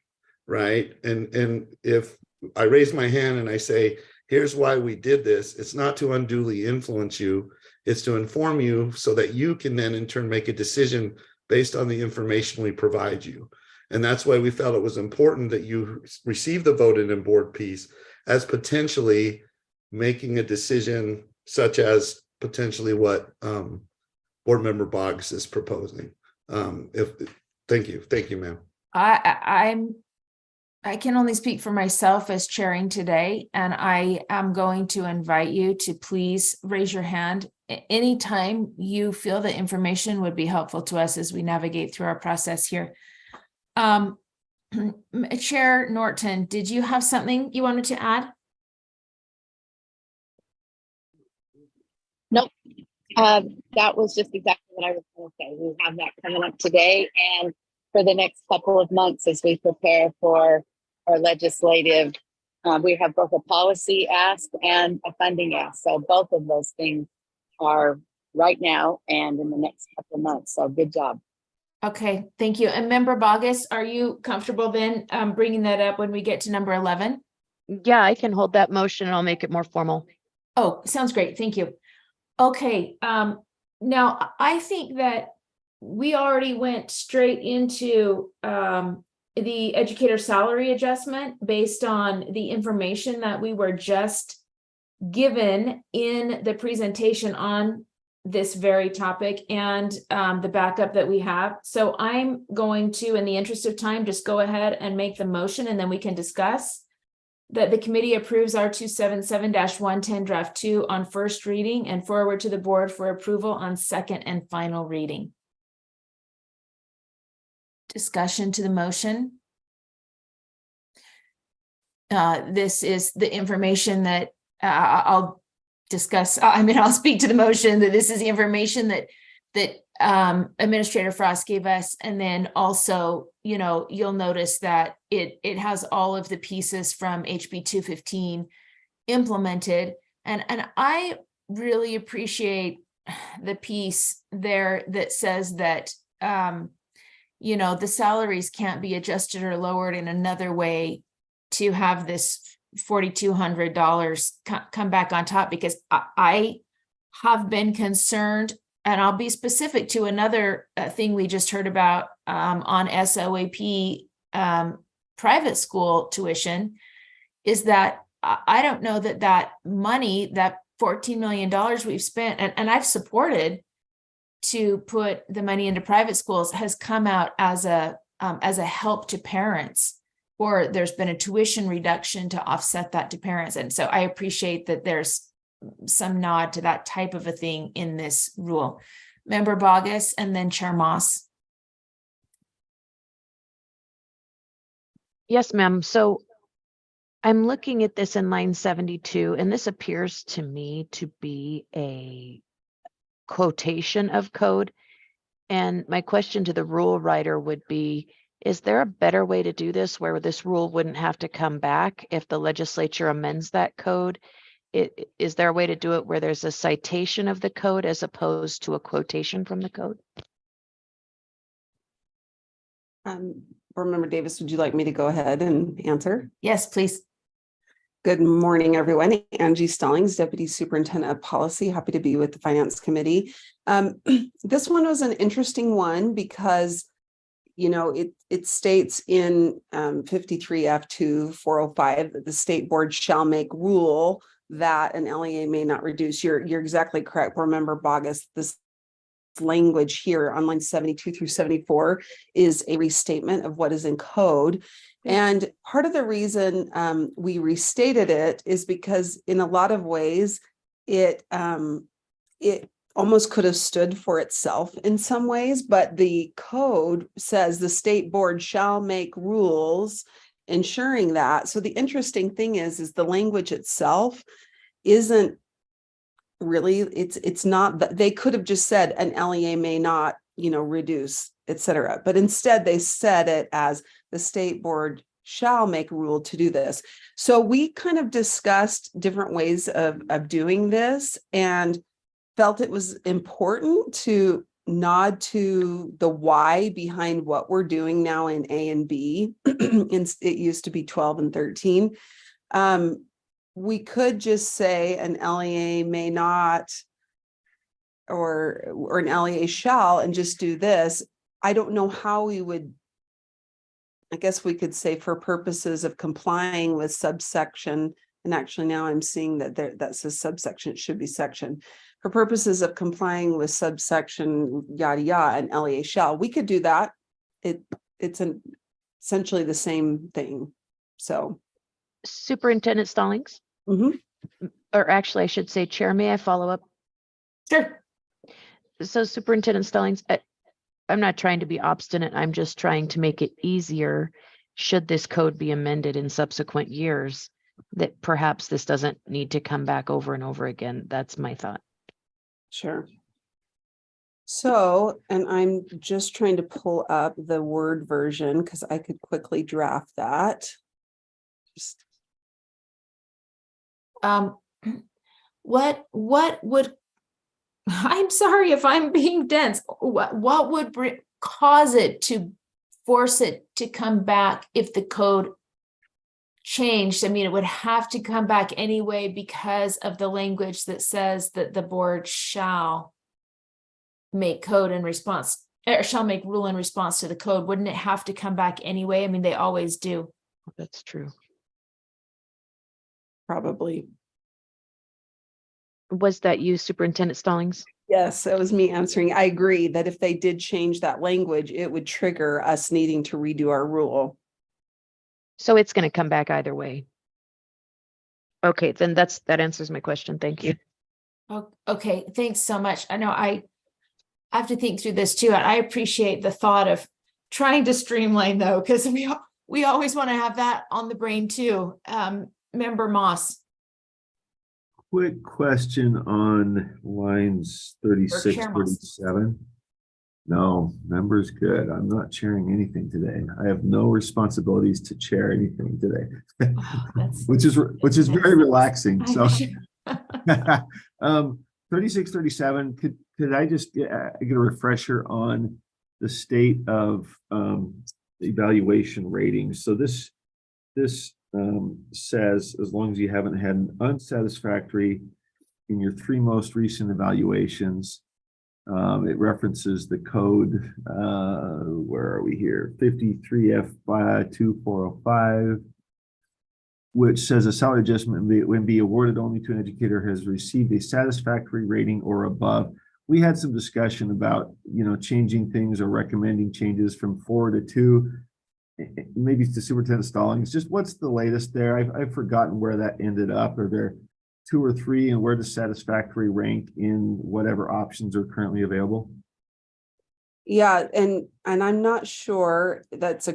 right? And if I raise my hand and I say, here's why we did this, it's not to unduly influence you. It's to inform you so that you can then in turn make a decision based on the information we provide you. And that's why we felt it was important that you receive the voted in board piece as potentially making a decision such as potentially what Board Member Boggs is proposing. Thank you, ma'am. I can only speak for myself as chairing today, and I am going to invite you to please raise your hand anytime you feel the information would be helpful to us as we navigate through our process here. Chair Norton, did you have something you wanted to add? Nope. That was just exactly what I was going to say. We have that coming up today and for the next couple of months as we prepare for our legislative. We have both a policy ask and a funding ask. So both of those things are right now and in the next couple of months. So good job. Okay, thank you. And Member Bogus, are you comfortable then bringing that up when we get to number 11? Yeah, I can hold that motion and I'll make it more formal. Oh, sounds great. Thank you. Okay, now I think that we already went straight into the educator salary adjustment based on the information that we were just given in the presentation on this very topic and the backup that we have. So I'm going to, in the interest of time, just go ahead and make the motion and then we can discuss that the committee approves R277-110 draft 2 on first reading and forward to the board for approval on second and final reading. Discussion to the motion. This is the information that I'll discuss. I'll speak to the motion that this is the information that Administrator Frost gave us. And then also, you'll notice that it has all of the pieces from HB 215 implemented. And I really appreciate the piece there that says that, the salaries can't be adjusted or lowered in another way to have this $4,200 come back on top, because I have been concerned, and I'll be specific to another thing we just heard about on SOAP private school tuition, is that I don't know that money, that $14 million we've spent, and I've supported to put the money into private schools, has come out as a help to parents, or there's been a tuition reduction to offset that to parents. And so I appreciate that there's some nod to that type of a thing in this rule. Member Bogus and then Chair Moss. Yes, ma'am. So I'm looking at this in line 72, and this appears to me to be a quotation of code. And my question to the rule writer would be, is there a better way to do this where this rule wouldn't have to come back if the legislature amends that code? Is there a way to do it where there's a citation of the code as opposed to a quotation from the code? Board Member Davis, would you like me to go ahead and answer? Yes, please. Good morning, everyone. Angie Stallings, Deputy Superintendent of Policy. Happy to be with the Finance Committee. This one was an interesting one because it states in 53F2 405 that the state board shall make rule that an LEA may not reduce. You're exactly correct. Board Member Bogus, this language here on line 72 through 74 is a restatement of what is in code. And part of the reason we restated it is because in a lot of ways, it almost could have stood for itself in some ways, but the code says the state board shall make rules ensuring that. So the interesting thing is the language itself isn't really, it's not that they could have just said an LEA may not, reduce, etc. But instead they said it as the state board shall make a rule to do this. So we kind of discussed different ways of doing this and felt it was important to nod to the why behind what we're doing now in A and B. It used to be 12 and 13. We could just say an LEA may not, or an LEA shall, and just do this. I don't know how we would, I guess we could say for purposes of complying with subsection, and actually now I'm seeing that that says subsection, it should be section. For purposes of complying with subsection yada yada and LEA shall, we could do that. It's essentially the same thing. So, Superintendent Stallings, or actually I should say Chair, may I follow up? Sure. So Superintendent Stallings, I'm not trying to be obstinate. I'm just trying to make it easier should this code be amended in subsequent years, that perhaps this doesn't need to come back over and over again. That's my thought. Sure. So, and I'm just trying to pull up the Word version because I could quickly draft that. What would, I'm sorry if I'm being dense. What would cause it to force it to come back if the code changed. I mean, it would have to come back anyway because of the language that says that the board shall make code in response, or shall make rule in response to the code. Wouldn't it have to come back anyway? I mean, they always do. That's true. Probably. Was that you, Superintendent Stallings? Yes, that was me answering. I agree that if they did change that language, it would trigger us needing to redo our rule. So it's going to come back either way. Okay, then that answers my question. Thank you. Oh, okay, thanks so much. I know I have to think through this too. I appreciate the thought of trying to streamline though, because we always want to have that on the brain too. Member Moss. Quick question on lines 36, Chair Moss. 37. No, member's good. I'm not chairing anything today. I have no responsibilities to chair anything today, which is very relaxing. So 36, 37, could I just get a refresher on the state of evaluation ratings? So this says, as long as you haven't had an unsatisfactory in your 3 most recent evaluations, it references the code, where are we here? 53F2405, which says a salary adjustment when be awarded only to an educator who has received a satisfactory rating or above. We had some discussion about, changing things or recommending changes from 4 to 2. Maybe to Superintendent Stallings, just what's the latest there? I've forgotten where that ended up. Are there 2 or 3, and where does satisfactory rank in whatever options are currently available? Yeah, and I'm not sure. That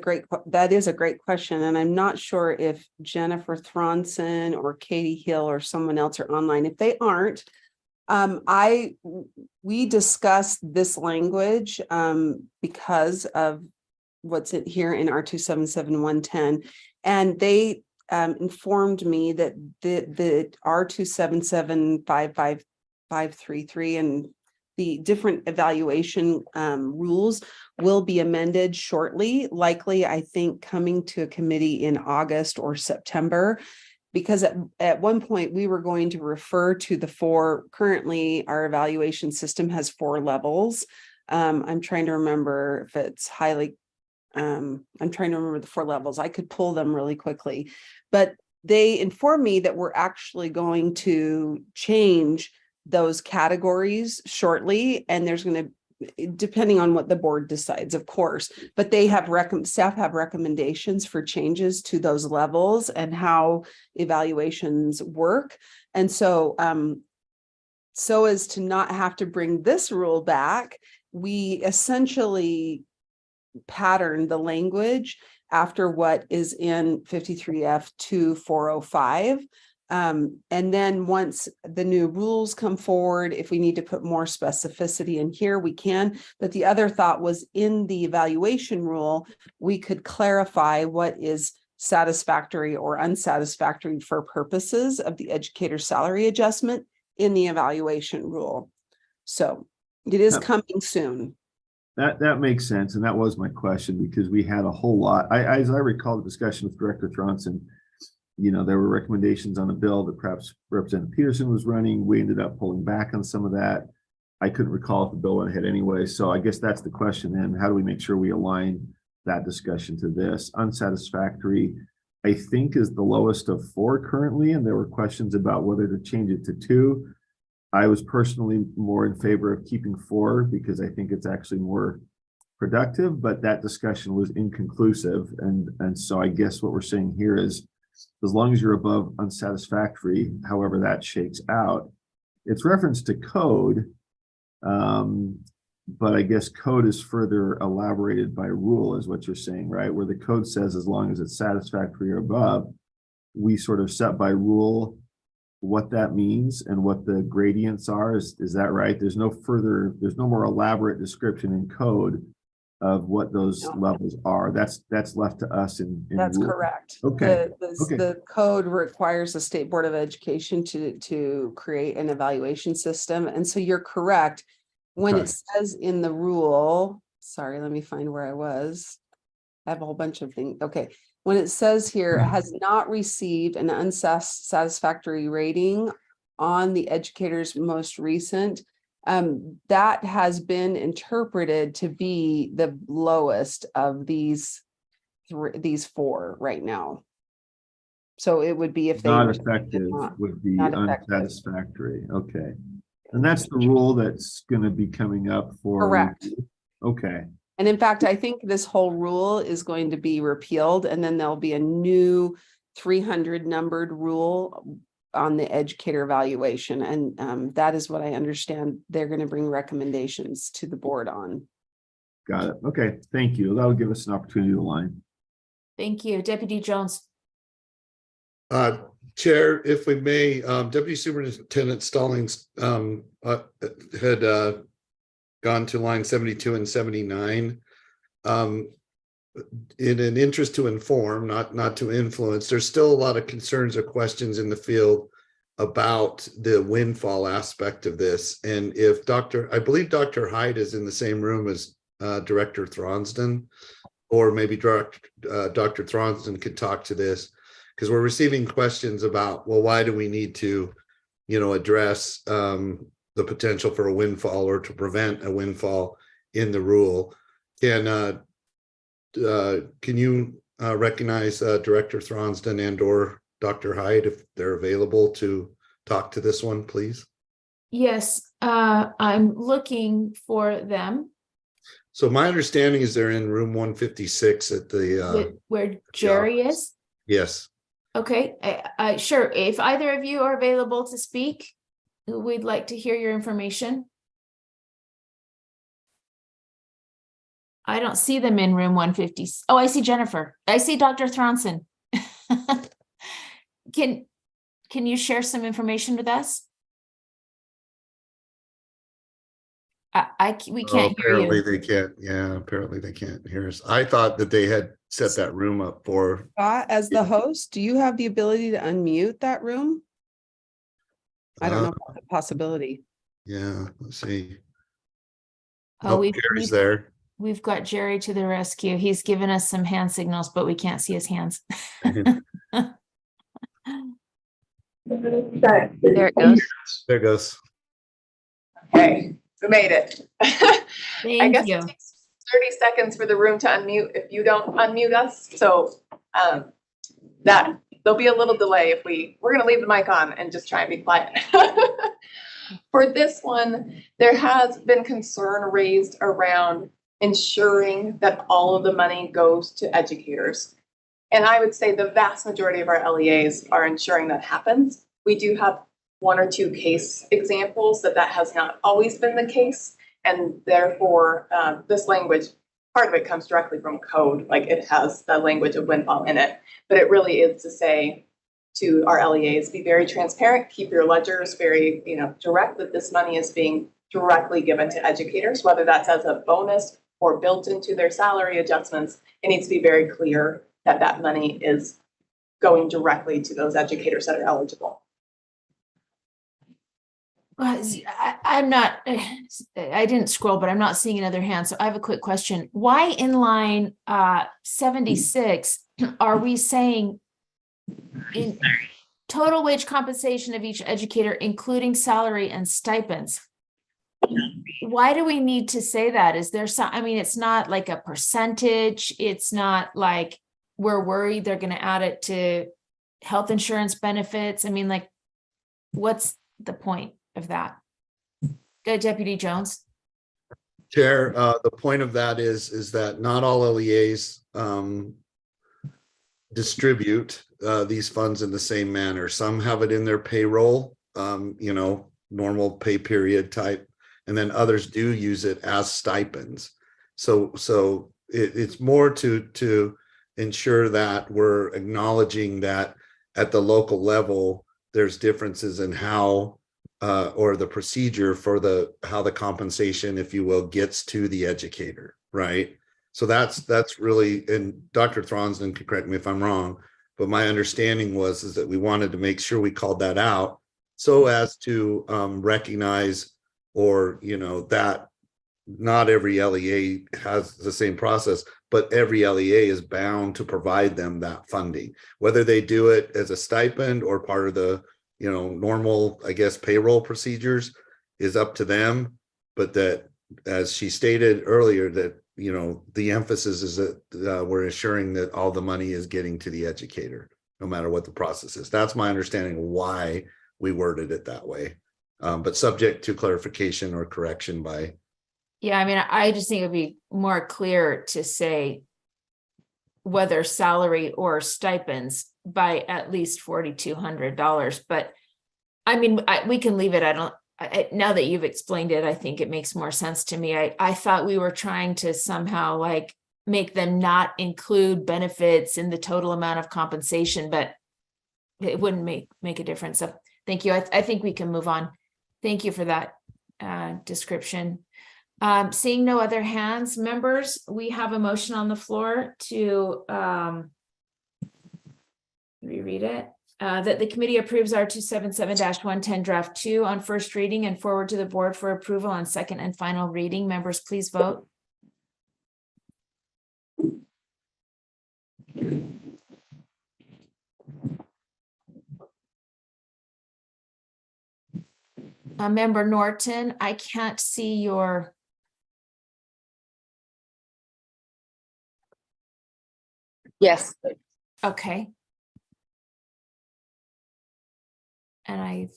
is a great question, and I'm not sure if Jennifer Thronson or Katie Hill or someone else are online. If they aren't, we discussed this language because of what's it here in R277110, and they informed me that the R27755533 and the different evaluation rules will be amended shortly, likely, I think, coming to a committee in August or September, because at one point we were going to refer to the 4, currently our evaluation system has 4 levels. I'm trying to remember if it's highly I'm trying to remember the 4 levels. I could pull them really quickly, but they informed me that we're actually going to change those categories shortly. And there's going to, depending on what the board decides, of course, but they have staff have recommendations for changes to those levels and how evaluations work. And so, so as to not have to bring this rule back, we essentially pattern the language after what is in 53F2405. And then once the new rules come forward, if we need to put more specificity in here, we can. But the other thought was in the evaluation rule, we could clarify what is satisfactory or unsatisfactory for purposes of the educator salary adjustment in the evaluation rule. So it is coming soon. That makes sense. And that was my question, because we had a whole lot. As I recall the discussion with Director Thronson, there were recommendations on a bill that perhaps Representative Peterson was running. We ended up pulling back on some of that. I couldn't recall if the bill went ahead anyway. So I guess that's the question then. How do we make sure we align that discussion to this? Unsatisfactory, I think, is the lowest of 4 currently. And there were questions about whether to change it to 2. I was personally more in favor of keeping 4 because I think it's actually more productive, but that discussion was inconclusive. And so I guess what we're saying here is, as long as you're above unsatisfactory, however that shakes out, it's referenced to code, but I guess code is further elaborated by rule, is what you're saying, right? Where the code says as long as it's satisfactory or above, we sort of set by rule what that means and what the gradients are. Is that right? There's no more elaborate description in code of what those levels are. That's left to us in That's rule. correct. Okay. The code requires the State Board of Education to create an evaluation system. And so you're correct. When it says in the rule, sorry, let me find where I was. I have a whole bunch of things. Okay. When it says here, has not received an unsatisfactory rating on the educator's most recent, that has been interpreted to be the lowest of these four right now. So it would be if they Not were effective would be not effective. unsatisfactory. Okay. And that's the rule that's going to be coming up for. Correct. Okay. And in fact, I think this whole rule is going to be repealed, and then there'll be a new 300 numbered rule on the educator evaluation. And that is what I understand they're going to bring recommendations to the board on. Got it. Okay. Thank you. That'll give us an opportunity to align. Thank you. Deputy Jones. Chair, if we may, Deputy Superintendent Stallings had gone to line 72 and 79. In an interest to inform, not to influence, there's still a lot of concerns or questions in the field about the windfall aspect of this. And if I believe Dr. Hyde is in the same room as Director Thronsden, or maybe Dr. Thronsden could talk to this, because we're receiving questions about, well, why do we need to, address the potential for a windfall or to prevent a windfall in the rule. Can you recognize Director Thronsden and or Dr. Hyde if they're available to talk to this one, please? Yes, I'm looking for them. So my understanding is they're in room 156 at the where Jerry is? Yes. Okay, sure. If either of you are available to speak, we'd like to hear your information. I don't see them in room 150. Oh, I see Jennifer. I see Dr. Thronson. Can you share some information with us? We can't hear you. Apparently they can't. Yeah, apparently they can't hear us. I thought that they had set that room up for. Scott, as the host, do you have the ability to unmute that room? I don't know if that's a possibility. Yeah, let's see. Oh, Gary's there. We've got Jerry to the rescue. He's given us some hand signals, but we can't see his hands. There it goes. There it goes. Okay, we made it. Thank I guess you. it takes 30 seconds for the room to unmute if you don't unmute us. So that there'll be a little delay if we're going to leave the mic on and just try and be quiet. For this one, there has been concern raised around ensuring that all of the money goes to educators. And I would say the vast majority of our LEAs are ensuring that happens. We do have one or two case examples that has not always been the case. And therefore, this language, part of it comes directly from code, like it has the language of windfall in it. But it really is to say to our LEAs, be very transparent, keep your ledgers very direct, that this money is being directly given to educators, whether that's as a bonus or built into their salary adjustments. It needs to be very clear that that money is going directly to those educators that are eligible. Well, I didn't scroll, but I'm not seeing another hand. So I have a quick question. Why in line 76 are we saying in total wage compensation of each educator, including salary and stipends? Why do we need to say that? Is there some, it's not like a percentage. It's not like we're worried they're going to add it to health insurance benefits. What's the point of that? Good, Deputy Jones. Chair, the point of that is that not all LEAs distribute these funds in the same manner. Some have it in their payroll, normal pay period type, and then others do use it as stipends. So it's more to ensure that we're acknowledging that at the local level, there's differences in how or the procedure for how the compensation, if you will, gets to the educator, right? So that's really, and Dr. Thronsden can correct me if I'm wrong, but my understanding is that we wanted to make sure we called that out so as to recognize or that not every LEA has the same process, but every LEA is bound to provide them that funding, whether they do it as a stipend or part of the, you know, normal, I guess, payroll procedures is up to them. But that, as she stated earlier, that, you know, the emphasis is that we're ensuring that all the money is getting to the educator, no matter what the process is. That's my understanding of why we worded it that way. But subject to clarification or correction by. Yeah, I mean, I just think it'd be more clear to say whether salary or stipends by at least $4,200. But I mean, we can leave it. Now that you've explained it, I think it makes more sense to me. I thought we were trying to somehow like make them not include benefits in the total amount of compensation, but it wouldn't make a difference. So thank you. I think we can move on. Thank you for that description. Seeing no other hands, members, we have a motion on the floor to reread it. That the committee approves R277-110 draft 2 on first reading and forward to the board for approval on second and final reading. Members, please vote. Member Norton, I can't see your. Yes. Okay. And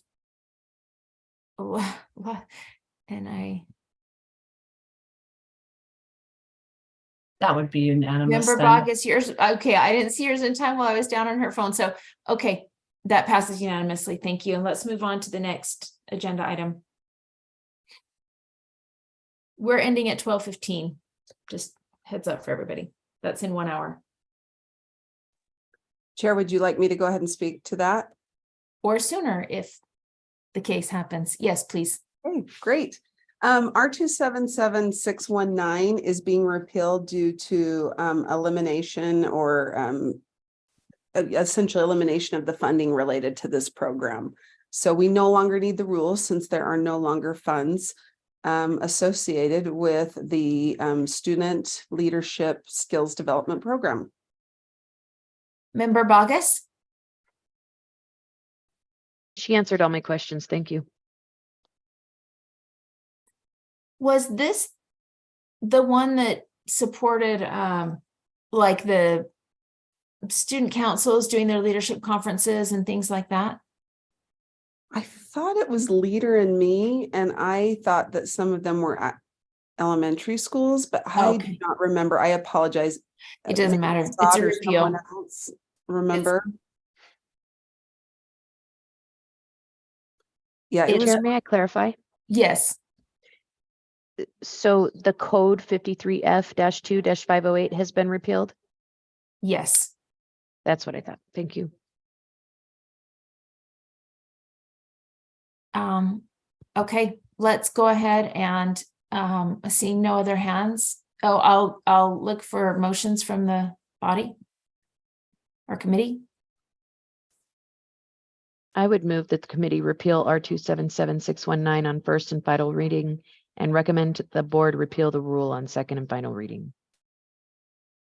That would be unanimous. Member then. Bogus, yours. Okay, I didn't see yours in time while I was down on her phone. So, okay, that passes unanimously. Thank you. And let's move on to the next agenda item. We're ending at 12:15. Just heads up for everybody. That's in 1 hour. Chair, would you like me to go ahead and speak to that? Or sooner if the case happens. Yes, please. Okay, great. R277-619 is being repealed due to elimination or essential elimination of the funding related to this program. So we no longer need the rules since there are no longer funds associated with the Student Leadership Skills Development Program. Member Bogus? She answered all my questions. Thank you. Was this the one that supported like the student councils doing their leadership conferences and things like that? I thought it was Leader in Me, and I thought that some of them were at elementary schools, but I do not remember. I apologize. It doesn't matter. It's a repeal. Remember? Yeah, Hey, Chair, may I clarify? Yes. So the code 53F-2-508 has been repealed? Yes. That's what I thought. Thank you. Okay, let's go ahead and seeing no other hands. Oh, I'll look for motions from the body or committee. I would move that the committee repeal R277-619 on first and final reading and recommend the board repeal the rule on second and final reading.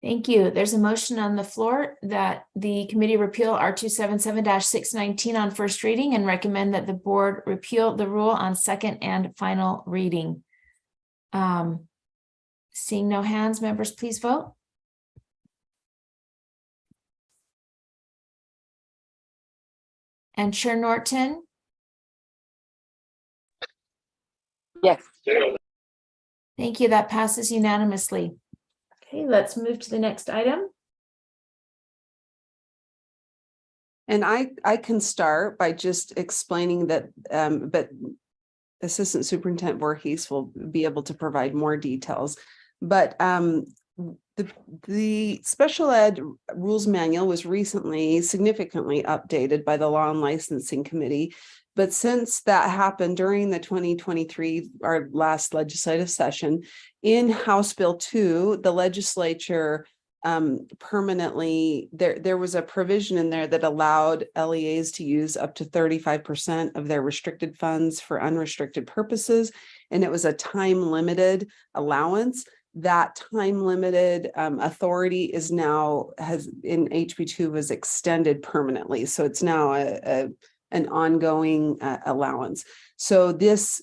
Thank you. There's a motion on the floor that the committee repeal R277-619 on first reading and recommend that the board repeal the rule on second and final reading. Seeing no hands, members, please vote. And Chair Norton? Yes. Thank you. That passes unanimously. Okay, let's move to the next item. And I can start by just explaining that, but Assistant Superintendent Voorhees will be able to provide more details. But the special ed rules manual was recently significantly updated by the Law and Licensing Committee. But since that happened during the 2023, our last legislative session, in House Bill 2, the legislature permanently, there was a provision in there that allowed LEAs to use up to 35% of their restricted funds for unrestricted purposes. And it was a time limited allowance. That time limited authority is now in HB2 was extended permanently. So it's now an ongoing allowance. So this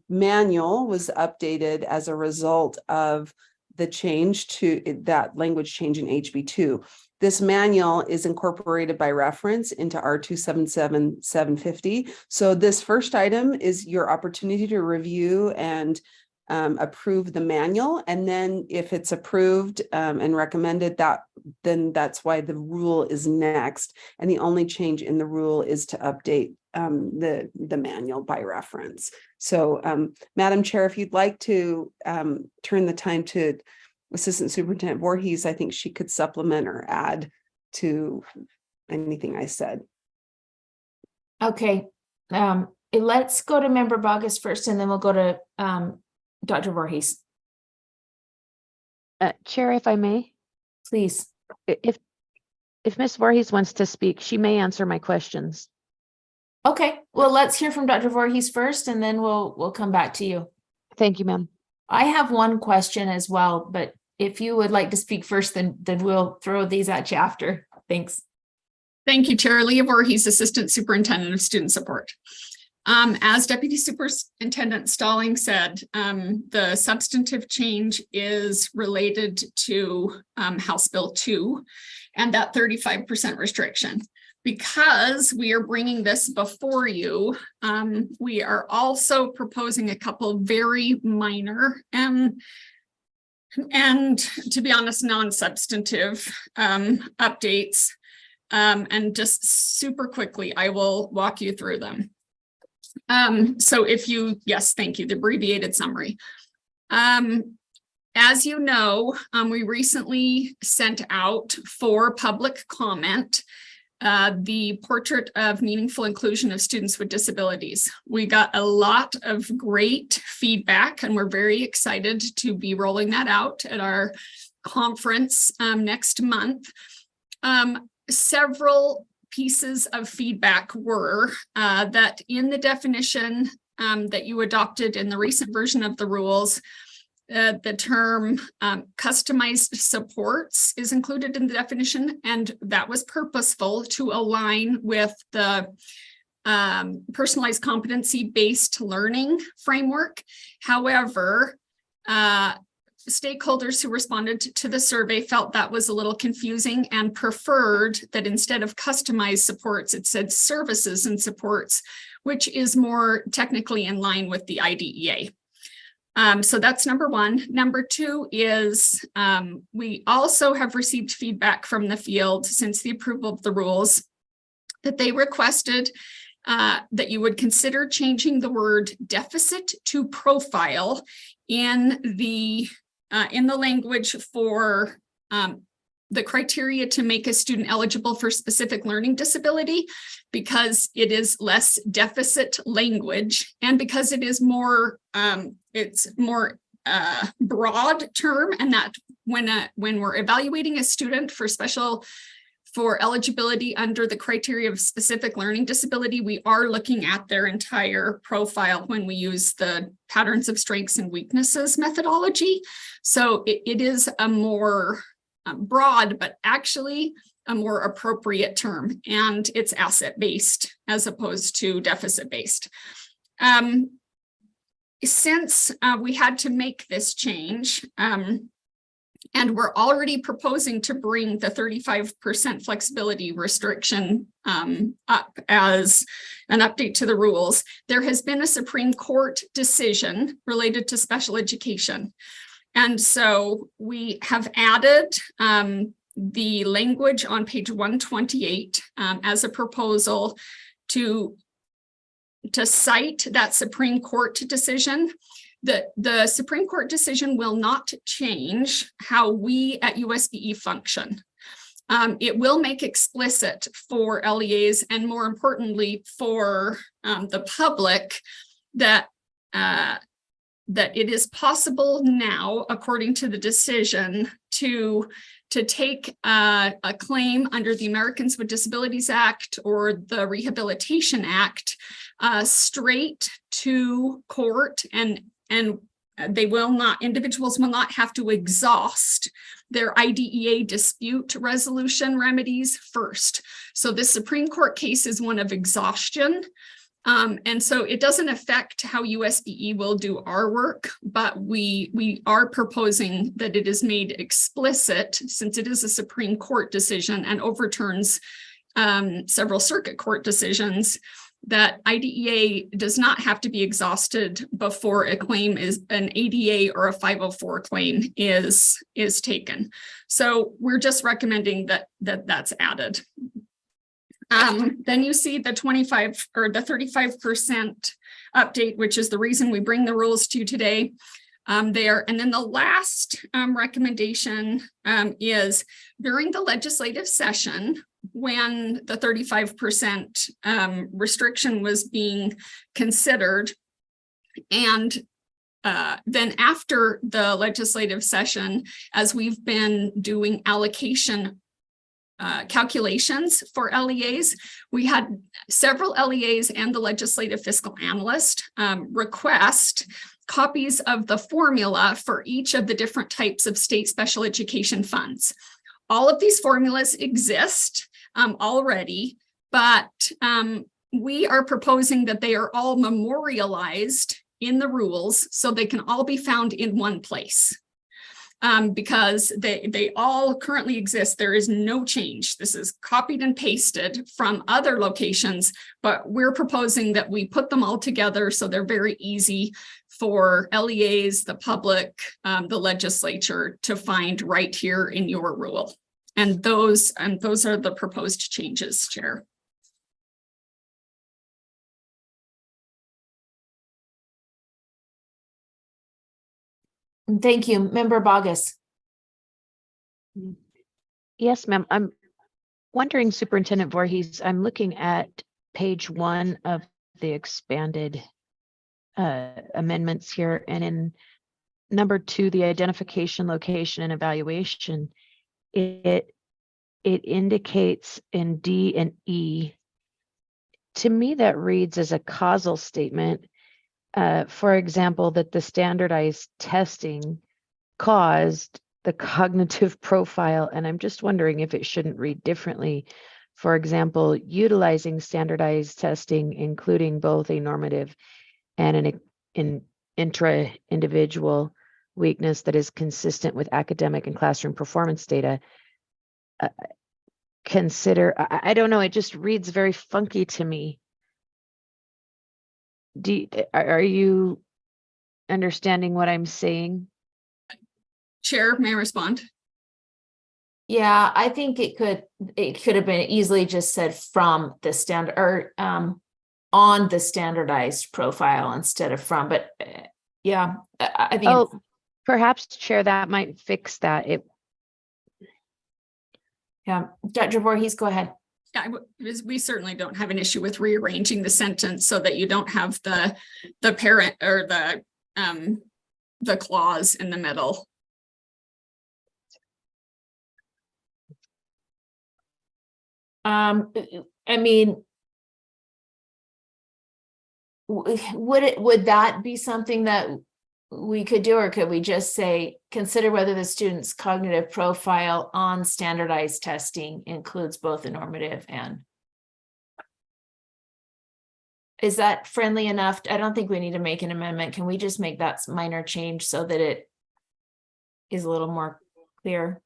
manual was updated as a result of the change to that language change in HB2. This manual is incorporated by reference into R277750. So this first item is your opportunity to review and approve the manual. And then if it's approved and recommended, then that's why the rule is next. And the only change in the rule is to update the manual by reference. So Madam Chair, if you'd like to turn the time to Assistant Superintendent Voorhees, I think she could supplement or add to anything I said. Okay, let's go to Member Boggess first, and then we'll go to Dr. Voorhees. Chair, if I may, please. If Ms. Voorhees wants to speak, she may answer my questions. Okay, well, let's hear from Dr. Voorhees first, and then we'll come back to you. Thank you, ma'am. I have one question as well, but if you would like to speak first, then we'll throw these at you after. Thanks. Thank you, Chair. Leah Voorhees, Assistant Superintendent of Student Support. As Deputy Superintendent Stalling said, the substantive change is related to House Bill 2 and that 35% restriction. Because we are bringing this before you, we are also proposing a couple very minor and to be honest, non-substantive updates. And just super quickly, I will walk you through them. So yes, thank you, the abbreviated summary. As you know, we recently sent out for public comment the portrait of meaningful inclusion of students with disabilities. We got a lot of great feedback, and we're very excited to be rolling that out at our conference next month. Several pieces of feedback were that in the definition that you adopted in the recent version of the rules, the term customized supports is included in the definition, and that was purposeful to align with the personalized competency-based learning framework. However, stakeholders who responded to the survey felt that was a little confusing and preferred that instead of customized supports, it said services and supports, which is more technically in line with the IDEA. So that's number one. Number two is we also have received feedback from the field since the approval of the rules that they requested that you would consider changing the word deficit to profile in the language for the criteria to make a student eligible for specific learning disability, because it is less deficit language and because it is more it's more broad term, and that when we're evaluating a student for eligibility under the criteria of specific learning disability, we are looking at their entire profile when we use the patterns of strengths and weaknesses methodology. So it is a more broad, but actually a more appropriate term, and it's asset-based as opposed to deficit-based. Since we had to make this change, and we're already proposing to bring the 35% flexibility restriction up as an update to the rules, there has been a Supreme Court decision related to special education. And so we have added the language on page 128 as a proposal to cite that Supreme Court decision. The Supreme Court decision will not change how we at USBE function. It will make explicit for LEAs, and more importantly for the public, that it is possible now, according to the decision, to to take a claim under the Americans with Disabilities Act or the Rehabilitation Act straight to court, and individuals will not have to exhaust their IDEA dispute resolution remedies first. So this Supreme Court case is one of exhaustion. And so it doesn't affect how USBE will do our work, but we are proposing that it is made explicit, since it is a Supreme Court decision and overturns several circuit court decisions, that IDEA does not have to be exhausted before a claim is an ADA or a 504 claim is taken. So we're just recommending that's added. Then you see the 25 or the 35% update, which is the reason we bring the rules to you today. There. And then the last recommendation is during the legislative session, when the 35% restriction was being considered, and then after the legislative session, as we've been doing allocation calculations for LEAs, we had several LEAs and the legislative fiscal analyst request copies of the formula for each of the different types of state special education funds. All of these formulas exist already, but we are proposing that they are all memorialized in the rules so they can all be found in one place. Because they all currently exist. There is no change. This is copied and pasted from other locations, but we're proposing that we put them all together so they're very easy for LEAs, the public, the legislature to find right here in your rule. And those are the proposed changes, Chair. Thank you. Member Bogus. Yes, ma'am. I'm wondering, Superintendent Voorhees, I'm looking at page 1 of the expanded amendments here, and in number 2, the identification, location, and evaluation, it indicates in D and E. To me, that reads as a causal statement. For example, that the standardized testing caused the cognitive profile, and I'm just wondering if it shouldn't read differently. For example, utilizing standardized testing, including both a normative and an intra-individual weakness that is consistent with academic and classroom performance data. I don't know, it just reads very funky to me. Are you understanding what I'm saying? Chair, may I respond? Yeah, I think it could have been easily just said from the standard or on the standardized profile instead of from, but yeah, I think. Perhaps, Chair, that might fix that. Yeah, Dr. Voorhees, go ahead. Yeah, we certainly don't have an issue with rearranging the sentence so that you don't have the parent or the clause in the middle. I mean, would that be something that we could do, or could we just say, consider whether the student's cognitive profile on standardized testing includes both the normative and? Is that friendly enough? I don't think we need to make an amendment. Can we just make that minor change so that it is a little more clear?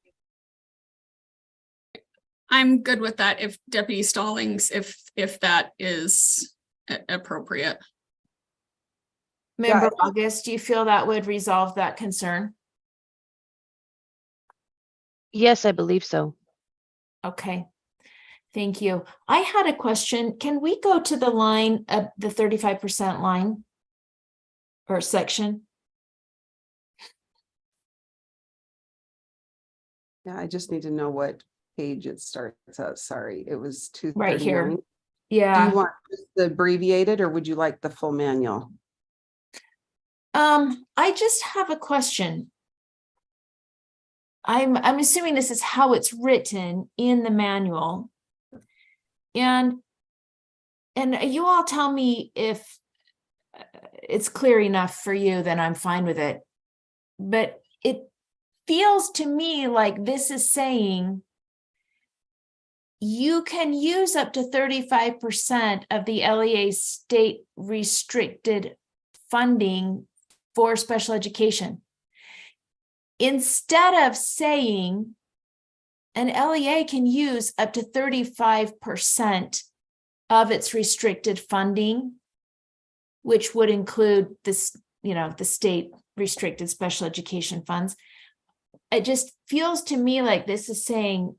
I'm good with that if Deputy Stallings, if that is appropriate. Member August, do you feel that would resolve that concern? Yes, I believe so. Okay, thank you. I had a question. Can we go to the line of the 35% line or section? Yeah, I just need to know what page it starts at. Sorry, it was 239. Right here. Yeah. Do you want just the abbreviated or would you like the full manual? I just have a question. I'm assuming this is how it's written in the manual. And you all tell me if it's clear enough for you, then I'm fine with it. But it feels to me like this is saying you can use up to 35% of the LEA state restricted funding for special education. Instead of saying an LEA can use up to 35% of its restricted funding, which would include this, the state restricted special education funds. It just feels to me like this is saying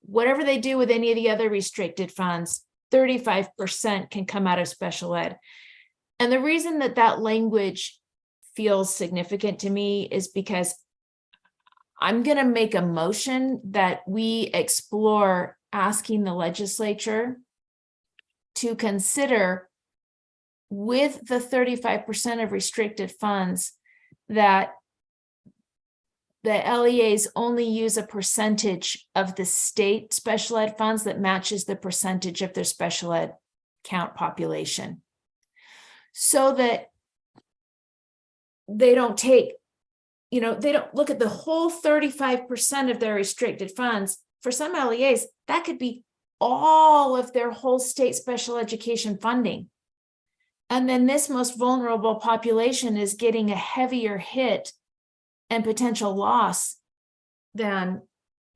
whatever they do with any of the other restricted funds, 35% can come out of special ed. And the reason that language feels significant to me is because I'm going to make a motion that we explore asking the legislature to consider, with the 35% of restricted funds, that the LEAs only use a percentage of the state special ed funds that matches the percentage of their special ed count population, so that they don't take, they don't look at the whole 35% of their restricted funds. For some LEAs, that could be all of their whole state special education funding. And then this most vulnerable population is getting a heavier hit and potential loss than,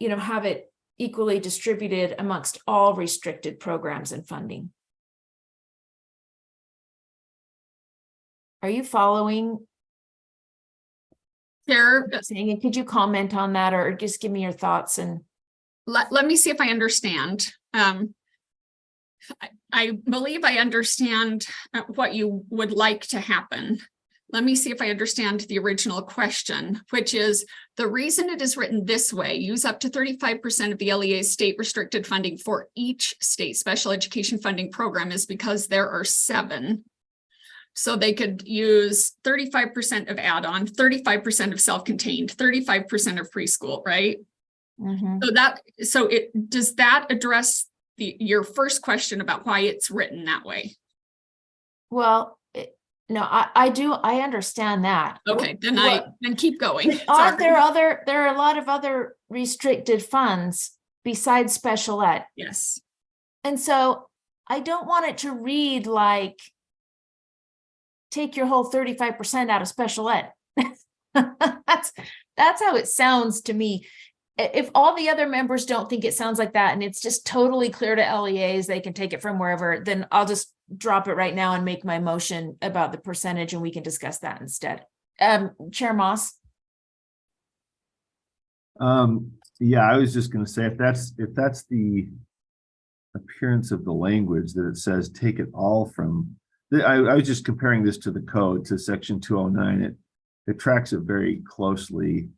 have it equally distributed amongst all restricted programs and funding. Are you following? Chair, saying, could you comment on that, or just give me your thoughts? And let me see if I understand. I believe I understand what you would like to happen. Let me see if I understand the original question, which is the reason it is written this way: use up to 35% of the LEA's state restricted funding for each state special education funding program, is because there are 7. So they could use 35% of add-on, 35% of self-contained, 35% of preschool, right? Mm-hmm. Does that address your first question about why it's written that way? Well, no, I understand that. Okay, then then keep going. There are a lot of other restricted funds besides special ed. Yes. And so I don't want it to read like, take your whole 35% out of special ed. That's how it sounds to me. If all the other members don't think it sounds like that, and it's just totally clear to LEAs, they can take it from wherever, then I'll just drop it right now and make my motion about the percentage, and we can discuss that instead. Chair Moss. Yeah, I was just going to say, if that's the appearance of the language, that it says take it all from, I was just comparing this to the code, to section 209. It tracks it very closely.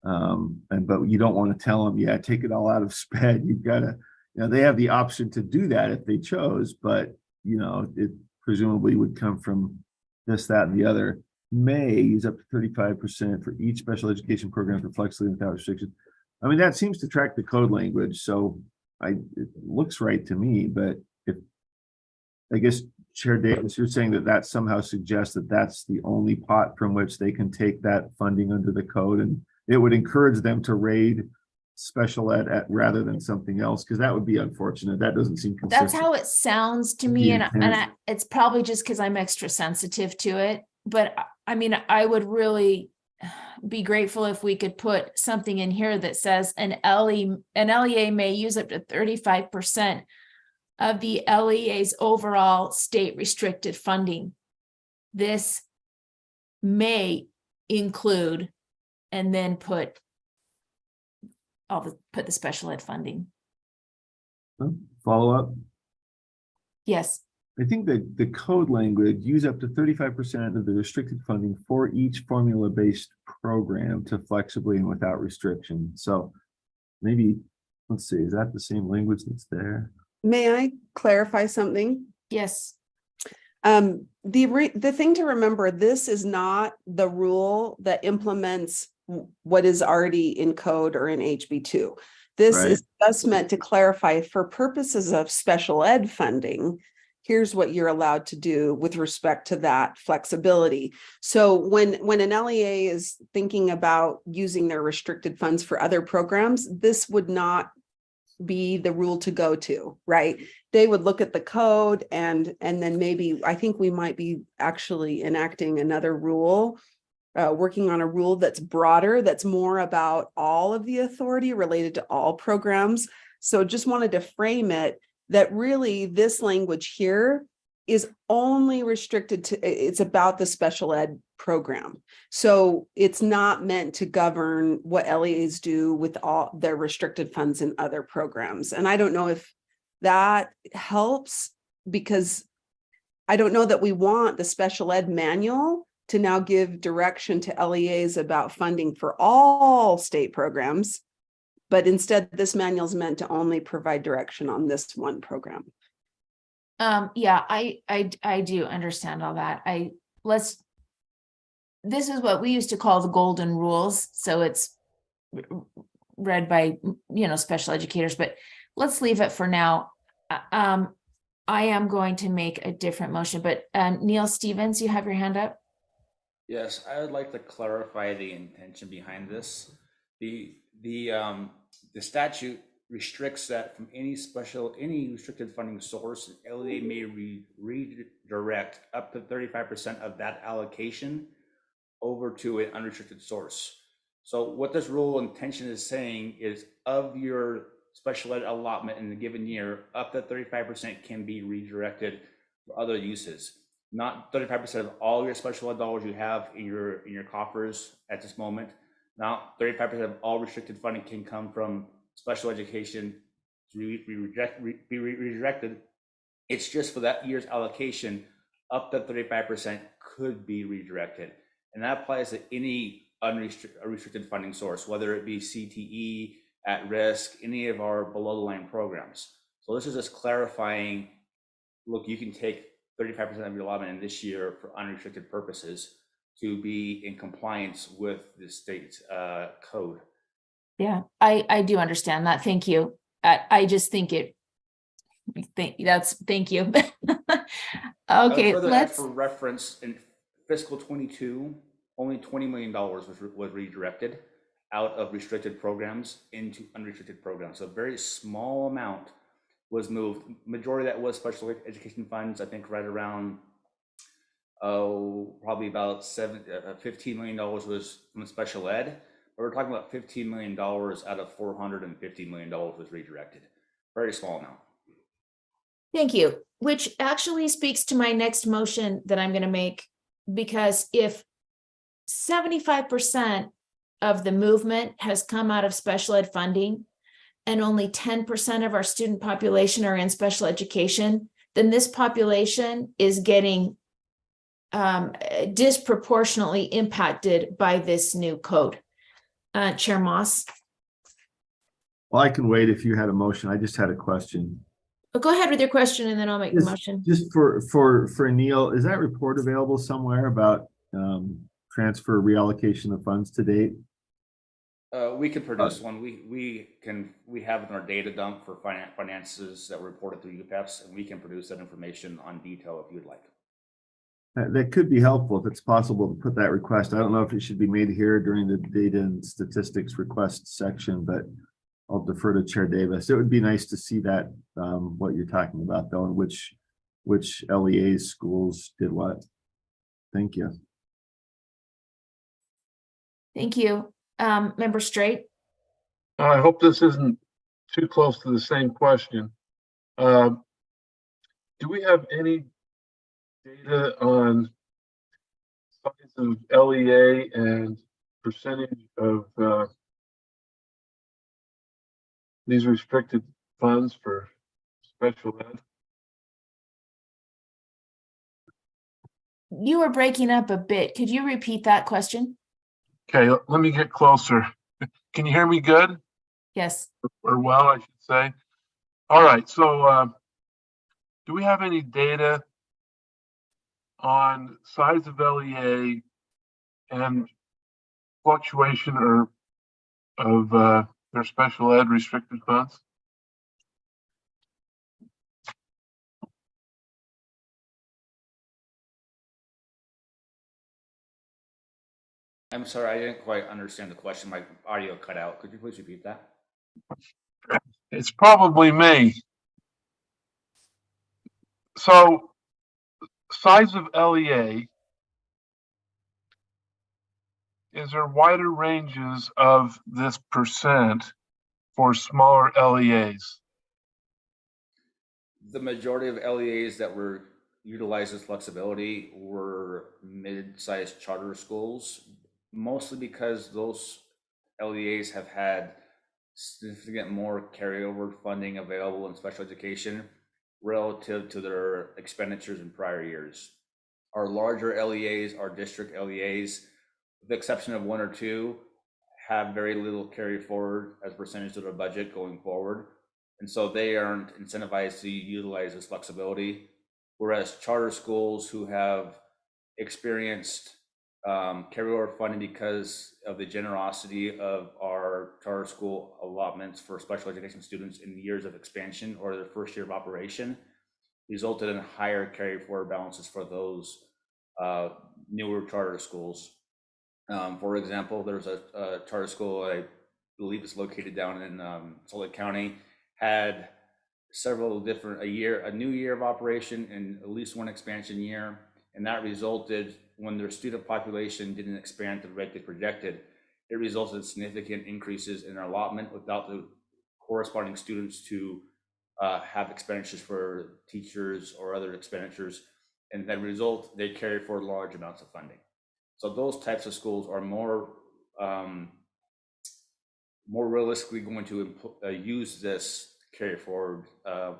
But you don't want to tell them, yeah, take it all out of SPED. You've got to, they have the option to do that if they chose, but it presumably would come from this, that, and the other. May use up to 35% for each special education program for flexibility without restriction. I mean, that seems to track the code language, so it looks right to me. But I guess Chair Davis, you're saying that somehow suggests that that's the only pot from which they can take that funding under the code, and it would encourage them to raid special ed rather than something else, because that would be unfortunate. That doesn't seem consistent. That's how it sounds to me, and it's probably just because I'm extra sensitive to it. But I mean, I would really be grateful if we could put something in here that says an LEA may use up to 35% of the LEA's overall state restricted funding. This may include, and then put the special ed funding. Follow up. Yes. I think that the code language, use up to 35% of the restricted funding for each formula-based program to flexibly and without restriction. So maybe, let's see, is that the same language that's there? May I clarify something? Yes. The thing to remember, this is not the rule that implements what is already in code or in HB2. This Right. is just meant to clarify for purposes of special ed funding, here's what you're allowed to do with respect to that flexibility. So when an LEA is thinking about using their restricted funds for other programs, this would not be the rule to go to, right? They would look at the code and then maybe, I think we might be actually enacting another rule, working on a rule that's broader, that's more about all of the authority related to all programs. So just wanted to frame it that really this language here is only restricted to, it's about the special ed program. So it's not meant to govern what LEAs do with all their restricted funds in other programs. And I don't know if that helps, because I don't know that we want the special ed manual to now give direction to LEAs about funding for all state programs. But instead, this manual is meant to only provide direction on this one program. Yeah, I do understand all that. This is what we used to call the golden rules. So it's read by, special educators, but let's leave it for now. I am going to make a different motion, but Neil Stevens, you have your hand up. Yes, I would like to clarify the intention behind this. The statute restricts that from any restricted funding source, LEA may redirect up to 35% of that allocation over to an unrestricted source. So what this rule intention is saying is, of your special ed allotment in a given year, up to 35% can be redirected for other uses. Not 35% of all your special ed dollars you have in your coffers at this moment. Now 35% of all restricted funding can come from special education to be redirected. It's just for that year's allocation, up to 35% could be redirected. And that applies to any restricted funding source, whether it be CTE, at risk, any of our below the line programs. So this is just clarifying, look, you can take 35% of your allotment in this year for unrestricted purposes to be in compliance with the state code. Yeah, I do understand that. Thank you. I just think thank you. Okay, let's. For reference, in fiscal 22, only $20 million was redirected out of restricted programs into unrestricted programs. So a very small amount was moved. Majority of that was special education funds. I think right around, probably about $15 million was from special ed. But we're talking about $15 million out of $450 million was redirected. Very small amount. Thank you, which actually speaks to my next motion that I'm going to make, because if 75% of the movement has come out of special ed funding and only 10% of our student population are in special education, then this population is getting disproportionately impacted by this new code. Chair Moss. Well, I can wait if you had a motion. I just had a question. Well, go ahead with your question and then I'll make the motion. Just for Neil, is that report available somewhere about transfer reallocation of funds to date? We can produce one. We have in our data dump for finances that were reported through UPEPS, and we can produce that information on detail if you'd like. That could be helpful if it's possible to put that request. I don't know if it should be made here during the data and statistics request section, but I'll defer to Chair Davis. It would be nice to see that, what you're talking about though, and which LEA schools did what. Thank you. Thank you. Member Straight. I hope this isn't too close to the same question. Do we have any data on size of LEA and percentage of these restricted funds for special ed? You were breaking up a bit. Could you repeat that question? Okay, let me get closer. Can you hear me good? Yes. Or well, I should say. All right, so do we have any data on size of LEA and fluctuation or of their special ed restricted funds? I'm sorry, I didn't quite understand the question. My audio cut out. Could you please repeat that? It's probably me. So, size of LEA, is there wider ranges of this percent for smaller LEAs? The majority of LEAs that were utilized as flexibility were mid-sized charter schools, mostly because those LEAs have had significant more carryover funding available in special education relative to their expenditures in prior years. Our larger LEAs, our district LEAs, with the exception of one or two, have very little carry forward as a percentage of their budget going forward. And so they aren't incentivized to utilize this flexibility. Whereas charter schools who have experienced carryover funding because of the generosity of our charter school allotments for special education students in years of expansion or their first year of operation, resulted in higher carry forward balances for those newer charter schools. For example, there's a charter school, I believe it's located down in Salt Lake County, had several different, a new year of operation and at least one expansion year. And that resulted, when their student population didn't expand to the rate they projected, it resulted in significant increases in our allotment without the corresponding students to have expenditures for teachers or other expenditures. And as a result, they carry forward large amounts of funding. So those types of schools are more realistically going to use this carry forward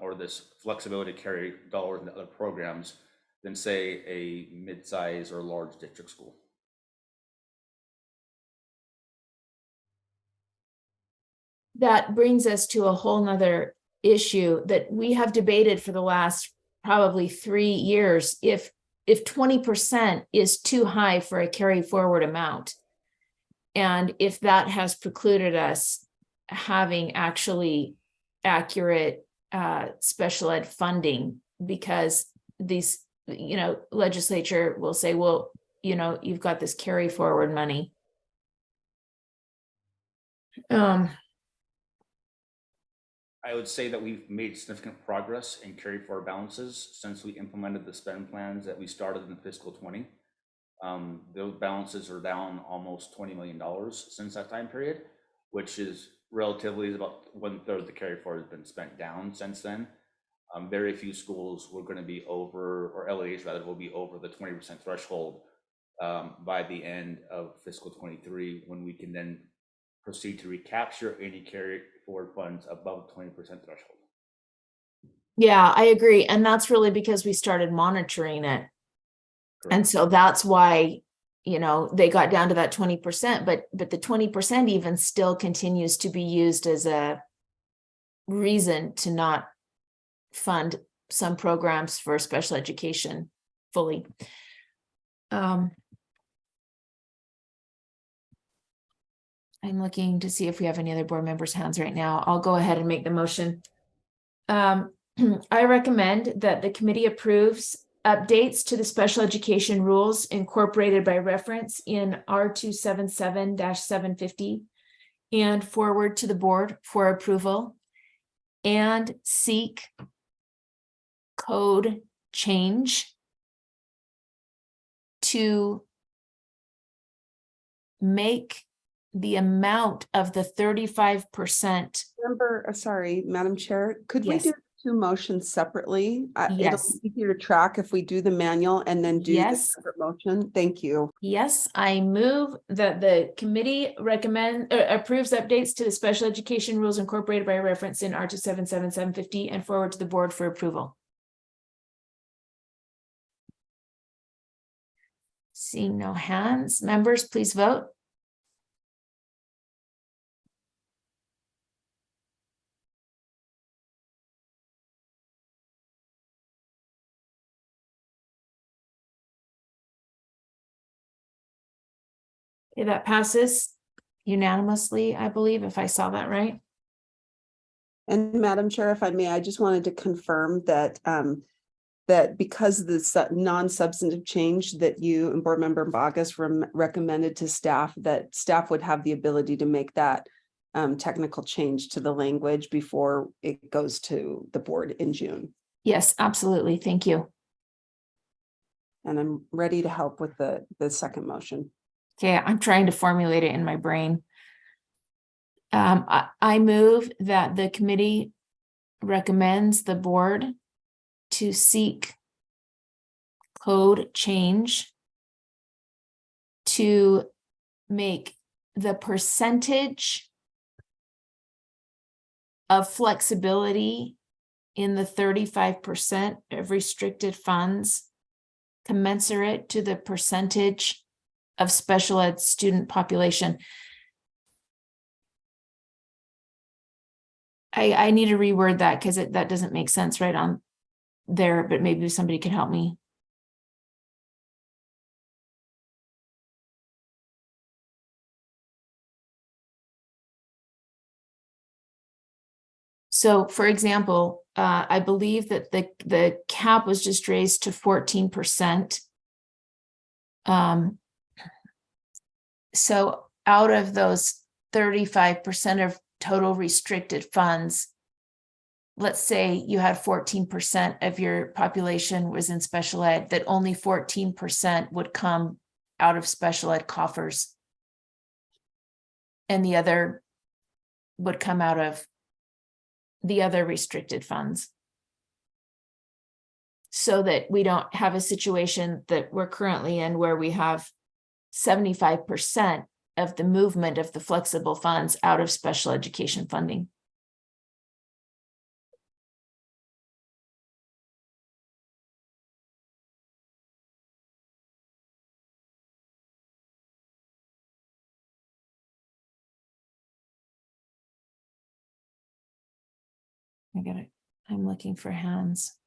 or this flexibility to carry dollars into other programs than, say, a mid-size or large district school. That brings us to a whole nother issue that we have debated for the last probably 3 years. If 20% is too high for a carry forward amount, and if that has precluded us having actually accurate special ed funding, because these, legislature will say, well, you've got this carry forward money. I would say that we've made significant progress in carry forward balances since we implemented the spend plans that we started in fiscal 20. Those balances are down almost $20 million since that time period, which is relatively about 1/3 of the carry forward has been spent down since then. Very few schools were going to be over, or LEAs rather, will be over the 20% threshold by the end of fiscal 23, when we can then proceed to recapture any carry forward funds above 20% threshold. Yeah, I agree. And that's really because we started monitoring it. Correct. And so that's why, they got down to that 20%, but the 20% even still continues to be used as a reason to not fund some programs for special education fully. I'm looking to see if we have any other board members' hands right now. I'll go ahead and make the motion. I recommend that the committee approves updates to the special education rules incorporated by reference in R277-750 and forward to the board for approval, and seek code change to make the amount of the 35%. Sorry, Madam Chair, could we Yes. do two motions separately? Yes. It'll be easier to track if we do the manual and then do the Yes. separate motion. Thank you. Yes, I move that the committee approves updates to the special education rules incorporated by reference in R277-750 and forward to the board for approval. Seeing no hands, members, please vote. Okay, that passes unanimously, I believe, if I saw that right. And Madam Chair, if I may, I just wanted to confirm that that because of this non-substantive change that you and Board Member Bogus recommended to staff, that staff would have the ability to make that technical change to the language before it goes to the board in June. Yes, absolutely. Thank you. And I'm ready to help with the second motion. Okay, I'm trying to formulate it in my brain. I move that the committee recommends the board to seek code change to make the percentage of flexibility in the 35% of restricted funds commensurate to the percentage of special ed student population. I need to reword that because that doesn't make sense right on there, but maybe somebody can help me. So for example, I believe that the cap was just raised to 14%. So out of those 35% of total restricted funds, let's say you had 14% of your population was in special ed, that only 14% would come out of special ed coffers. And the other would come out of the other restricted funds. So that we don't have a situation that we're currently in where we have 75% of the movement of the flexible funds out of special education funding. I got it. I'm looking for hands.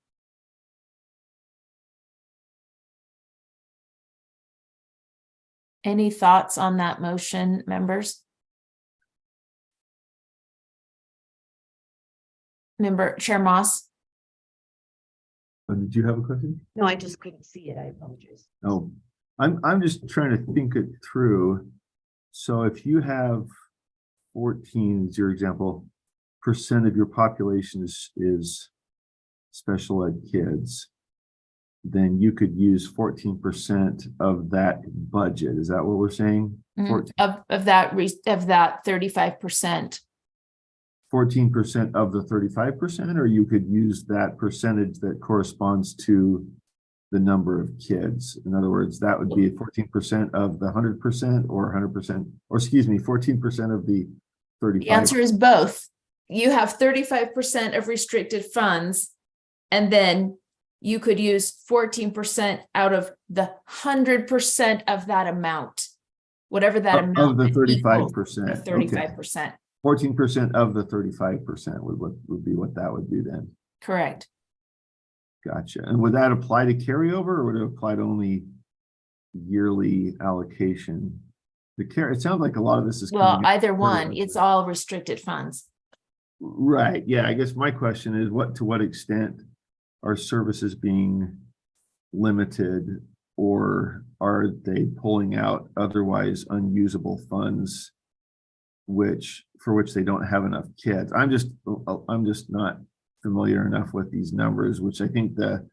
Any thoughts on that motion, members? Member Chair Moss? Did you have a question? No, I just couldn't see it. I apologize. Oh, I'm just trying to think it through. So if you have 14, as your example, % of your population is special ed kids, then you could use 14% of that budget. Is that what we're saying? Of that 35%. 14% of the 35%, or you could use that percentage that corresponds to the number of kids. In other words, that would be 14% of the 100% or 100%, or excuse me, 14% of the 35%. The answer is both. You have 35% of restricted funds, and then you could use 14% out of the 100% of that amount, whatever that amount of the 35%. 35%. 14% of the 35% would be what that would do then. Correct. Gotcha. And would that apply to carryover, or would it apply to only yearly allocation? It sounds like a lot of this is well, either one. It's all restricted funds. Right. Yeah. I guess my question is, to what extent are services being limited, or are they pulling out otherwise unusable funds for which they don't have enough kids? I'm just not familiar enough with these numbers, which I think the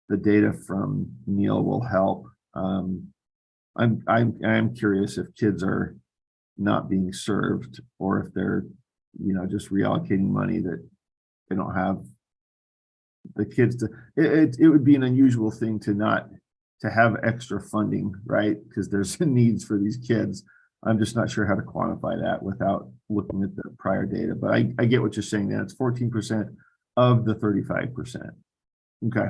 data from Neil will help. I'm curious if kids are not being served, or if they're just reallocating money that they don't have the kids to. It would be an unusual thing to have extra funding, right? Because there's needs for these kids. I'm just not sure how to quantify that without looking at the prior data, but I get what you're saying. That it's 14% of the 35%. Okay.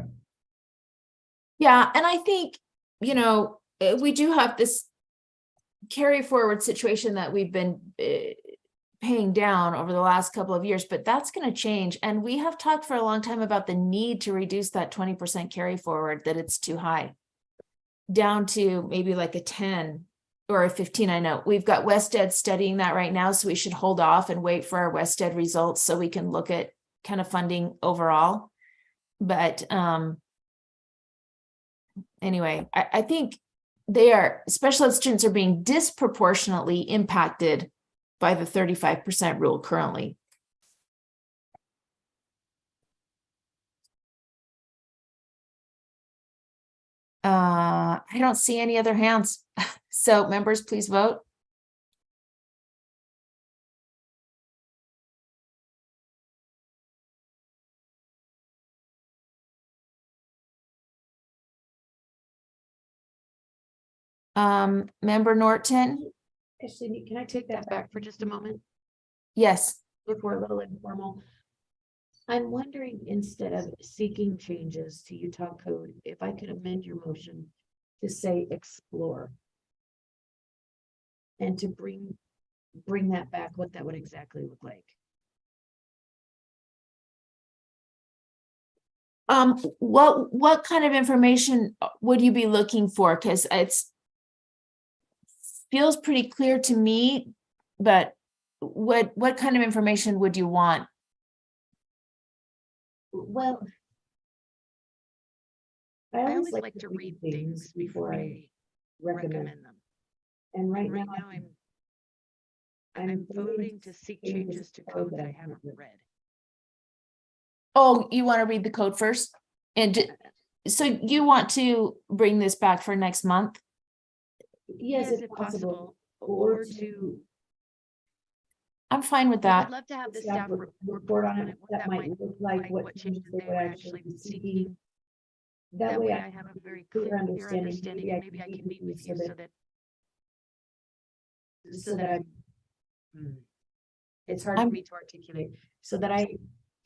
Yeah, and I think we do have this carry forward situation that we've been paying down over the last couple of years, but that's going to change. And we have talked for a long time about the need to reduce that 20% carry forward, that it's too high, down to maybe like a 10 or 15, I know. We've got Wested studying that right now, so we should hold off and wait for our Wested results so we can look at kind of funding overall. But anyway, I think special ed students are being disproportionately impacted by the 35% rule currently. I don't see any other hands. So members, please vote. Member Norton? Actually, can I take that back for just a moment? Yes. If we're a little informal. I'm wondering, instead of seeking changes to Utah code, if I could amend your motion to say explore. And to bring that back, what that would exactly look like. What kind of information would you be looking for? Because it's feels pretty clear to me, but what kind of information would you want? Well, I always like to read things before I recommend them. And right now I'm voting to seek changes to code that I haven't read. Oh, you want to read the code first? And so you want to bring this back for next month? Yes, if possible, or to. I'm fine with that. I'd love to have the staff report on it, what that might look like, what changes they would actually be seeking. That way I have a very clear understanding, and maybe I can meet with you so that it's hard for me to articulate, so that I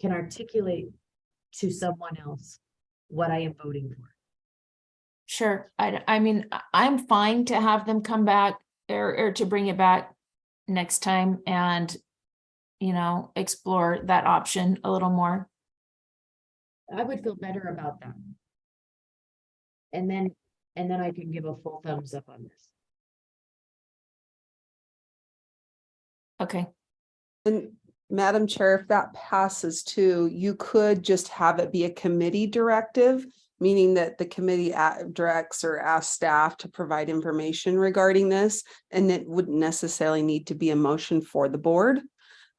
can articulate to someone else what I am voting for. Sure. I mean, I'm fine to have them come back or to bring it back next time and, you know, explore that option a little more. I would feel better about that. And then I can give a full thumbs up on this. Okay. And Madam Chair, if that passes too, you could just have it be a committee directive, meaning that the committee directs or asks staff to provide information regarding this, and it wouldn't necessarily need to be a motion for the board,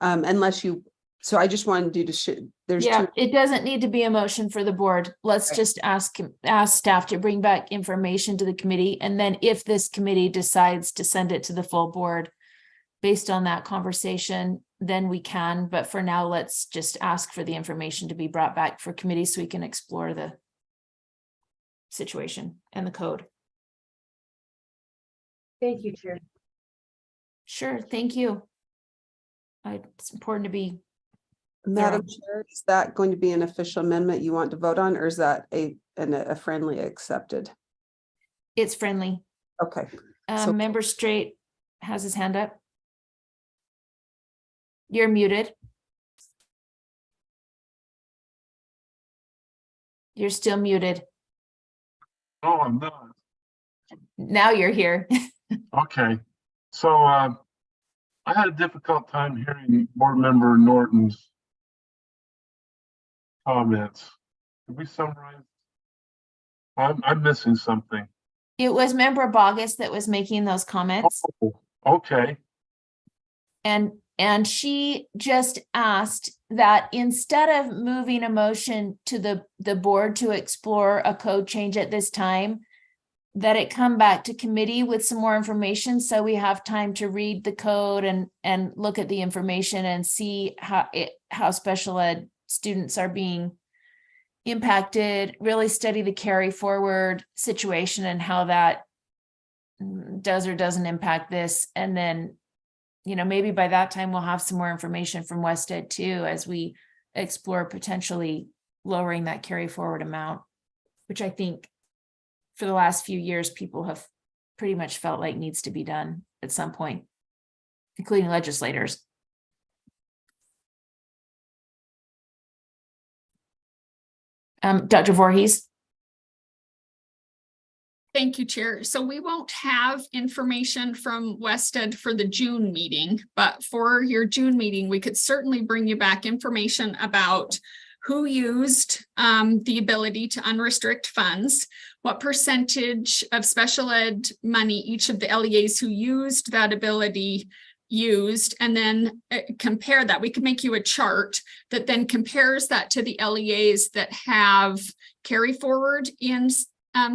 unless you. So I just wanted you to It doesn't need to be a motion for the board. Let's just ask staff to bring back information to the committee, and then if this committee decides to send it to the full board based on that conversation, then we can. But for now, let's just ask for the information to be brought back for committee so we can explore the situation and the code. Thank you, Chair. Sure, thank you. It's important to be. Madam Chair, is that going to be an official amendment you want to vote on, or is that a friendly accepted? It's friendly. Okay. Member Straight has his hand up. You're muted. You're still muted. No, I'm not. Now you're here. Okay. So I had a difficult time hearing Board Member Norton's comments. Could we summarize? I'm missing something. It was Member Bogus that was making those comments. Oh, okay. And she just asked that instead of moving a motion to the board to explore a code change at this time, that it come back to committee with some more information so we have time to read the code and look at the information and see how special ed students are being impacted, really study the carry forward situation and how that does or doesn't impact this. And then, you know, maybe by that time we'll have some more information from Wested too, as we explore potentially lowering that carry forward amount, which I think for the last few years, people have pretty much felt like needs to be done at some point, including legislators. Dr. Voorhees. Thank you, Chair. So we won't have information from Wested for the June meeting, but for your June meeting, we could certainly bring you back information about who used the ability to unrestrict funds, what percentage of special ed money each of the LEAs who used that ability used, and then compare that. We could make you a chart that then compares that to the LEAs that have carry forward in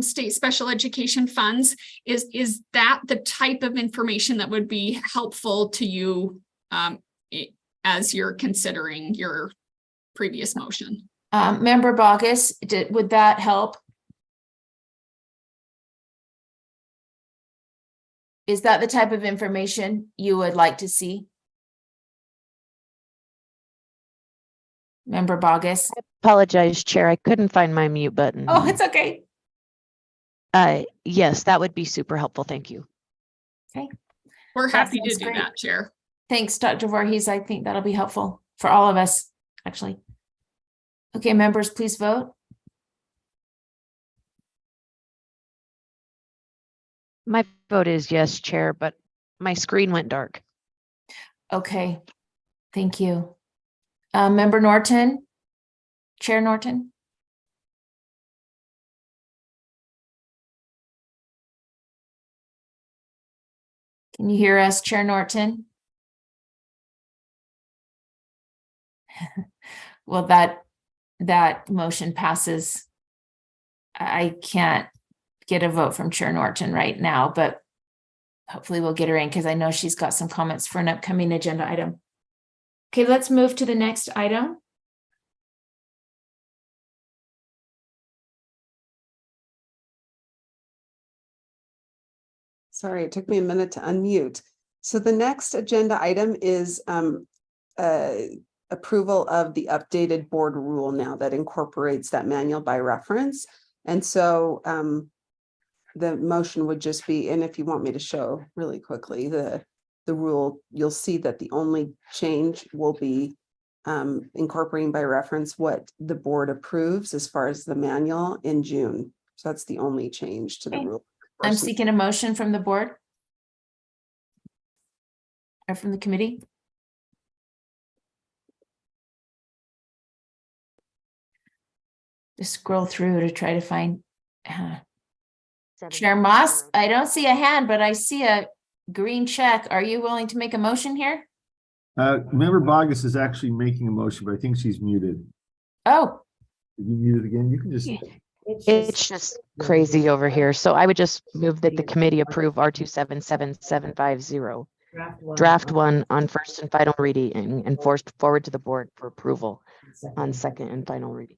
state special education funds. Is that the type of information that would be helpful to you as you're considering your previous motion? Member Baucus, would that help? Is that the type of information you would like to see? Member Baucus? Apologize, Chair. I couldn't find my mute button. Oh, it's okay. Yes, that would be super helpful. Thank you. Okay. We're That happy to sounds do great. that, Chair. Thanks, Dr. Voorhees. I think that'll be helpful for all of us, actually. Okay, members, please vote. My vote is yes, Chair, but my screen went dark. Okay, thank you. Member Norton? Chair Norton? Can you hear us, Chair Norton? Well, that motion passes. I can't get a vote from Chair Norton right now, but hopefully we'll get her in because I know she's got some comments for an upcoming agenda item. Okay, let's move to the next item. Sorry, it took me a minute to unmute. So the next agenda item is approval of the updated board rule now that incorporates that manual by reference. And so the motion would just be, and if you want me to show really quickly the rule, you'll see that the only change will be incorporating by reference what the board approves as far as the manual in June. So that's the only change to the Okay. rule. I'm seeking a motion from the board or from the committee. Just scroll through to try to find. Chair Moss, I don't see a hand, but I see a green check. Are you willing to make a motion here? Member Baucus is actually making a motion, but I think she's muted. Oh. Did you mute it again? You can just. It's just crazy over here. So I would just move that the committee approve R2777750. Draft one on first and final reading and forward to the board for approval on second and final reading.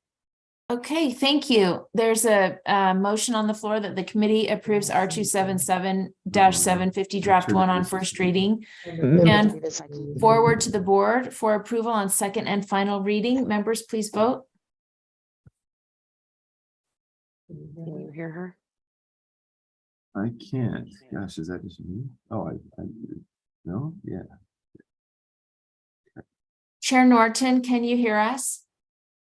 Okay, thank you. There's a motion on the floor that the committee approves R277-750 draft one on first reading and forward to the board for approval on second and final reading. Members, please vote. Can you hear her? I can't. Gosh, is that just me? Oh, I no, yeah. Chair Norton, can you hear us?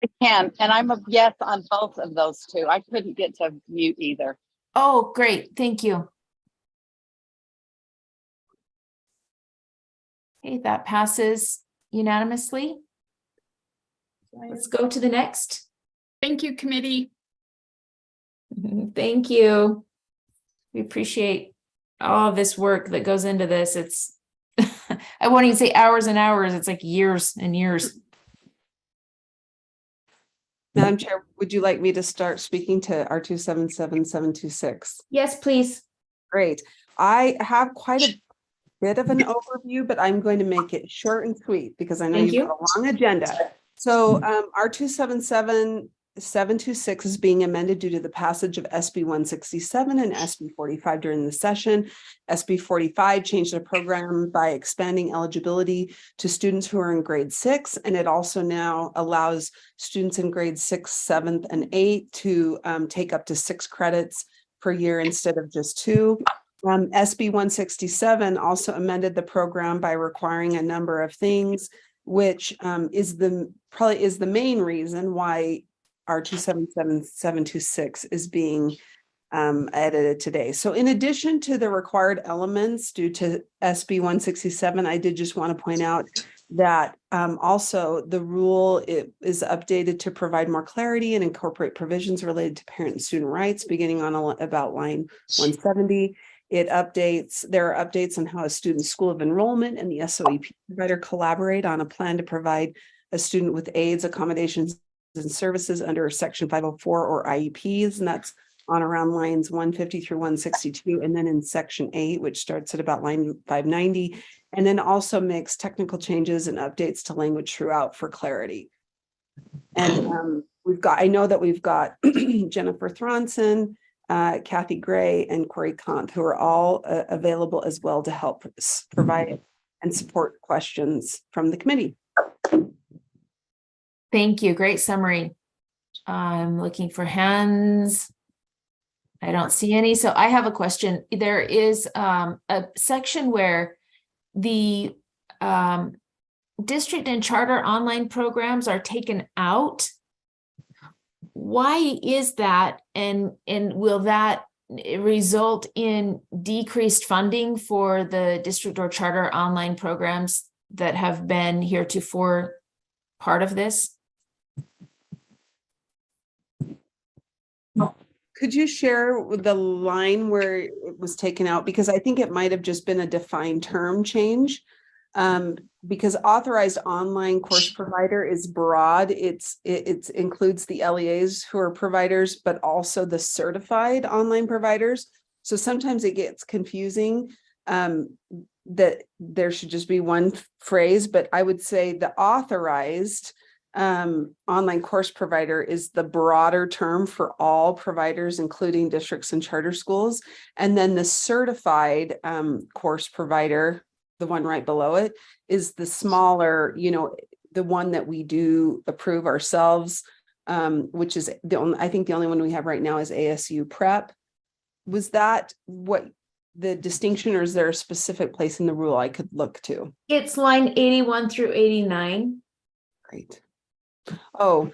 I can, and I'm a yes on both of those two. I couldn't get to mute either. Oh, great. Thank you. Okay, that passes unanimously. Let's go to the next. Thank you, committee. Thank you. We appreciate all of this work that goes into this. It's, I won't even say hours and hours. It's like years and years. Madam Chair, would you like me to start speaking to R277-726? Yes, please. Great. I have quite a bit of an overview, but I'm going to make it short and sweet because I know you've got a long agenda. So R277-726 is being amended due to the passage of SB 167 and SB 45 during the session. SB 45 changed the program by expanding eligibility to students who are in grade 6, and it also now allows students in grade 6, 7th, and 8th to take up to 6 credits per year instead of just 2. SB 167 also amended the program by requiring a number of things, which is the main reason why R277-726 is being edited today. So in addition to the required elements due to SB 167, I did just want to point out that also the rule is updated to provide more clarity and incorporate provisions related to parent and student rights beginning on about line 170. There are updates on how a student's school of enrollment and the SOEP provider collaborate on a plan to provide a student with aids, accommodations, and services under Section 504 or IEPs, and that's on around lines 150 through 162, and then in Section 8, which starts at about line 590, and then also makes technical changes and updates to language throughout for clarity. And I know that we've got Jennifer Thronson, Kathy Gray, and Corey Kant, who are all available as well to help provide and support questions from the committee. Thank you. Great summary. I'm looking for hands. I don't see any. So I have a question. There is a section where the district and charter online programs are taken out. Why is that? And will that result in decreased funding for the district or charter online programs that have been heretofore part of this? Could you share the line where it was taken out? Because I think it might have just been a defined term change. Because authorized online course provider is broad. It includes the LEAs who are providers, but also the certified online providers. So sometimes it gets confusing that there should just be one phrase, but I would say the authorized online course provider is the broader term for all providers, including districts and charter schools. And then the certified course provider, the one right below it, is the smaller, the one that we do approve ourselves, which is I think the only one we have right now is ASU Prep. Was that what the distinction, or is there a specific place in the rule I could look to? It's line 81 through 89. Great. Oh,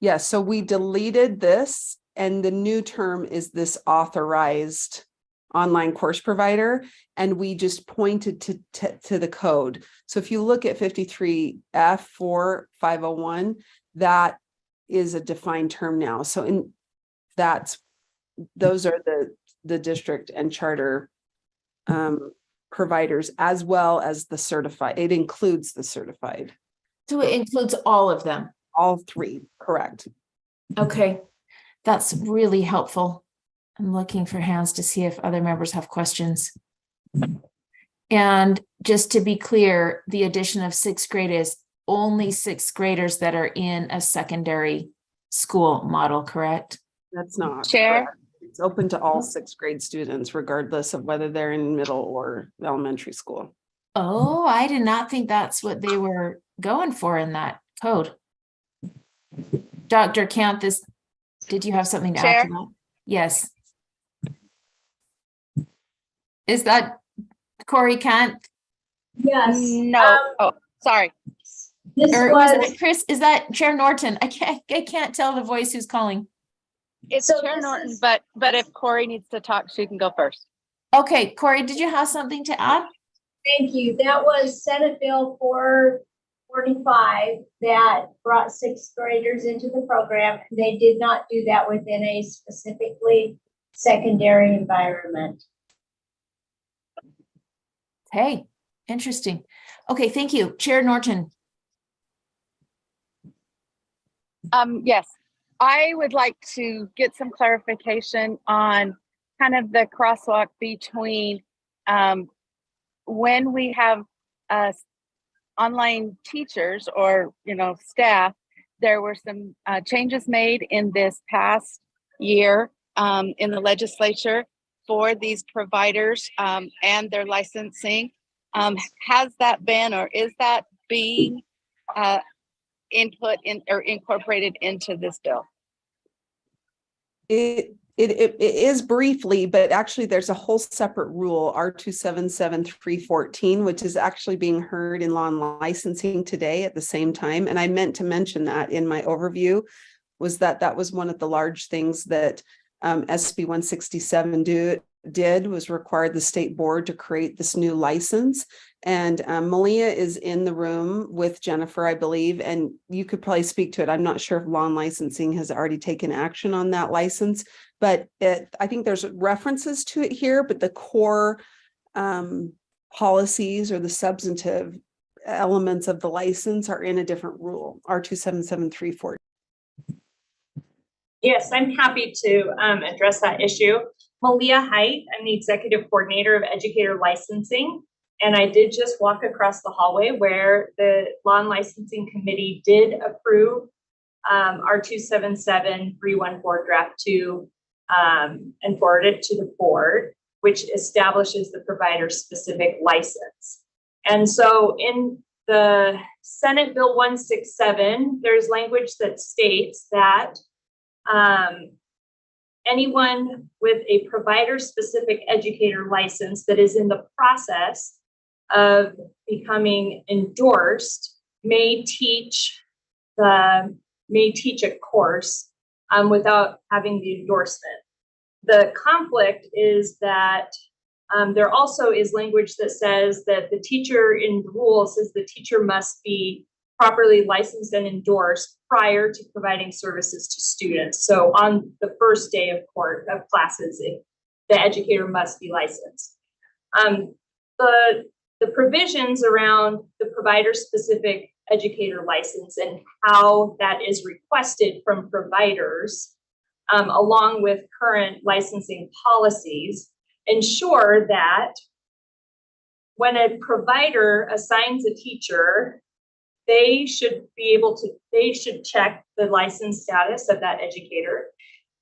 yeah. So we deleted this, and the new term is this authorized online course provider, and we just pointed to the code. So if you look at 53F4501, that is a defined term now. So those are the district and charter providers, as well as the certified. It includes the certified. So it includes all of them. All three, correct. Okay, that's really helpful. I'm looking for hands to see if other members have questions. And just to be clear, the addition of sixth grade is only sixth graders that are in a secondary school model, correct? That's not Chair. correct. It's open to all sixth grade students, regardless of whether they're in middle or elementary school. Oh, I did not think that's what they were going for in that code. Dr. Canthus, did you have something to add to that? Yes. Is that Corey Kant? Yes. No. Oh, sorry. Or was it Chris? Is that Chair Norton? I can't tell the voice who's calling. It's Chair Norton, but if Corey needs to talk, she can go first. Okay, Corey, did you have something to add? Thank you. That was Senate Bill 445 that brought sixth graders into the program. They did not do that within a specifically secondary environment. Hey, interesting. Okay, thank you. Chair Norton. Yes, I would like to get some clarification on kind of the crosswalk between when we have online teachers or staff. There were some changes made in this past year in the legislature for these providers and their licensing. Has that been, or is that being input in or incorporated into this bill? It is briefly, but actually there's a whole separate rule, R277314, which is actually being heard in law and licensing today at the same time. And I meant to mention that in my overview, was that was one of the large things that SB 167 did was required the state board to create this new license. And Malia is in the room with Jennifer, I believe, and you could probably speak to it. I'm not sure if law and licensing has already taken action on that license, but I think there's references to it here, but the core policies or the substantive elements of the license are in a different rule, R277340. Yes, I'm happy to address that issue. Malia Height, I'm the executive coordinator of educator licensing. And I did just walk across the hallway where the Law and Licensing Committee did approve R277314 draft 2 and forward it to the board, which establishes the provider specific license. And so in the Senate Bill 167, there's language that states that anyone with a provider specific educator license that is in the process of becoming endorsed may teach a course without having the endorsement. The conflict is that there also is language that says that the teacher in the rule says the teacher must be properly licensed and endorsed prior to providing services to students. So on the first day of classes, the educator must be licensed. The provisions around the provider specific educator license and how that is requested from providers, along with current licensing policies, ensure that when a provider assigns a teacher, they should check the license status of that educator.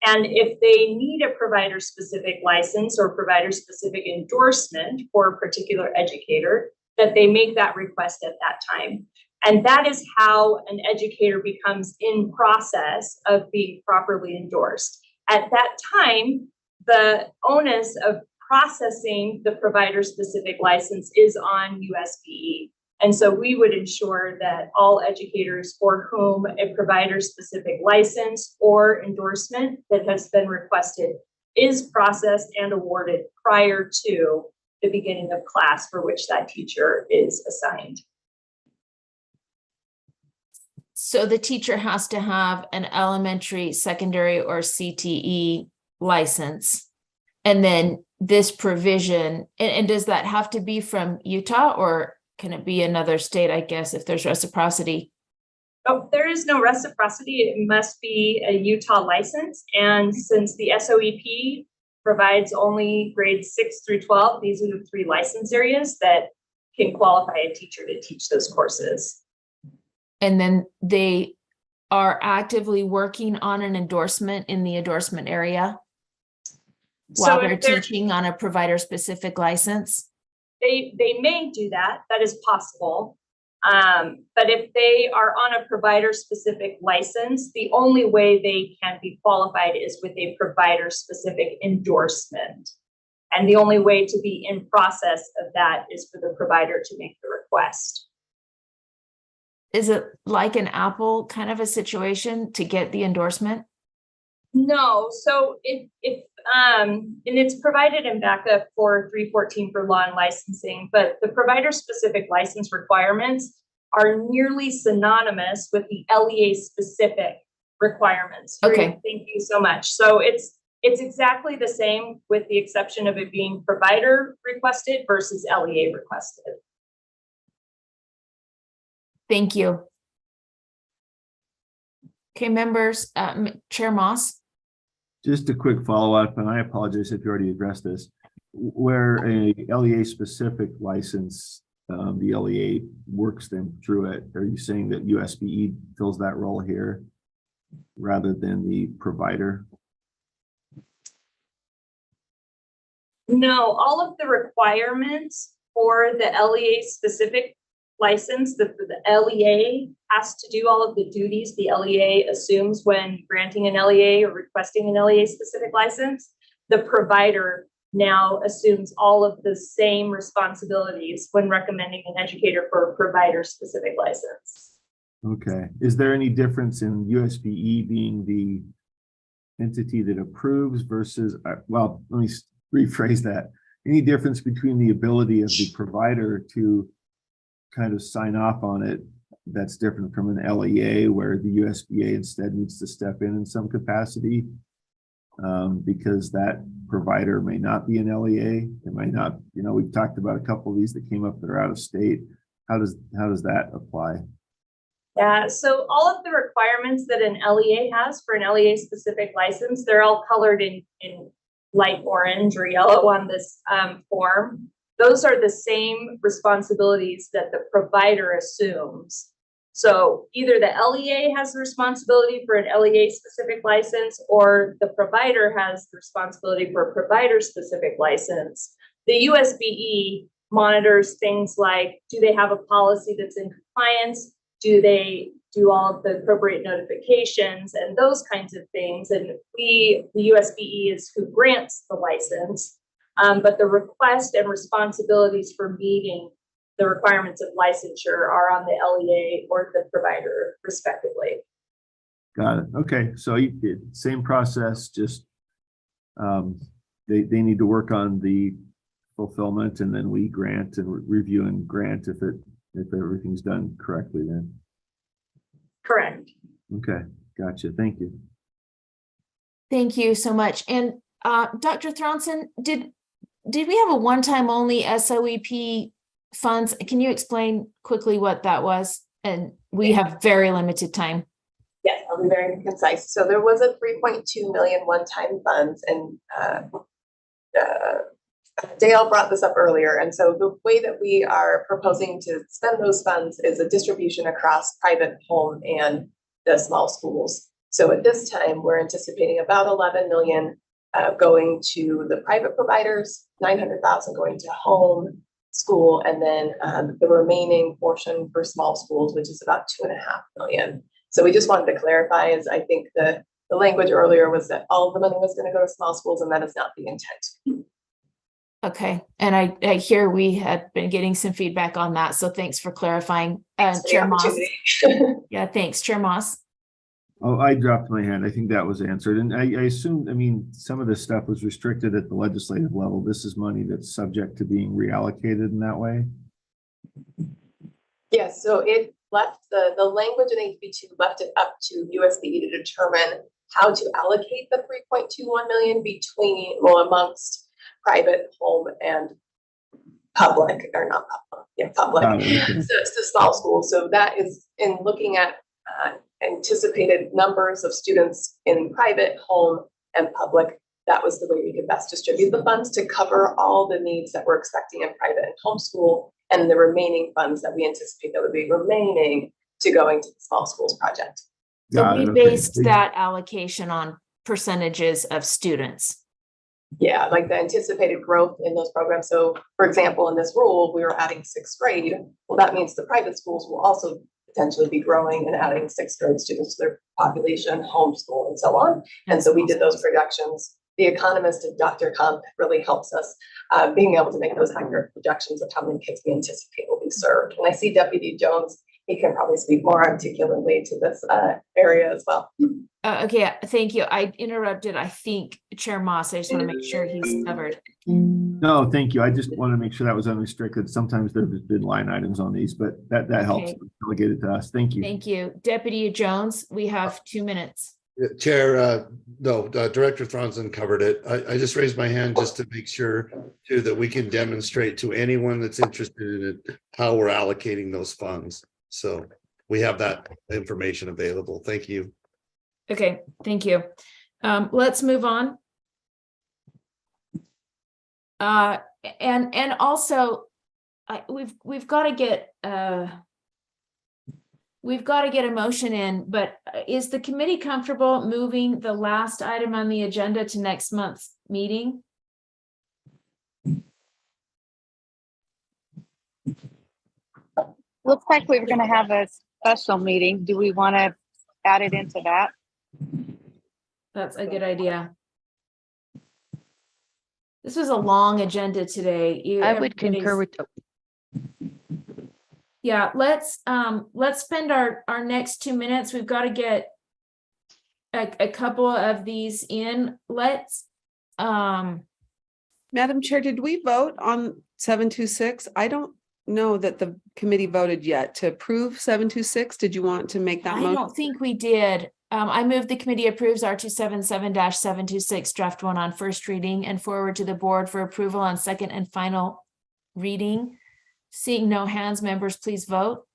And if they need a provider specific license or provider specific endorsement for a particular educator, that they make that request at that time. And that is how an educator becomes in process of being properly endorsed. At that time, the onus of processing the provider specific license is on USBE. And so we would ensure that all educators for whom a provider specific license or endorsement that has been requested is processed and awarded prior to the beginning of class for which that teacher is assigned. So the teacher has to have an elementary, secondary, or CTE license. And then this provision, and does that have to be from Utah, or can it be another state, I guess, if there's reciprocity? Oh, there is no reciprocity. It must be a Utah license. And since the SOEP provides only grades 6 through 12, these are the 3 license areas that can qualify a teacher to teach those courses. And then they are actively working on an endorsement in the endorsement area while they're teaching on a provider specific license? They may do that. That is possible. But if they are on a provider specific license, the only way they can be qualified is with a provider specific endorsement. And the only way to be in process of that is for the provider to make the request. Is it like an Apple kind of a situation to get the endorsement? No, so and it's provided in backup for 314 for law and licensing, but the provider specific license requirements are nearly synonymous with the LEA specific requirements. Okay. Thank you so much. So it's exactly the same with the exception of it being provider requested versus LEA requested. Thank you. Okay, members, Chair Moss. Just a quick follow-up, and I apologize if you already addressed this. Where a LEA specific license, the LEA works them through it, are you saying that USBE fills that role here rather than the provider? No, all of the requirements for the LEA specific license, the LEA has to do all of the duties the LEA assumes when granting an LEA or requesting an LEA specific license. The provider now assumes all of the same responsibilities when recommending an educator for a provider specific license. Okay. Is there any difference in USBE being the entity that approves versus, well, let me rephrase that. Any difference between the ability of the provider to kind of sign off on it that's different from an LEA where the USBA instead needs to step in some capacity because that provider may not be an LEA. It might not, you know, we've talked about a couple of these that came up that are out of state. How does that apply? Yeah, so all of the requirements that an LEA has for an LEA specific license, they're all colored in light orange or yellow on this form. Those are the same responsibilities that the provider assumes. So either the LEA has the responsibility for an LEA specific license or the provider has the responsibility for a provider specific license. The USBE monitors things like, do they have a policy that's in compliance? Do they do all of the appropriate notifications and those kinds of things? And the USBE is who grants the license, but the request and responsibilities for meeting the requirements of licensure are on the LEA or the provider respectively. Got it. Okay, so same process, just they need to work on the fulfillment and then we grant and review and grant if everything's done correctly then. Correct. Okay, gotcha. Thank you. Thank you so much. And Dr. Thronson, did we have a one-time only SOEP funds? Can you explain quickly what that was? And we have very limited time. Yes, I'll be very concise. So there was a 3.2 million one-time funds, and Dale brought this up earlier. And so the way that we are proposing to spend those funds is a distribution across private, home, and the small schools. So at this time, we're anticipating about 11 million going to the private providers, 900,000 going to home, school, and then the remaining portion for small schools, which is about 2.5 million. So we just wanted to clarify, as I think the language earlier was that all of the money was going to go to small schools, and that is not the intent. Okay, and I hear we had been getting some feedback on that, so thanks for clarifying. Chair Moss. Yeah, thanks, Chair Moss. Oh, I dropped my hand. I think that was answered. And I assume, I mean, some of this stuff was restricted at the legislative level. This is money that's subject to being reallocated in that way? Yes, so it left the language in HB2 left it up to USBE to determine how to allocate the 3.21 million between, well, amongst private, home, and public, or not public, yeah, public. So it's the small schools. So that is in looking at anticipated numbers of students in private, home, and public. That was the way we could best distribute the funds to cover all the needs that we're expecting in private and homeschool, and the remaining funds that we anticipate that would be remaining to going to the small schools project. So we based that allocation on percentages of students. Yeah, like the anticipated growth in those programs. So for example, in this rule, we were adding 6th grade. Well, that means the private schools will also potentially be growing and adding 6th grade students to their population, homeschool, and so on. And so we did those projections. The economist of Dr. Comp really helps us being able to make those accurate projections of how many kids we anticipate will be served. And I see Deputy Jones, he can probably speak more articulately to this area as well. Okay, thank you. I interrupted, I think, Chair Moss. I just want to make sure he's covered. No, thank you. I just want to make sure that was unrestricted. Sometimes there's been line items on these, but that helps delegate it to us. Thank you. Thank you. Deputy Jones, we have 2 minutes. Chair, no, Director Thronson covered it. I just raised my hand just to make sure too that we can demonstrate to anyone that's interested in it how we're allocating those funds. So we have that information available. Thank you. Okay, thank you. Let's move on. And also, we've got to get a motion in, but is the committee comfortable moving the last item on the agenda to next month's meeting? Looks like we were going to have a special meeting. Do we want to add it into that? That's a good idea. This was a long agenda today. I would concur with. Yeah, let's spend our next 2 minutes. We've got to get a couple of these in. Let's, Madam Chair, did we vote on 726? I don't know that the committee voted yet to approve 726. Did you want to make that I motion? don't think we did. I move the committee approves R277-726 draft 1 on first reading and forward to the board for approval on second and final reading. Seeing no hands, members, please vote.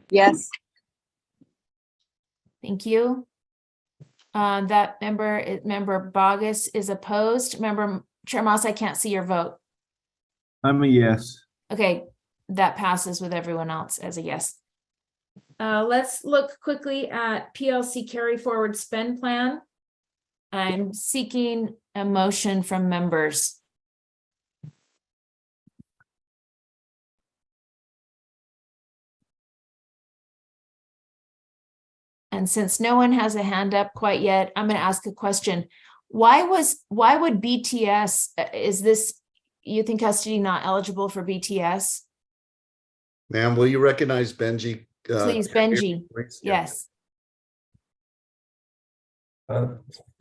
Yes. Thank you. That member Bogus is opposed. Member Chair Moss, I can't see your vote. I'm a yes. Okay, that passes with everyone else as a yes. Let's look quickly at PLC carry forward spend plan. I'm seeking a motion from members. And since no one has a hand up quite yet, I'm going to ask a question. Why would BTS, is this youth in custody not eligible for BTS? Ma'am, will you recognize Benji? Please, Benji. Yes.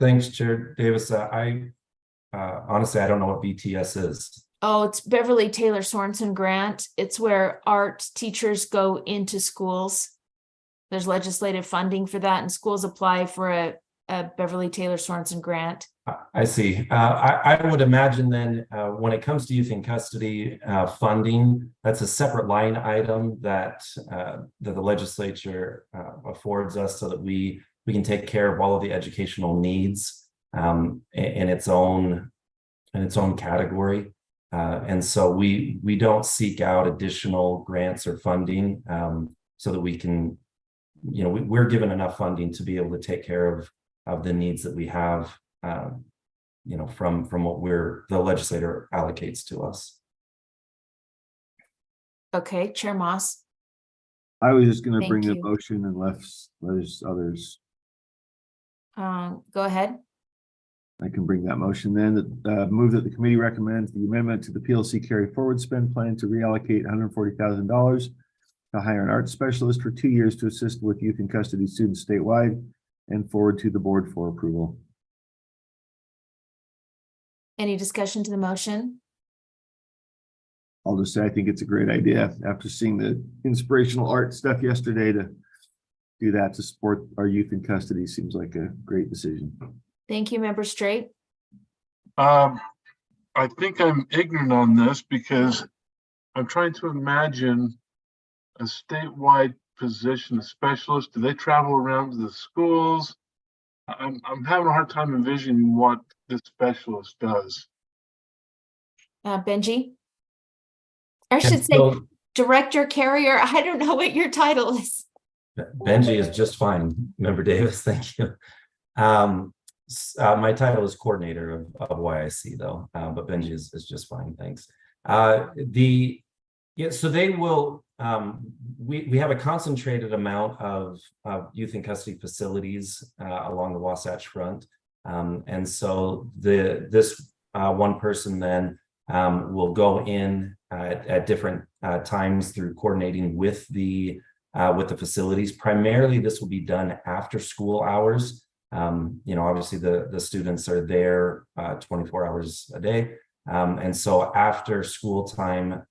Thanks, Chair Davis. Honestly, I don't know what BTS is. Oh, it's Beverly Taylor Sorensen grant. It's where art teachers go into schools. There's legislative funding for that, and schools apply for a Beverly Taylor Sorensen grant. I see. I would imagine then when it comes to youth in custody funding, that's a separate line item that the legislature affords us so that we can take care of all of the educational needs in its own category. And so we don't seek out additional grants or funding so that we can, we're given enough funding to be able to take care of the needs that we have, from what the legislator allocates to us. Okay, Chair Moss. I was just going to Thank bring the you. motion unless there's others. Go ahead. I can bring that motion then. Move that the committee recommends the amendment to the PLC carry forward spend plan to reallocate $140,000 to hire an art specialist for 2 years to assist with youth in custody students statewide and forward to the board for approval. Any discussion to the motion? I'll just say I think it's a great idea after seeing the inspirational art stuff yesterday to do that to support our youth in custody seems like a great decision. Thank you, Member Straight. I think I'm ignorant on this because I'm trying to imagine a statewide position, a specialist. Do they travel around to the schools? I'm having a hard time envisioning what this specialist does. Benji? I should say director, carrier. I don't know what your title is. Benji is just fine, Member Davis. Thank you. My title is coordinator of YIC though, but Benji is just fine. Thanks. So they will, we have a concentrated amount of youth in custody facilities along the Wasatch Front. And so this one person then will go in at different times through coordinating with the facilities. Primarily, this will be done after school hours. Obviously the students are there 24 hours a day. And so after school time,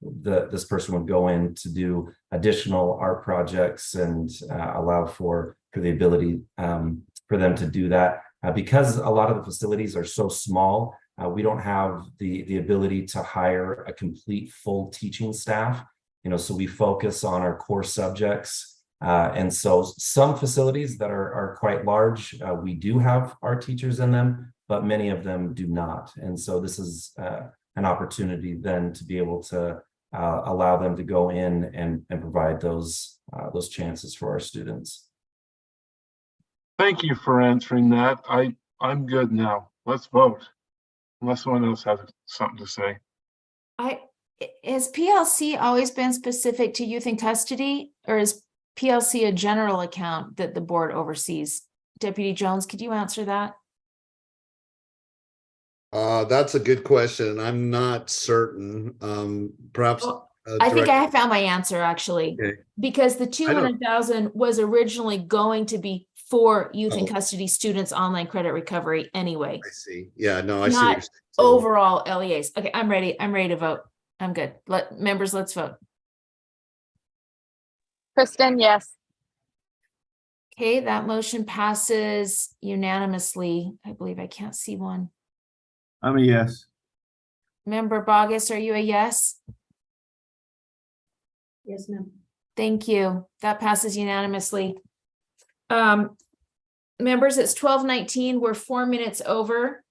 this person would go in to do additional art projects and allow for the ability for them to do that. Because a lot of the facilities are so small, we don't have the ability to hire a complete full teaching staff. So we focus on our core subjects. And so some facilities that are quite large, we do have art teachers in them, but many of them do not. And so this is an opportunity then to be able to allow them to go in and provide those chances for our students. Thank you for answering that. I'm good now. Let's vote. Unless someone else has something to say. Has PLC always been specific to youth in custody, or is PLC a general account that the board oversees? Deputy Jones, could you answer that? That's a good question. I'm not certain. Perhaps I think I Director- found my answer actually, Okay. because the I don't- 200,000 was originally going to be for youth in Oh. custody students online credit recovery anyway, I see. Yeah, no, I see what you're not saying. too. overall LEAs. Okay, I'm ready. I'm ready to vote. I'm good. Members, let's vote. Kristen, yes. Okay, that motion passes unanimously. I believe I can't see one. I'm a yes. Member Bogus, are you a yes? Yes, ma'am. Thank you. That passes unanimously. Members, it's 12:19. We're 4 minutes over.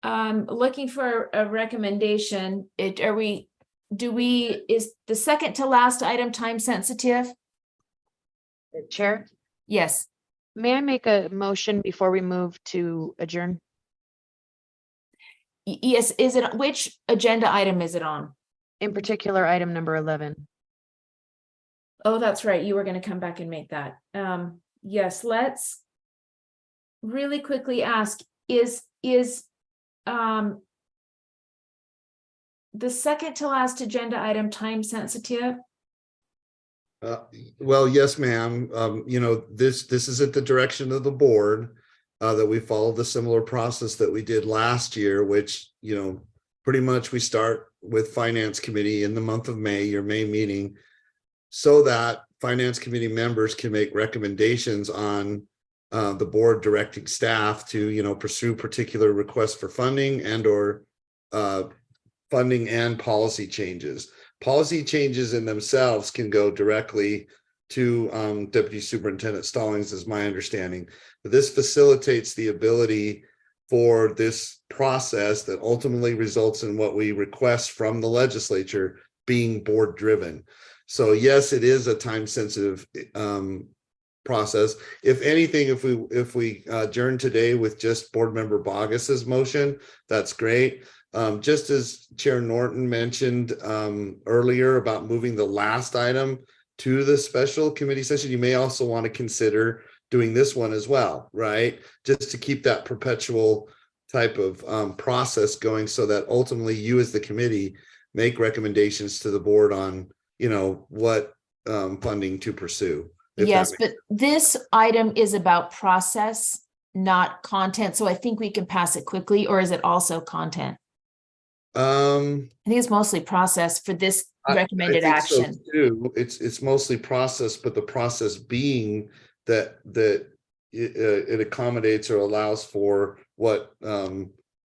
Looking for a recommendation. Is the second to last item time sensitive? Chair, Yes. may I make a motion before we move to adjourn? Yes, which agenda item is it on? In particular, item number 11. Oh, that's right. You were going to come back and make that. Yes, let's really quickly ask, is the second to last agenda item time sensitive? Well, yes, ma'am. This is at the direction of the board, that we follow the similar process that we did last year, which, pretty much we start with finance committee in the month of May, your May meeting, so that finance committee members can make recommendations on the board directing staff to, pursue particular requests for funding and or funding and policy changes. Policy changes in themselves can go directly to Deputy Superintendent Stallings, is my understanding. But this facilitates the ability for this process that ultimately results in what we request from the legislature being board driven. So yes, it is a time sensitive process. If anything, if we adjourn today with just board member Bogus's motion, that's great. Just as Chair Norton mentioned earlier about moving the last item to the special committee session, you may also want to consider doing this one as well, right? Just to keep that perpetual type of process going, so that ultimately you as the committee make recommendations to the board on, what funding to pursue. Yes, but this item is about process, not content. So I think we can pass it quickly, or is it also content? I think it's mostly process for this recommended I think so action. too. It's mostly process, but the process being that it accommodates or allows for what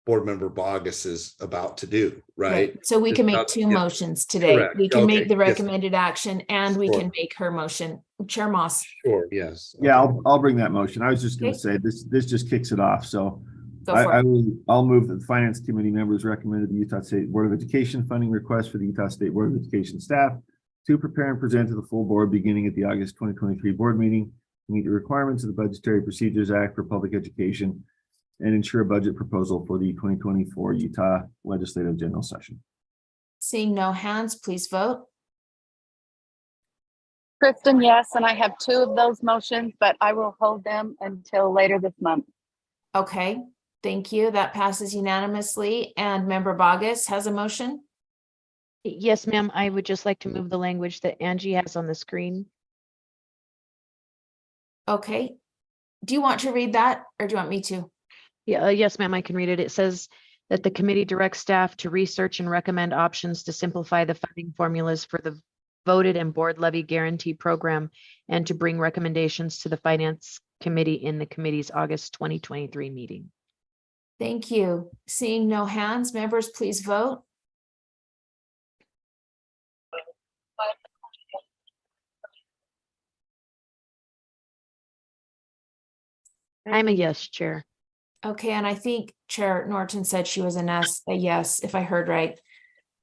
board member Bogus is about to do, right? So we can make It's two not- yeah, motions today. correct. We can make Okay, the yes. recommended action and we Sure. can make her motion. Chair Moss. Sure, yes. Yeah, Okay. I'll bring that motion. I was just gonna Okay. say, this just kicks it off, so. Go for it. I'll move that the finance committee members recommended the Utah State Board of Education funding request for the Utah State Board of Education staff to prepare and present to the full board beginning at the August 2023 board meeting to meet the requirements of the Budgetary Procedures Act for Public Education and ensure a budget proposal for the 2024 Utah Legislative General Session. Seeing no hands, please vote. Kristen, yes, and I have two of those motions, but I will hold them until later this month. Okay, thank you. That passes unanimously. And Member Bogus has a motion. Yes, ma'am. I would just like to move the language that Angie has on the screen. Okay. Do you want to read that or do you want me to? Yeah, yes, ma'am, I can read it. It says that the committee directs staff to research and recommend options to simplify the funding formulas for the voted and board levy guarantee program and to bring recommendations to the finance committee in the committee's August 2023 meeting. Thank you. Seeing no hands, members, please vote. I'm a yes, Chair. Okay, and I think Chair Norton said she was a yes, if I heard right.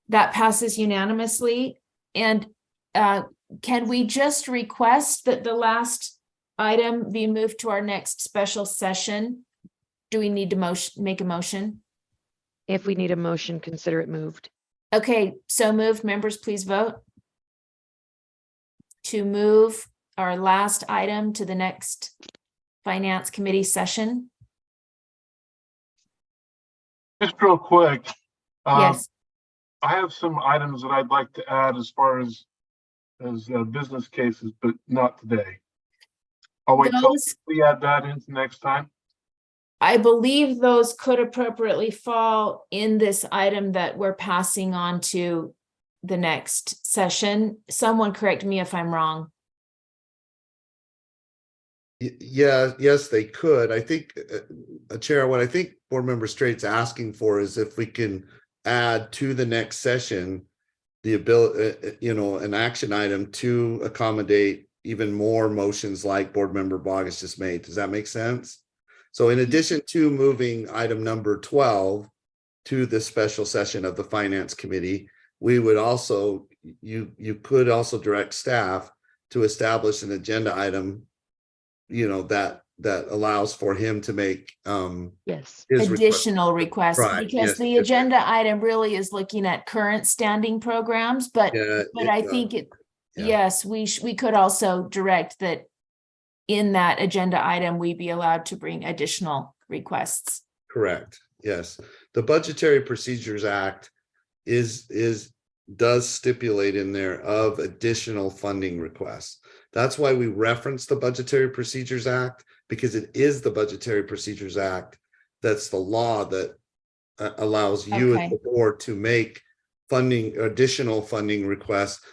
That passes unanimously. And can we just request that the last item be moved to our next special session? Do we need to make a motion? If we need a motion, consider it moved. Okay, so moved. Members, please vote to move our last item to the next Finance Committee session. Just real quick. Yes. I have some items that I'd like to add as far as business cases, but not today. I'll wait till Those, we add that into next time. I believe those could appropriately fall in this item that we're passing on to the next session. Someone correct me if I'm wrong. Yeah, yes, they could. I think, Chair, what I think Board Member Straight's asking for is if we can add to the next session the ability, an action item to accommodate even more motions like Board Member Bogus just made. Does that make sense? So in addition to moving item number 12 to the special session of the Finance Committee, we would also, you could also direct staff to establish an agenda item, that allows for him to make Yes. his Additional requests, Right, because yes, the yes. agenda item really is looking at current standing programs, but Yeah, I think yeah. yes, we could also direct that in that agenda item, we be allowed to bring additional requests. Correct. Yes. The Budgetary Procedures Act does stipulate in there of additional funding requests. That's why we reference the Budgetary Procedures Act, because it is the Budgetary Procedures Act that's the law that allows you as the board to make additional funding requests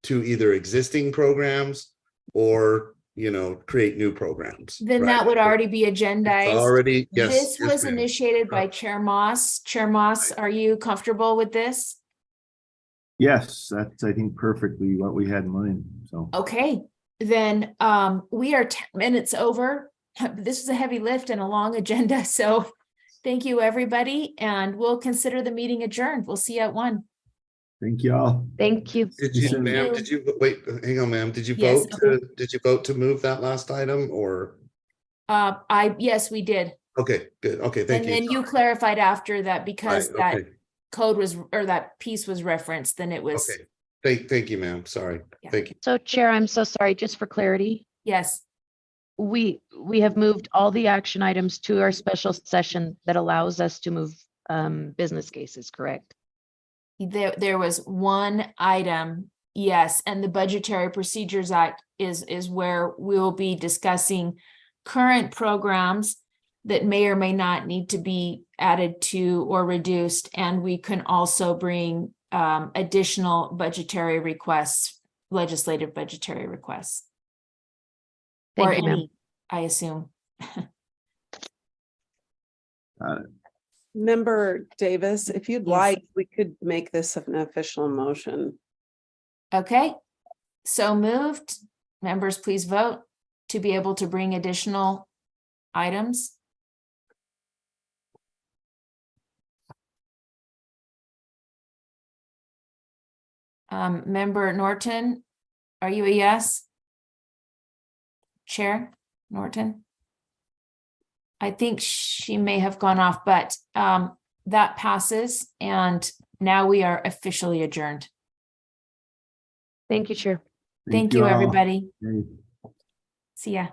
to either existing programs or create new programs. Then right? that would already be agendized. It's already, yes. This yes, was ma'am. initiated by Chair Moss. Chair Moss, are you comfortable with this? Yes, that's, I think, perfectly what we had in mind, so. Okay, then we are 10 minutes over. This is a heavy lift and a long agenda, so thank you, everybody, and we'll consider the meeting adjourned. We'll see you at 1. Thank you all. Thank you. Did you, Thank ma'am, you. did you, wait, hang on, ma'am, did you Yes, vote to move that last item or? Yes, we did. Okay, good. Okay, thank And you. then you clarified after that because Right, that okay. code was, or that piece was referenced, then it was, Okay, thank you, ma'am. Sorry. Yeah. Thank you. So Chair, I'm so sorry, just for clarity. yes. We have moved all the action items to our special session that allows us to move business cases, correct? There was one item, yes, and the Budgetary Procedures Act is where we'll be discussing current programs that may or may not need to be added to or reduced, and we can also bring additional budgetary requests, legislative budgetary requests. Or Thank you, ma'am. any, I assume. Member Davis, if you'd Yes. like, we could make this an official motion. Okay, so moved. Members, please vote to be able to bring additional items. Member Norton, are you a yes? Chair Norton? I think she may have gone off, but that passes, and now we are officially adjourned. Thank you, Chair. Thank you, all. everybody. Okay. See ya.